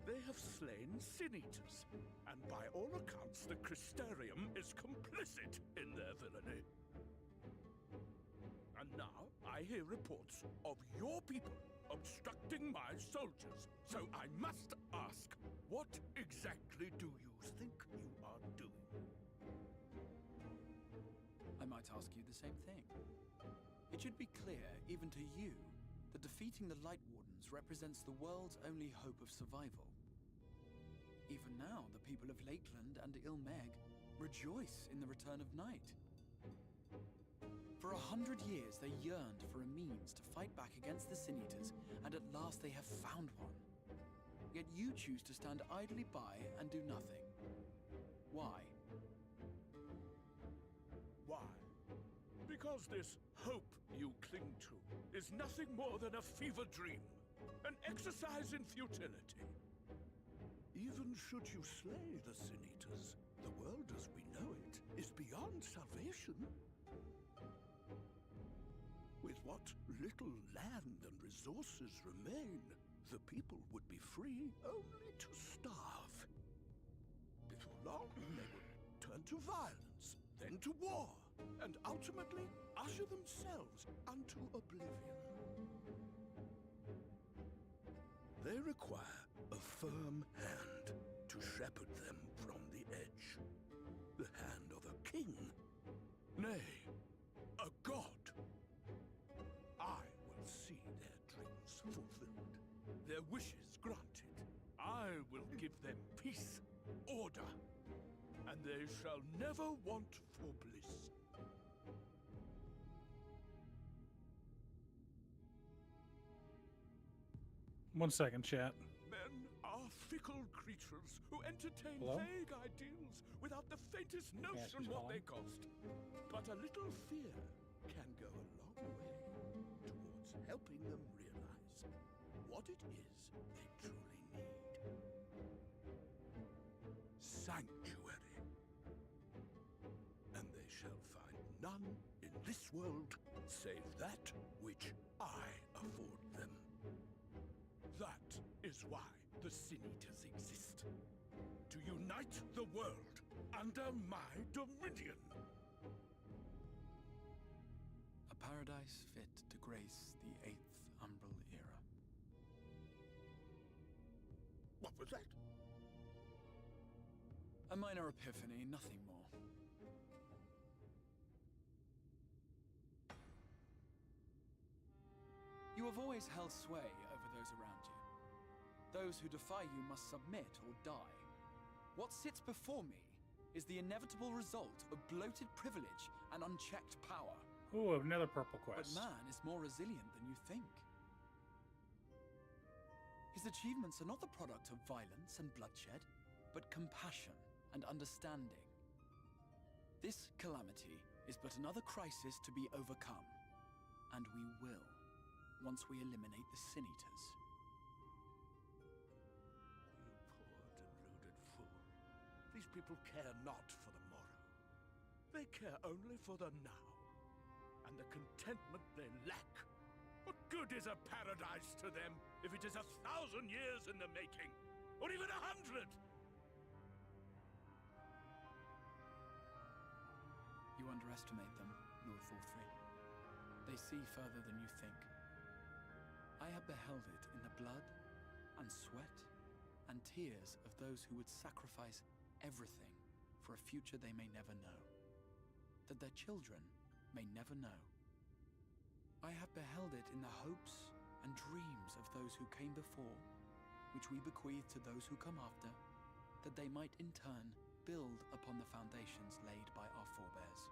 Speaker 5: They have slain sin-eaters, and by all accounts the Crystarium is complicit in their villainy. And now I hear reports of your people obstructing my soldiers. So I must ask, what exactly do you think you are doing?
Speaker 7: I might ask you the same thing. It should be clear, even to you, that defeating the Light Wardens represents the world's only hope of survival. Even now, the people of Lakeland and Ilmeg rejoice in the return of night. For 100 years, they yearned for a means to fight back against the Sin-Eaters, and at last they have found one. Yet you choose to stand idly by and do nothing. Why?
Speaker 5: Why? Because this hope you cling to is nothing more than a fever dream, an exercise in futility. Even should you slay the Sin-Eaters, the world as we know it is beyond salvation. With what little land and resources remain, the people would be free only to starve. Before long, they would turn to violence, then to war, and ultimately usher themselves unto oblivion. They require a firm hand to shepherd them from the edge. The hand of a king. Nay, a god. I will see their dreams fulfilled, their wishes granted. I will give them peace, order, and they shall never want for bliss.
Speaker 1: One second, chat.
Speaker 5: Men are fickle creatures who entertain
Speaker 1: Hello?
Speaker 5: vague ideals without the faintest
Speaker 1: Yes,
Speaker 5: notion
Speaker 1: who's
Speaker 5: what
Speaker 1: calling?
Speaker 5: they cost. But a little fear can go a long way towards helping them realize what it is they truly need. Sanctuary. And they shall find none in this world save that which I afford them. That is why the Sin Eaters exist. To unite the world under my dominion.
Speaker 7: A paradise fit to grace the 8th Umbral era.
Speaker 5: What was that?
Speaker 7: A minor epiphany, nothing more. You have always held sway over those around you. Those who defy you must submit or die. What sits before me is the inevitable result of bloated privilege and unchecked power.
Speaker 1: Ooh, another purple
Speaker 7: But
Speaker 1: quest.
Speaker 7: man is more resilient than you think. His achievements are not the product of violence and bloodshed, but compassion and understanding. This calamity is but another crisis to be overcome. And we will, once we eliminate the Sin Eaters.
Speaker 5: You poor deluded fool. These people care not for the morrow. They care only for the now. And the contentment they lack. What good is a paradise to them if it is 1,000 years in the making? Or even 100?
Speaker 7: You underestimate them, Lord Forthry. They see further than you think. I have beheld it in the blood and sweat and tears of those who would sacrifice everything for a future they may never know, that their children may never know. I have beheld it in the hopes and dreams of those who came before, which we bequeath to those who come after, that they might in turn build upon the foundations laid by our forebears.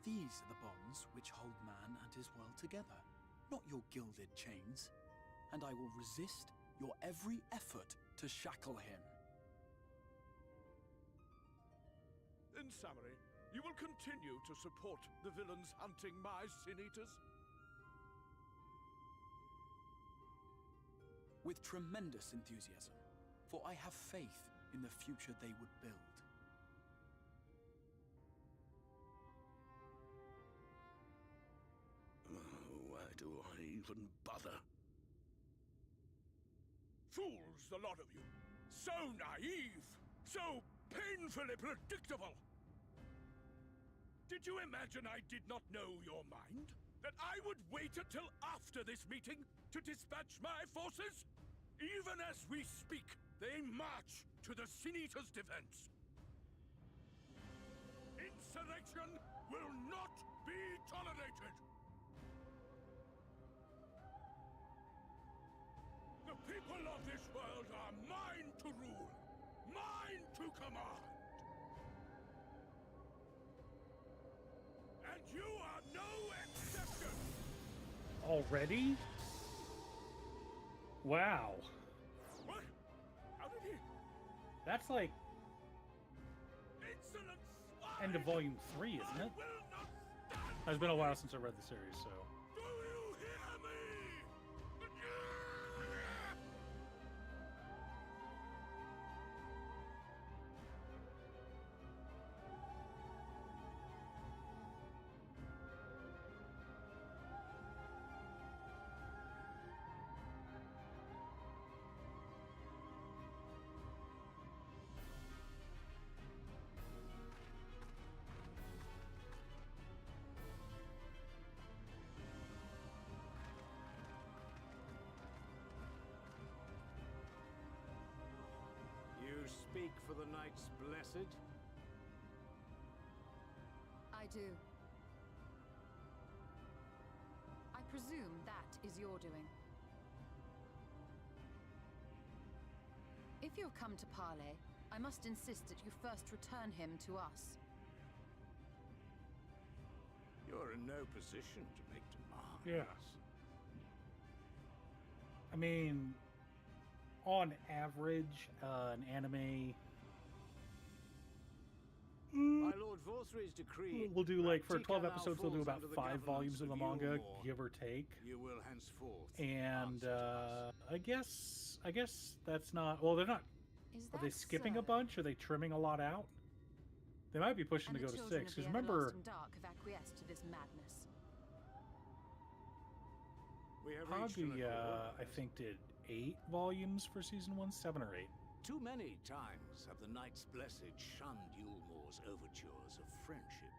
Speaker 7: These are the bonds which hold man and his world together, not your gilded chains, and I will resist your every effort to shackle him.
Speaker 5: In summary, you will continue to support the villains hunting my Sin Eaters?
Speaker 7: With tremendous enthusiasm, for I have faith in the future they would build.
Speaker 5: Why do I even bother? Fools, the lot of you! So naive! So painfully predictable! Did you imagine I did not know your mind? That I would wait until after this meeting to dispatch my forces? Even as we speak, they march to the Sin Eaters' defense. Insurrection will not be tolerated! The people of this world are mine to rule, mine to command. And you are no exception!
Speaker 1: Already? Wow.
Speaker 5: What? How did he?
Speaker 1: That's like
Speaker 5: Insolent swine!
Speaker 1: end of volume 3, isn't it?
Speaker 5: I will not stand!
Speaker 1: It's been a while since I read the series, so.
Speaker 5: Do you hear me?
Speaker 11: You speak for the Knights Blessed?
Speaker 8: I do. I presume that is your doing. If you have come to parley, I must insist that you first return him to us.
Speaker 5: You're in no position to make demands.
Speaker 1: Yeah. I mean, on average, an anime
Speaker 5: By Lord Vorthry's decree,
Speaker 1: we'll do like for 12
Speaker 5: Raktika now
Speaker 1: episodes, they'll do
Speaker 5: falls
Speaker 1: about
Speaker 5: under the
Speaker 1: 5 volumes of the
Speaker 5: governance
Speaker 1: manga,
Speaker 5: Yulmore.
Speaker 1: give or take.
Speaker 5: You will henceforth
Speaker 1: And
Speaker 5: answer to us.
Speaker 1: I guess that's not. Well, they're not.
Speaker 8: Is
Speaker 1: Are
Speaker 8: that
Speaker 1: they skipping
Speaker 8: so?
Speaker 1: a bunch? Are they trimming a lot out? They might be pushing
Speaker 8: And
Speaker 1: to
Speaker 8: the
Speaker 1: go to
Speaker 8: children
Speaker 1: 6.
Speaker 8: of the
Speaker 1: Because remember,
Speaker 8: Everlasting Dark have acquiesced to this madness.
Speaker 5: We have reached an
Speaker 1: Kaguya,
Speaker 5: accord.
Speaker 1: I think, did 8 volumes for season 1, 7 or 8.
Speaker 5: Too many times have the Knights Blessed shunned Yulmore's overtures of friendship.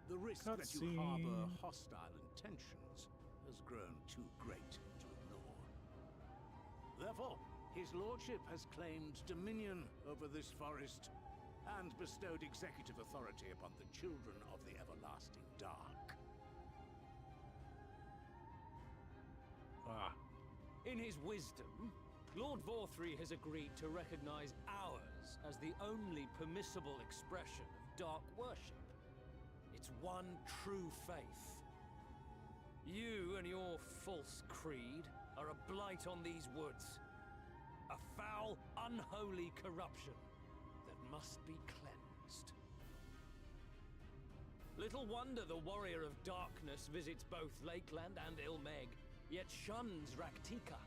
Speaker 5: The risk that you harbor hostile intentions has grown too great to ignore. Therefore, his lordship has claimed dominion over this forest and bestowed executive authority upon the children of the Everlasting Dark.
Speaker 15: In his wisdom, Lord Vorthry has agreed to recognize ours as the only permissible expression of dark worship. It's one true faith. You and your false creed are a blight on these woods. A foul, unholy corruption that must be cleansed. Little wonder the Warrior of Darkness visits both Lakeland and Ilmeg, yet shuns Raktika.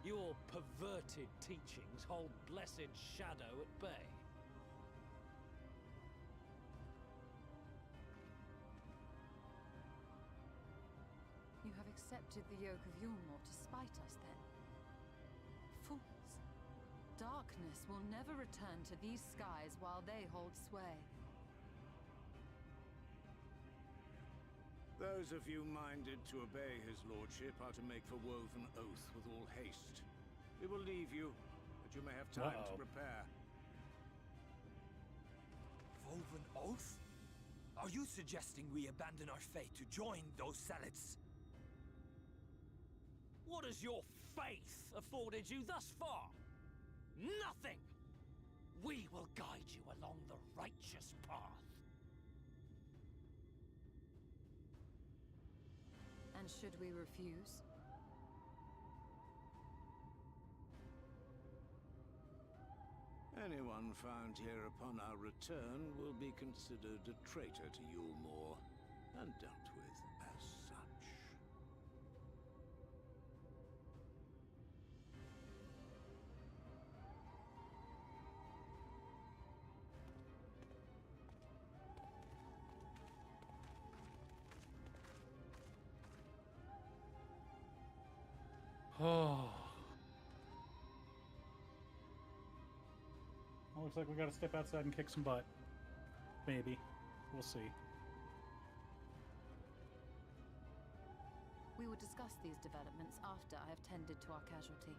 Speaker 15: Your perverted teachings hold blessed shadow at bay.
Speaker 8: You have accepted the yoke of Yulmore to spite us, then? Fools. Darkness will never return to these skies while they hold sway.
Speaker 5: Those of you minded to obey his lordship are to make for Woven Oath with all haste. We will leave you, that you may have time to prepare.
Speaker 14: Woven Oath? Are you suggesting we abandon our fate to join those zealots?
Speaker 15: What has your faith afforded you thus far? Nothing! We will guide you along the righteous path.
Speaker 8: And should we refuse?
Speaker 5: Anyone found here upon our return will be considered a traitor to Yulmore, and dealt with as such.
Speaker 1: Oh. Well, looks like we gotta step outside and kick some butt. Maybe. We'll see.
Speaker 8: We will discuss these developments after I have tended to our casualty.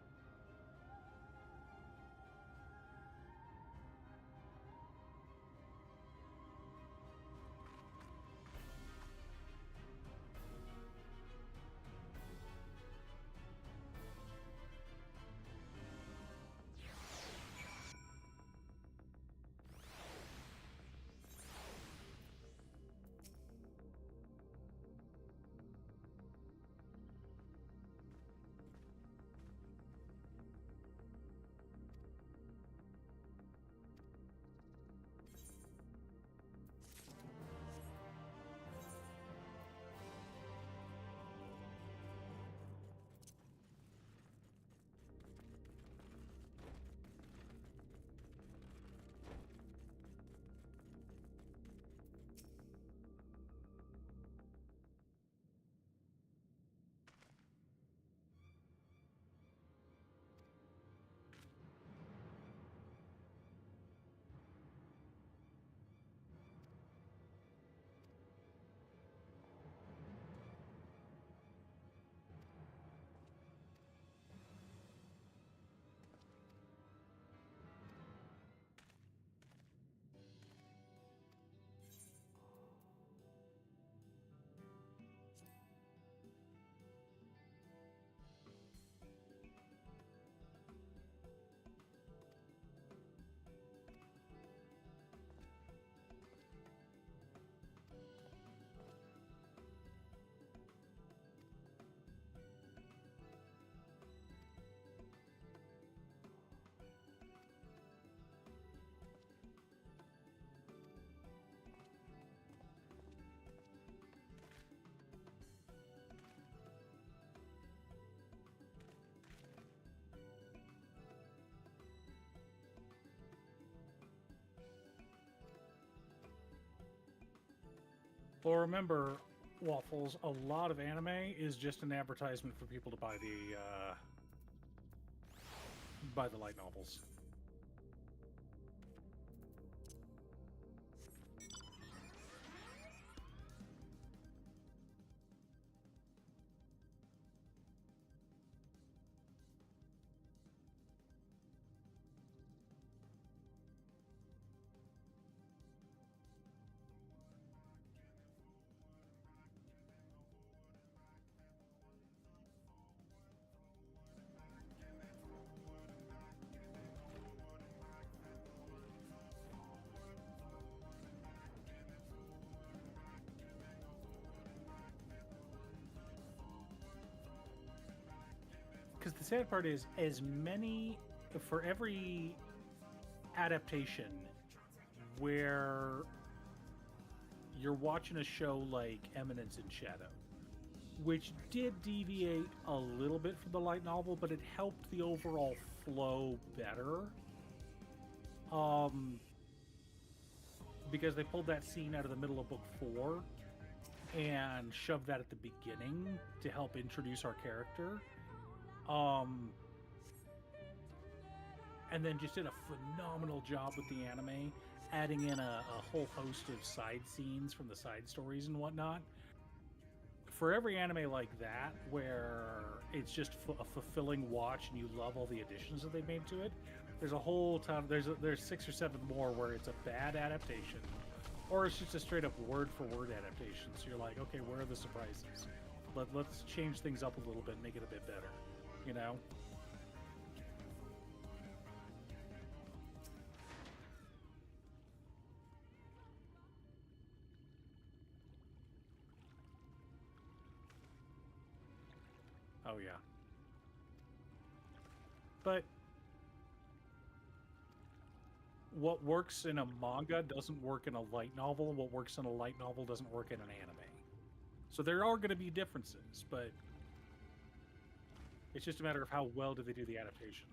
Speaker 1: Well, remember, Waffles, a lot of anime is just an advertisement for people to buy the light novels. Because the sad part is, for every adaptation where you're watching a show like Eminence in Shadow, which did deviate a little bit from the light novel, but it helped the overall flow better. Because they pulled that scene out of the middle of book 4 and shoved that at the beginning to help introduce our character. And then just did a phenomenal job with the anime, adding in a whole host of side scenes from the side stories and whatnot. For every anime like that, where it's just a fulfilling watch and you love all the additions that they made to it, there's a whole ton. There's 6 or 7 more where it's a bad adaptation, or it's just a straight up word for word adaptation. So you're like, okay, where are the surprises? Let's change things up a little bit, make it a bit better, you know? Oh yeah. But what works in a manga doesn't work in a light novel, and what works in a light novel doesn't work in an anime. So there are going to be differences, but it's just a matter of how well do they do the adaptation.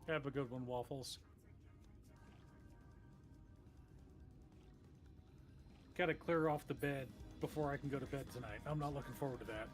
Speaker 1: Have a good one, Waffles. Gotta clear off the bed before I can go to bed tonight. I'm not looking forward to that.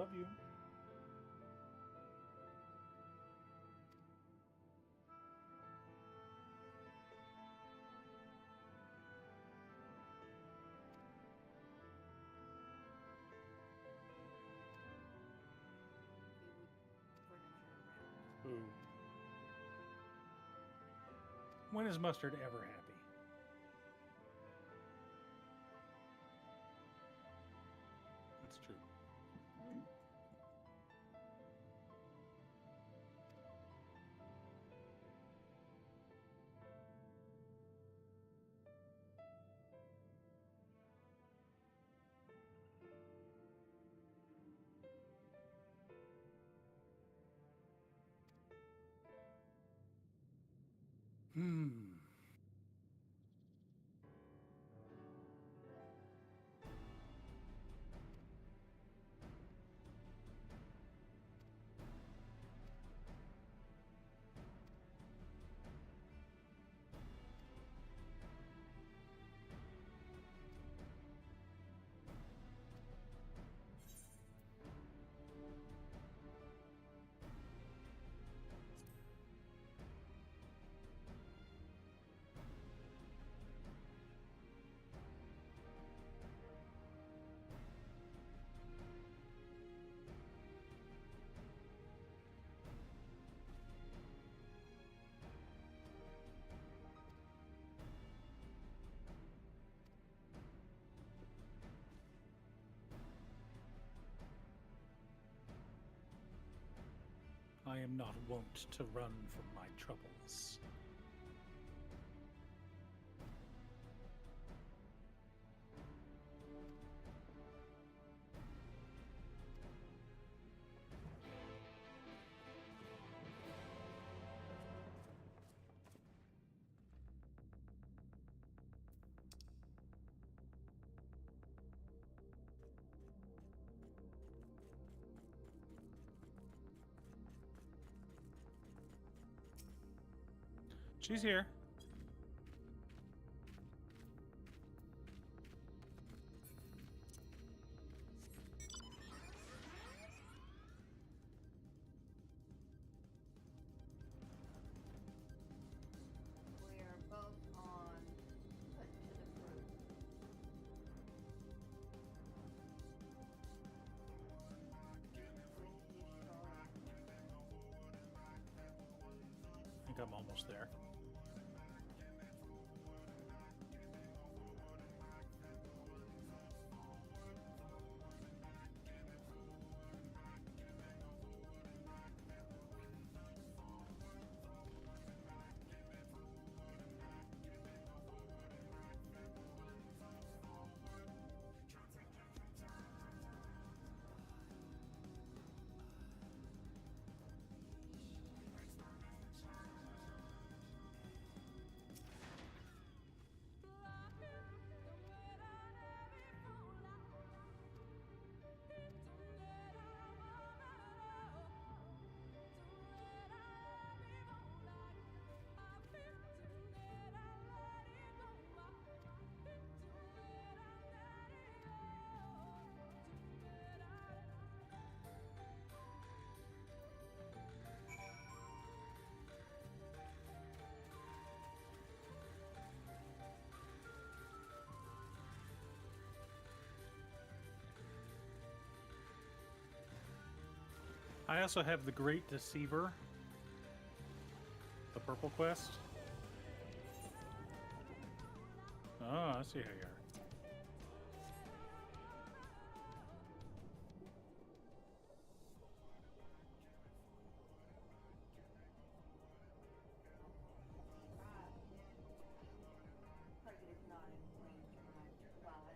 Speaker 1: Love you. Ooh. When is Mustard ever happy? That's true. Hmm. I am not wont to run from my troubles. She's here.
Speaker 2: We are both on put to the proof.
Speaker 1: I think I'm almost there. I also have the Great Deceiver, the purple quest. Oh, I see how you are.
Speaker 2: Target is not in range of my quad.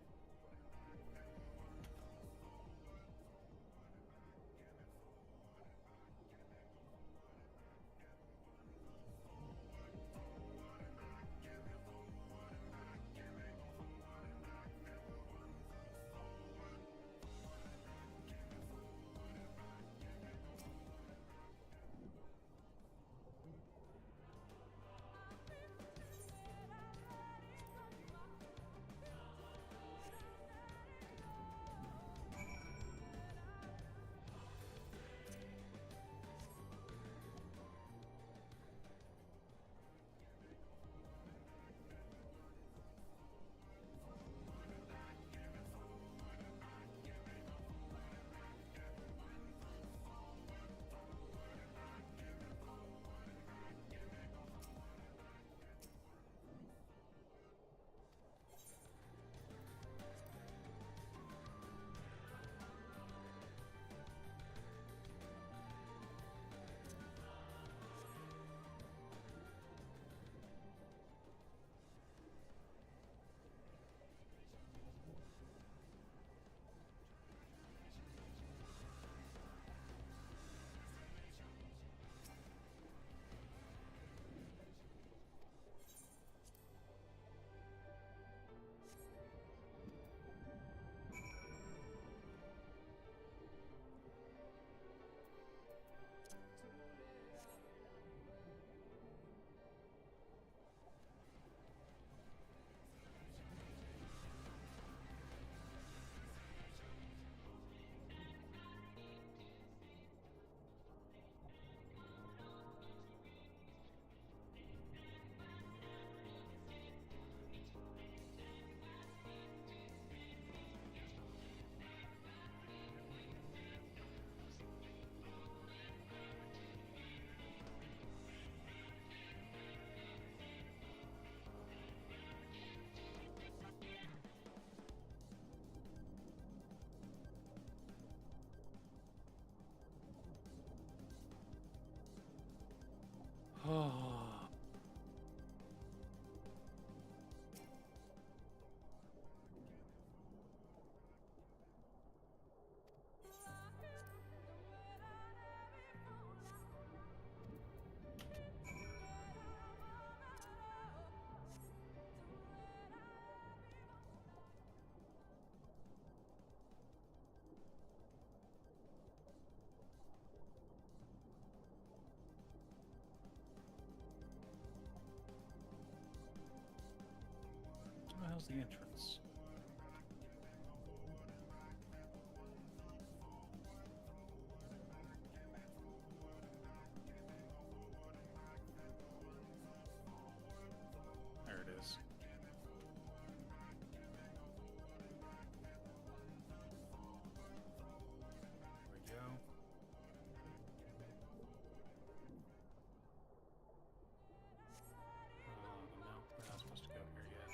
Speaker 1: Oh. How's the entrance? There it is. There we go. No, we're not supposed to go here yet.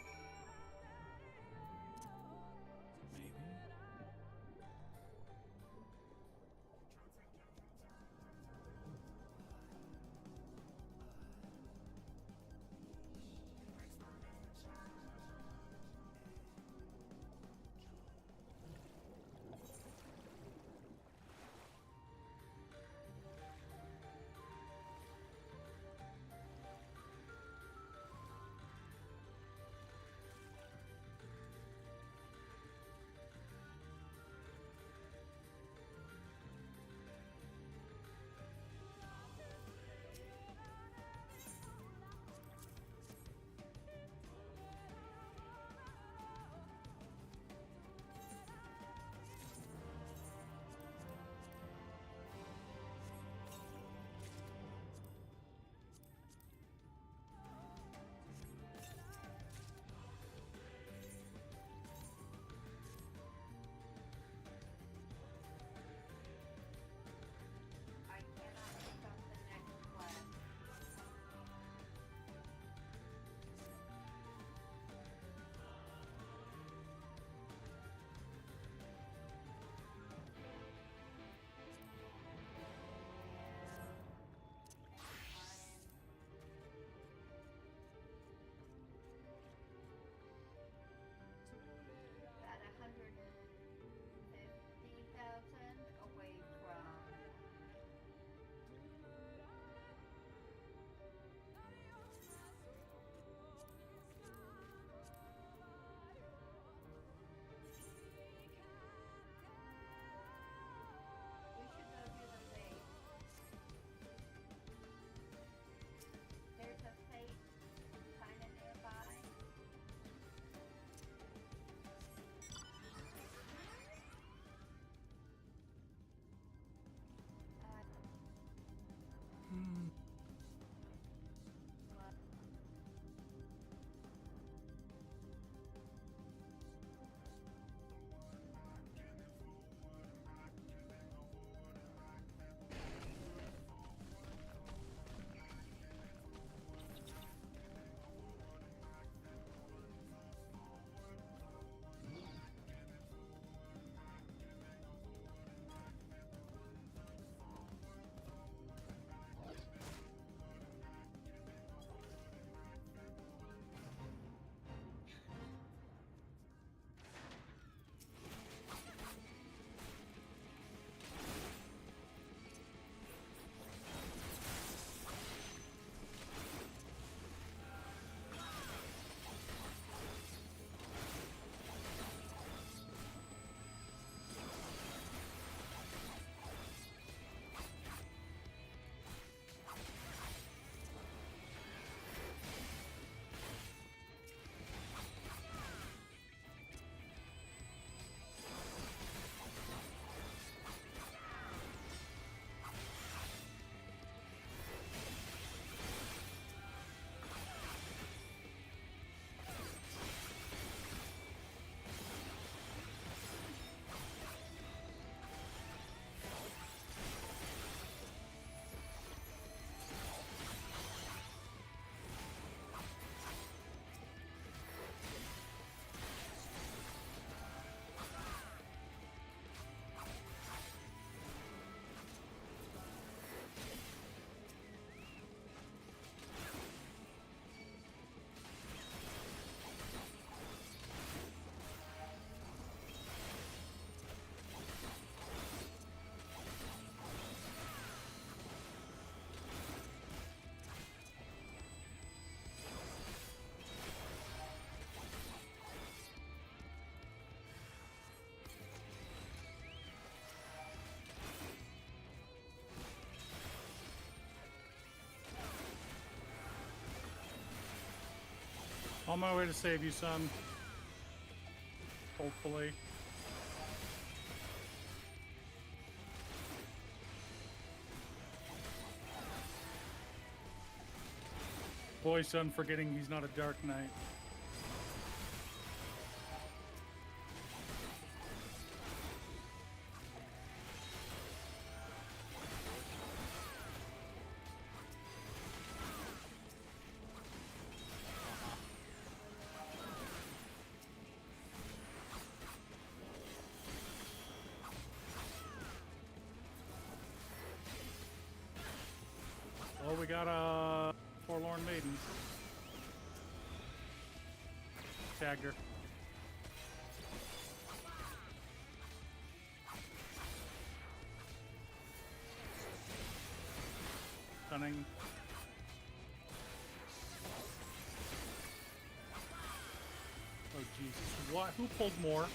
Speaker 1: On my way to save you, son. Hopefully. Boy, son, forgetting he's not a Dark Knight. Oh, we got a Forlorn Maiden. Tagged her. Stunning. Oh Jesus! What? Who pulled more?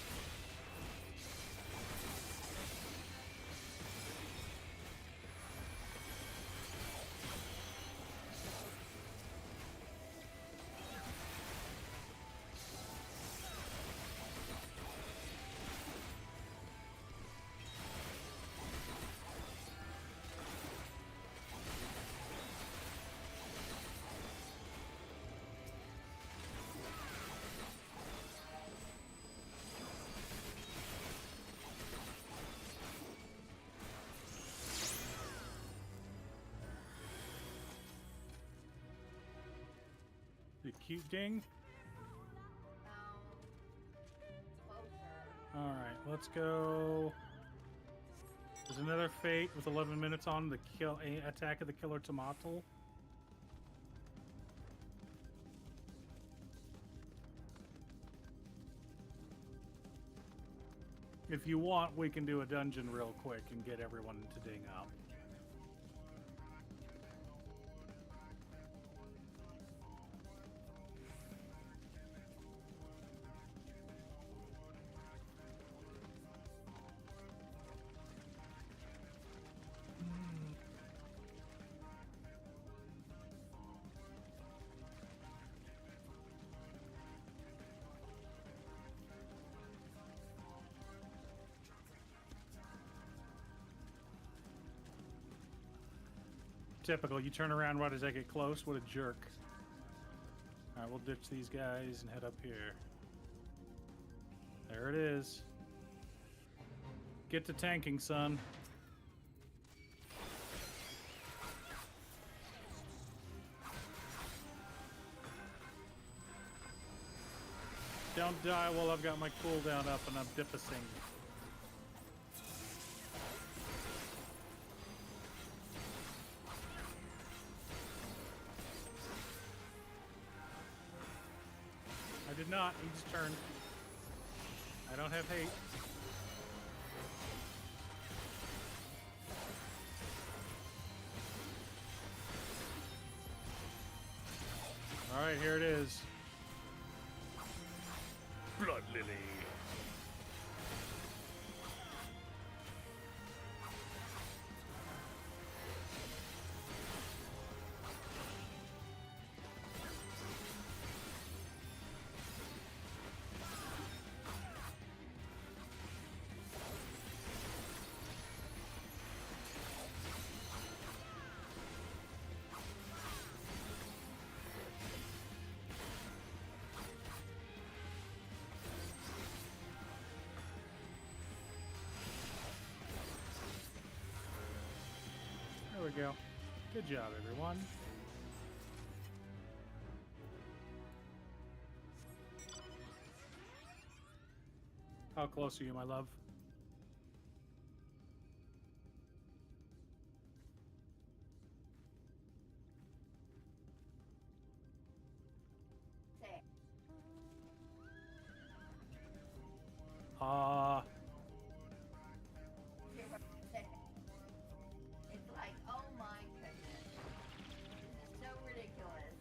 Speaker 1: The cute ding. Alright, let's go. There's another fate with 11 minutes on the attack of the killer tomato. If you want, we can do a dungeon real quick and get everyone to ding up. Typical, you turn around right as I get close. What a jerk. Alright, we'll ditch these guys and head up here. There it is. Get to tanking, son. Don't die while I've got my cooldown up and I'm dipping. I did not. He just turned. I don't have hate. Alright, here it is. Blood Lily. There we go. Good job, everyone. How close are you, my love?
Speaker 2: It's like, oh my goodness. This is so ridiculous.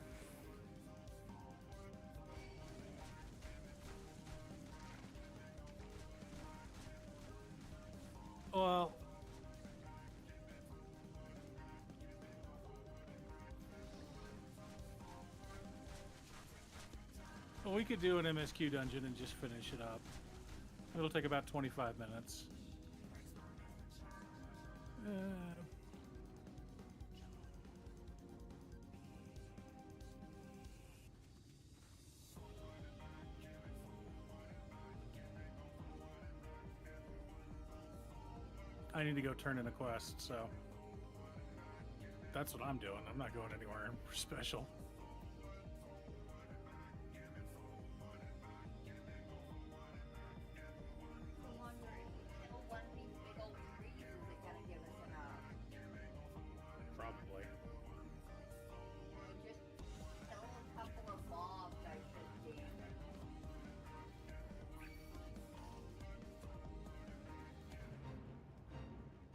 Speaker 1: Well, we could do an MSQ dungeon and just finish it up. It'll take about 25 minutes. I need to go turn in a quest, so that's what I'm doing. I'm not going anywhere special. Probably.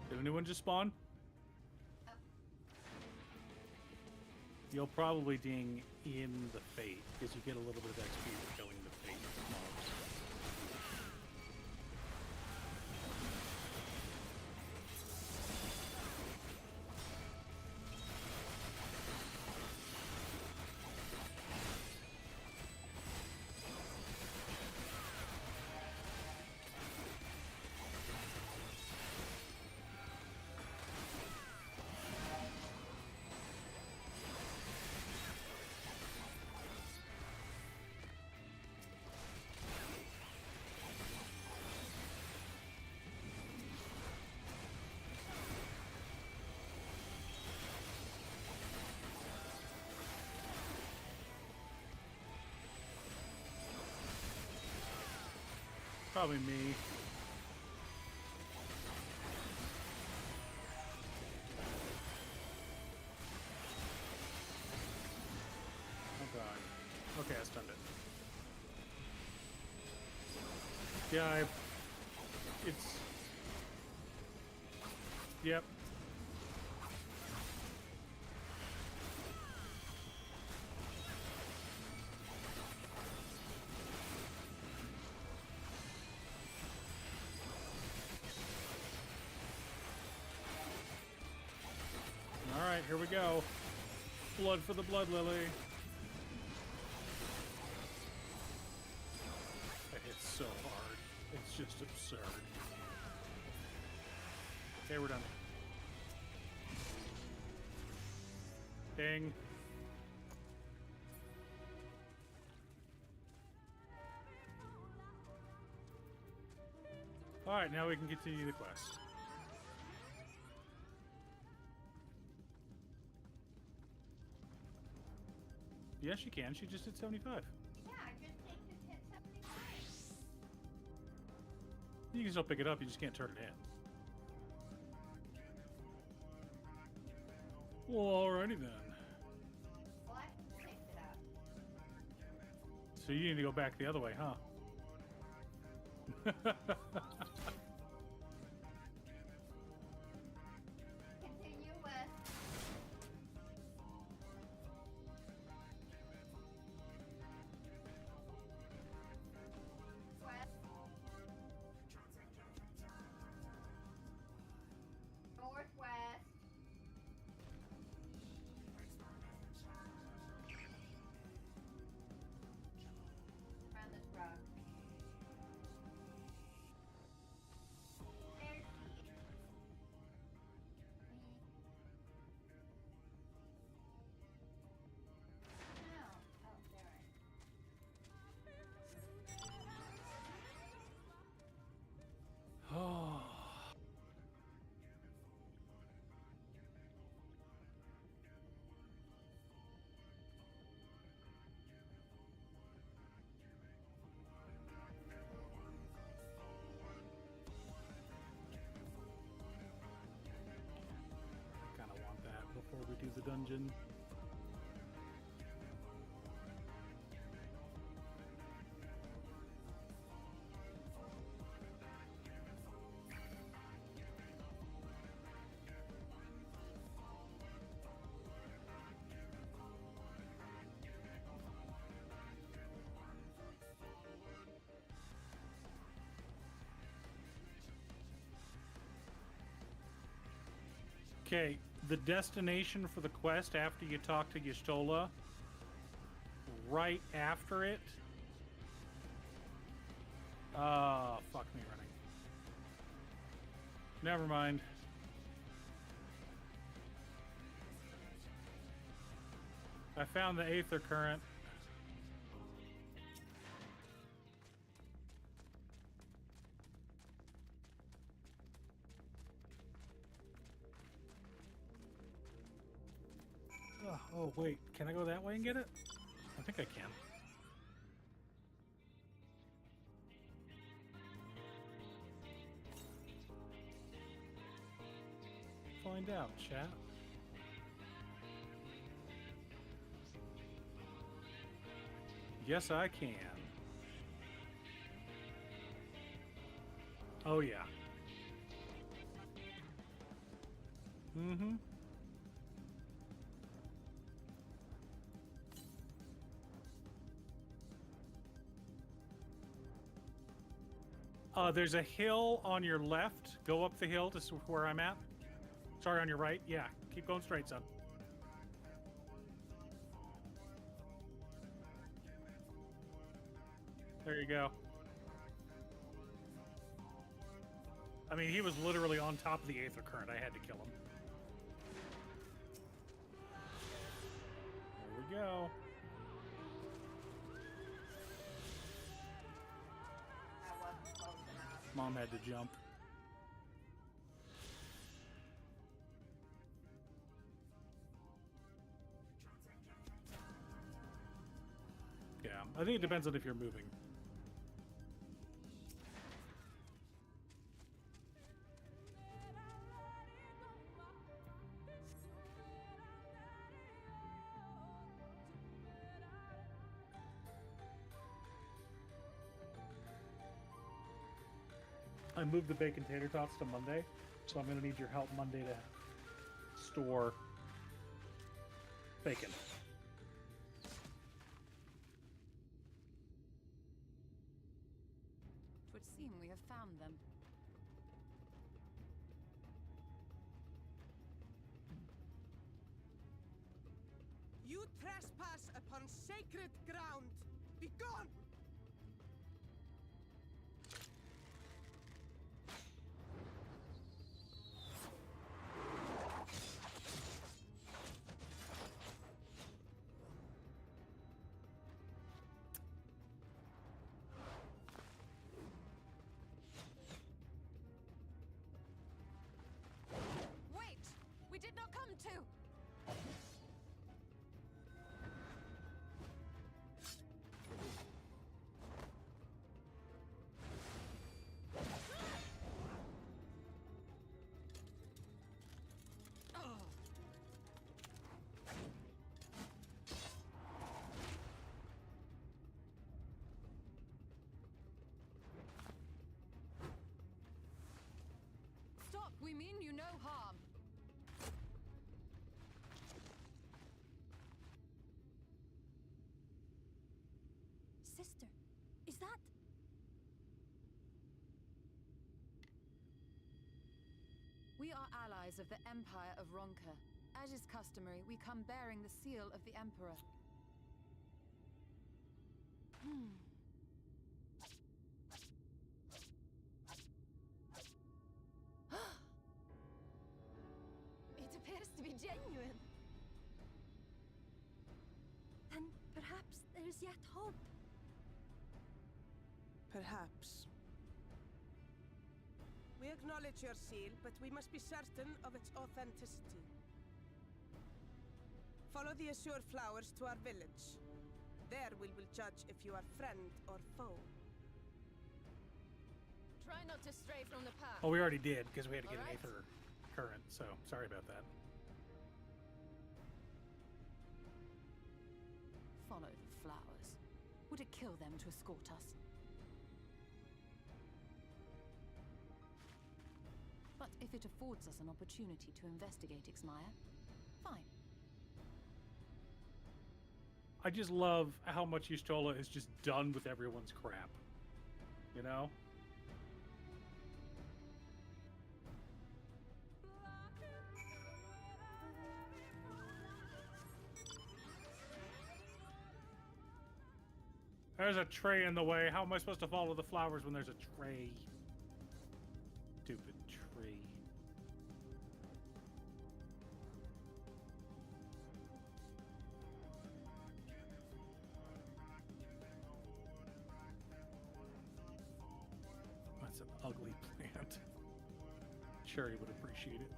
Speaker 1: Did anyone just spawn? You'll probably ding in the Fate, because you get a little bit of XP for killing the Fate mobs. Probably me. Oh god. Okay, I stunned it. Yeah, it's... Yep. Alright, here we go. Blood for the Blood Lily. That hits so hard. It's just absurd. Okay, we're done. Ding. Alright, now we can continue the quest. Yes, she can. She just hit 75.
Speaker 2: Yeah, I just hit 75.
Speaker 1: You can still pick it up, you just can't turn it in. Well, alrighty then.
Speaker 2: Well, I picked it up.
Speaker 1: So you need to go back the other way, huh?
Speaker 2: Continue west. West. Northwest. Around this rock. There's no. Oh, there it
Speaker 1: Oh. Kinda want that before we do the dungeon. Okay, the destination for the quest after you talk to Y'shtola, right after it Fuck me running. Never mind. I found the Aether Current. Oh, wait. Can I go that way and get it? I think I can. Find out, chat. Yes, I can. Oh, yeah. Mm-hmm. There's a hill on your left. Go up the hill to where I'm at. Sorry, on your right. Yeah, keep going straight, son. There you go. I mean, he was literally on top of the Aether Current. I had to kill him. There we go. Mom had to jump. Yeah, I think it depends on if you're moving. I moved the bacon tater tots to Monday, so I'm going to need your help Monday to store bacon.
Speaker 8: It would seem we have found them.
Speaker 4: You trespass upon sacred ground! Begone!
Speaker 8: Wait! We did not come to! Stop! We mean you no harm.
Speaker 3: Sister, is that...
Speaker 8: We are allies of the Empire of Ronka. As is customary, we come bearing the seal of the Emperor.
Speaker 3: It appears to be genuine. Then perhaps there's yet hope.
Speaker 4: Perhaps. We acknowledge your seal, but we must be certain of its authenticity. Follow the azure flowers to our village. There we will judge if you are friend or foe.
Speaker 8: Try not to stray from the path.
Speaker 1: Oh, we already did, because we had to get
Speaker 8: All
Speaker 1: an
Speaker 8: right.
Speaker 1: Aether Current, so sorry about that.
Speaker 8: Follow the flowers. Would it kill them to escort us? But if it affords us an opportunity to investigate Ixmaya, fine.
Speaker 1: I just love how much Y'shtola is just done with everyone's crap. You know? There's a tray in the way. How am I supposed to follow the flowers when there's a tray? Stupid tree. That's an ugly plant. Cherry would appreciate it.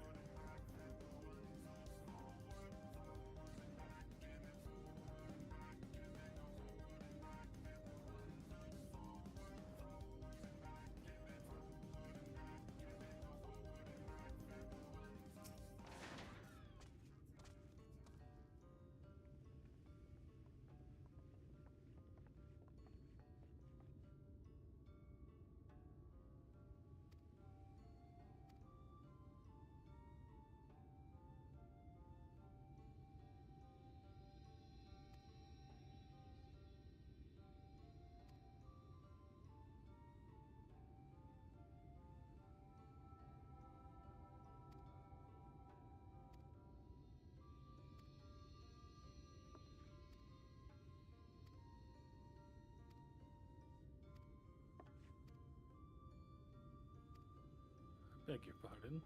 Speaker 1: Beg your pardon.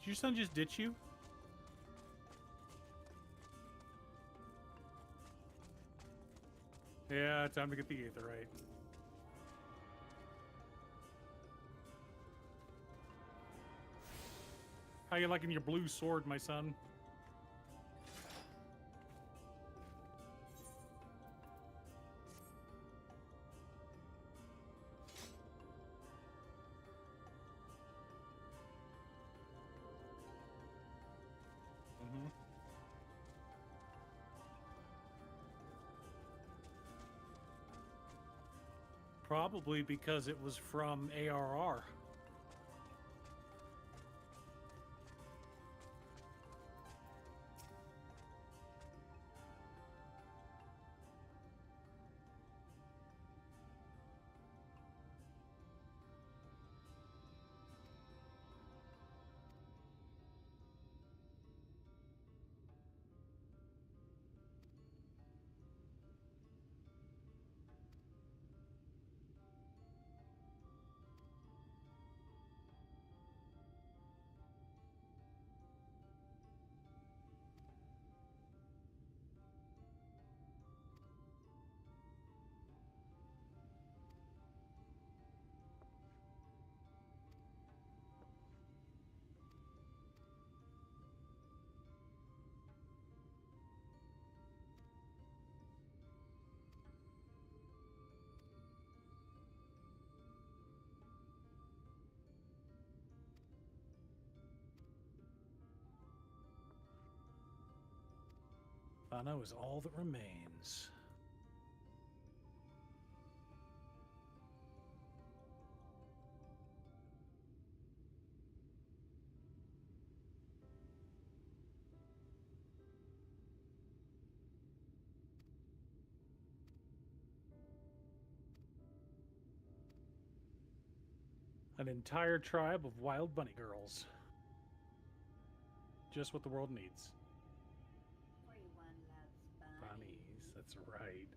Speaker 1: Did your son just ditch you? Yeah, time to get the aetherite. How you liking your blue sword, my son? Probably because it was from ARR. Fano is all that remains. An entire tribe of wild bunny girls. Just what the world needs.
Speaker 2: Everyone loves
Speaker 1: Bunnies, that's right.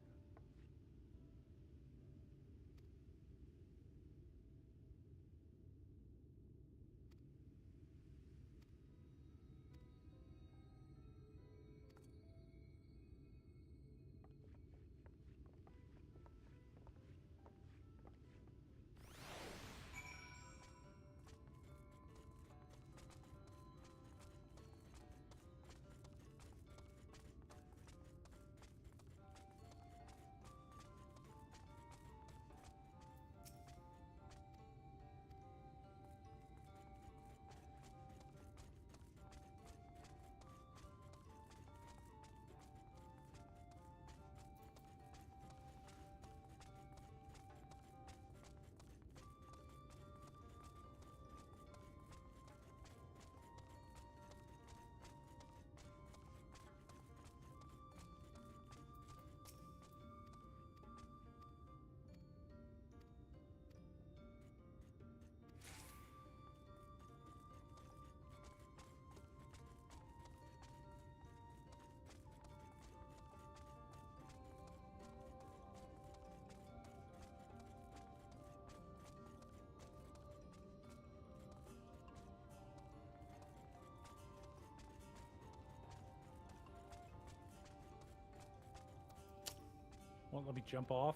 Speaker 1: Won't let me jump off.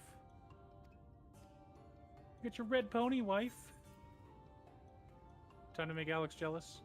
Speaker 1: Get your red pony, wife. Time to make Alex jealous.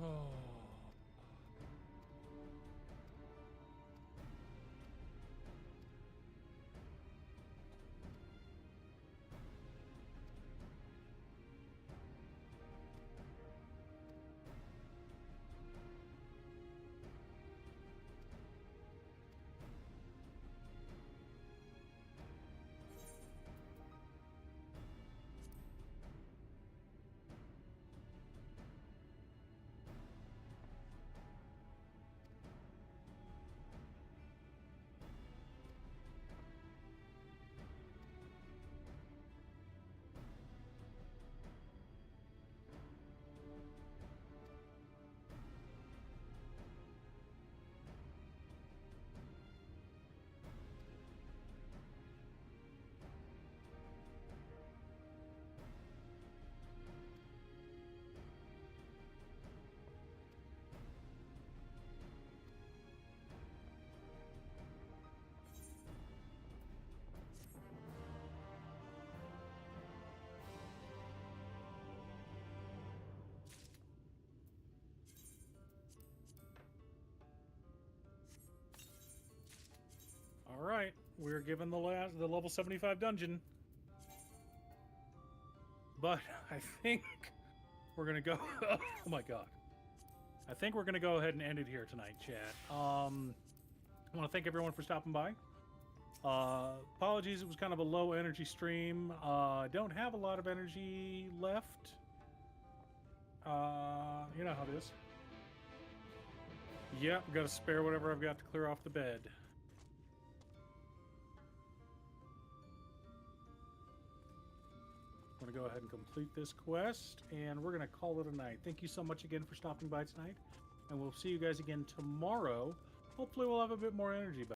Speaker 1: Oh. All right, we're given the level 75 dungeon, but I think we're gonna go. Oh my god! I think we're gonna go ahead and end it here tonight, chat. I want to thank everyone for stopping by. Apologies, it was kind of a low energy stream. Don't have a lot of energy left. You know how it is. Yep, got to spare whatever I've got to clear off the bed. I'm going to go ahead and complete this quest, and we're going to call it a night. Thank you so much again for stopping by tonight, and we'll see you guys again tomorrow. Hopefully we'll have a bit more energy back.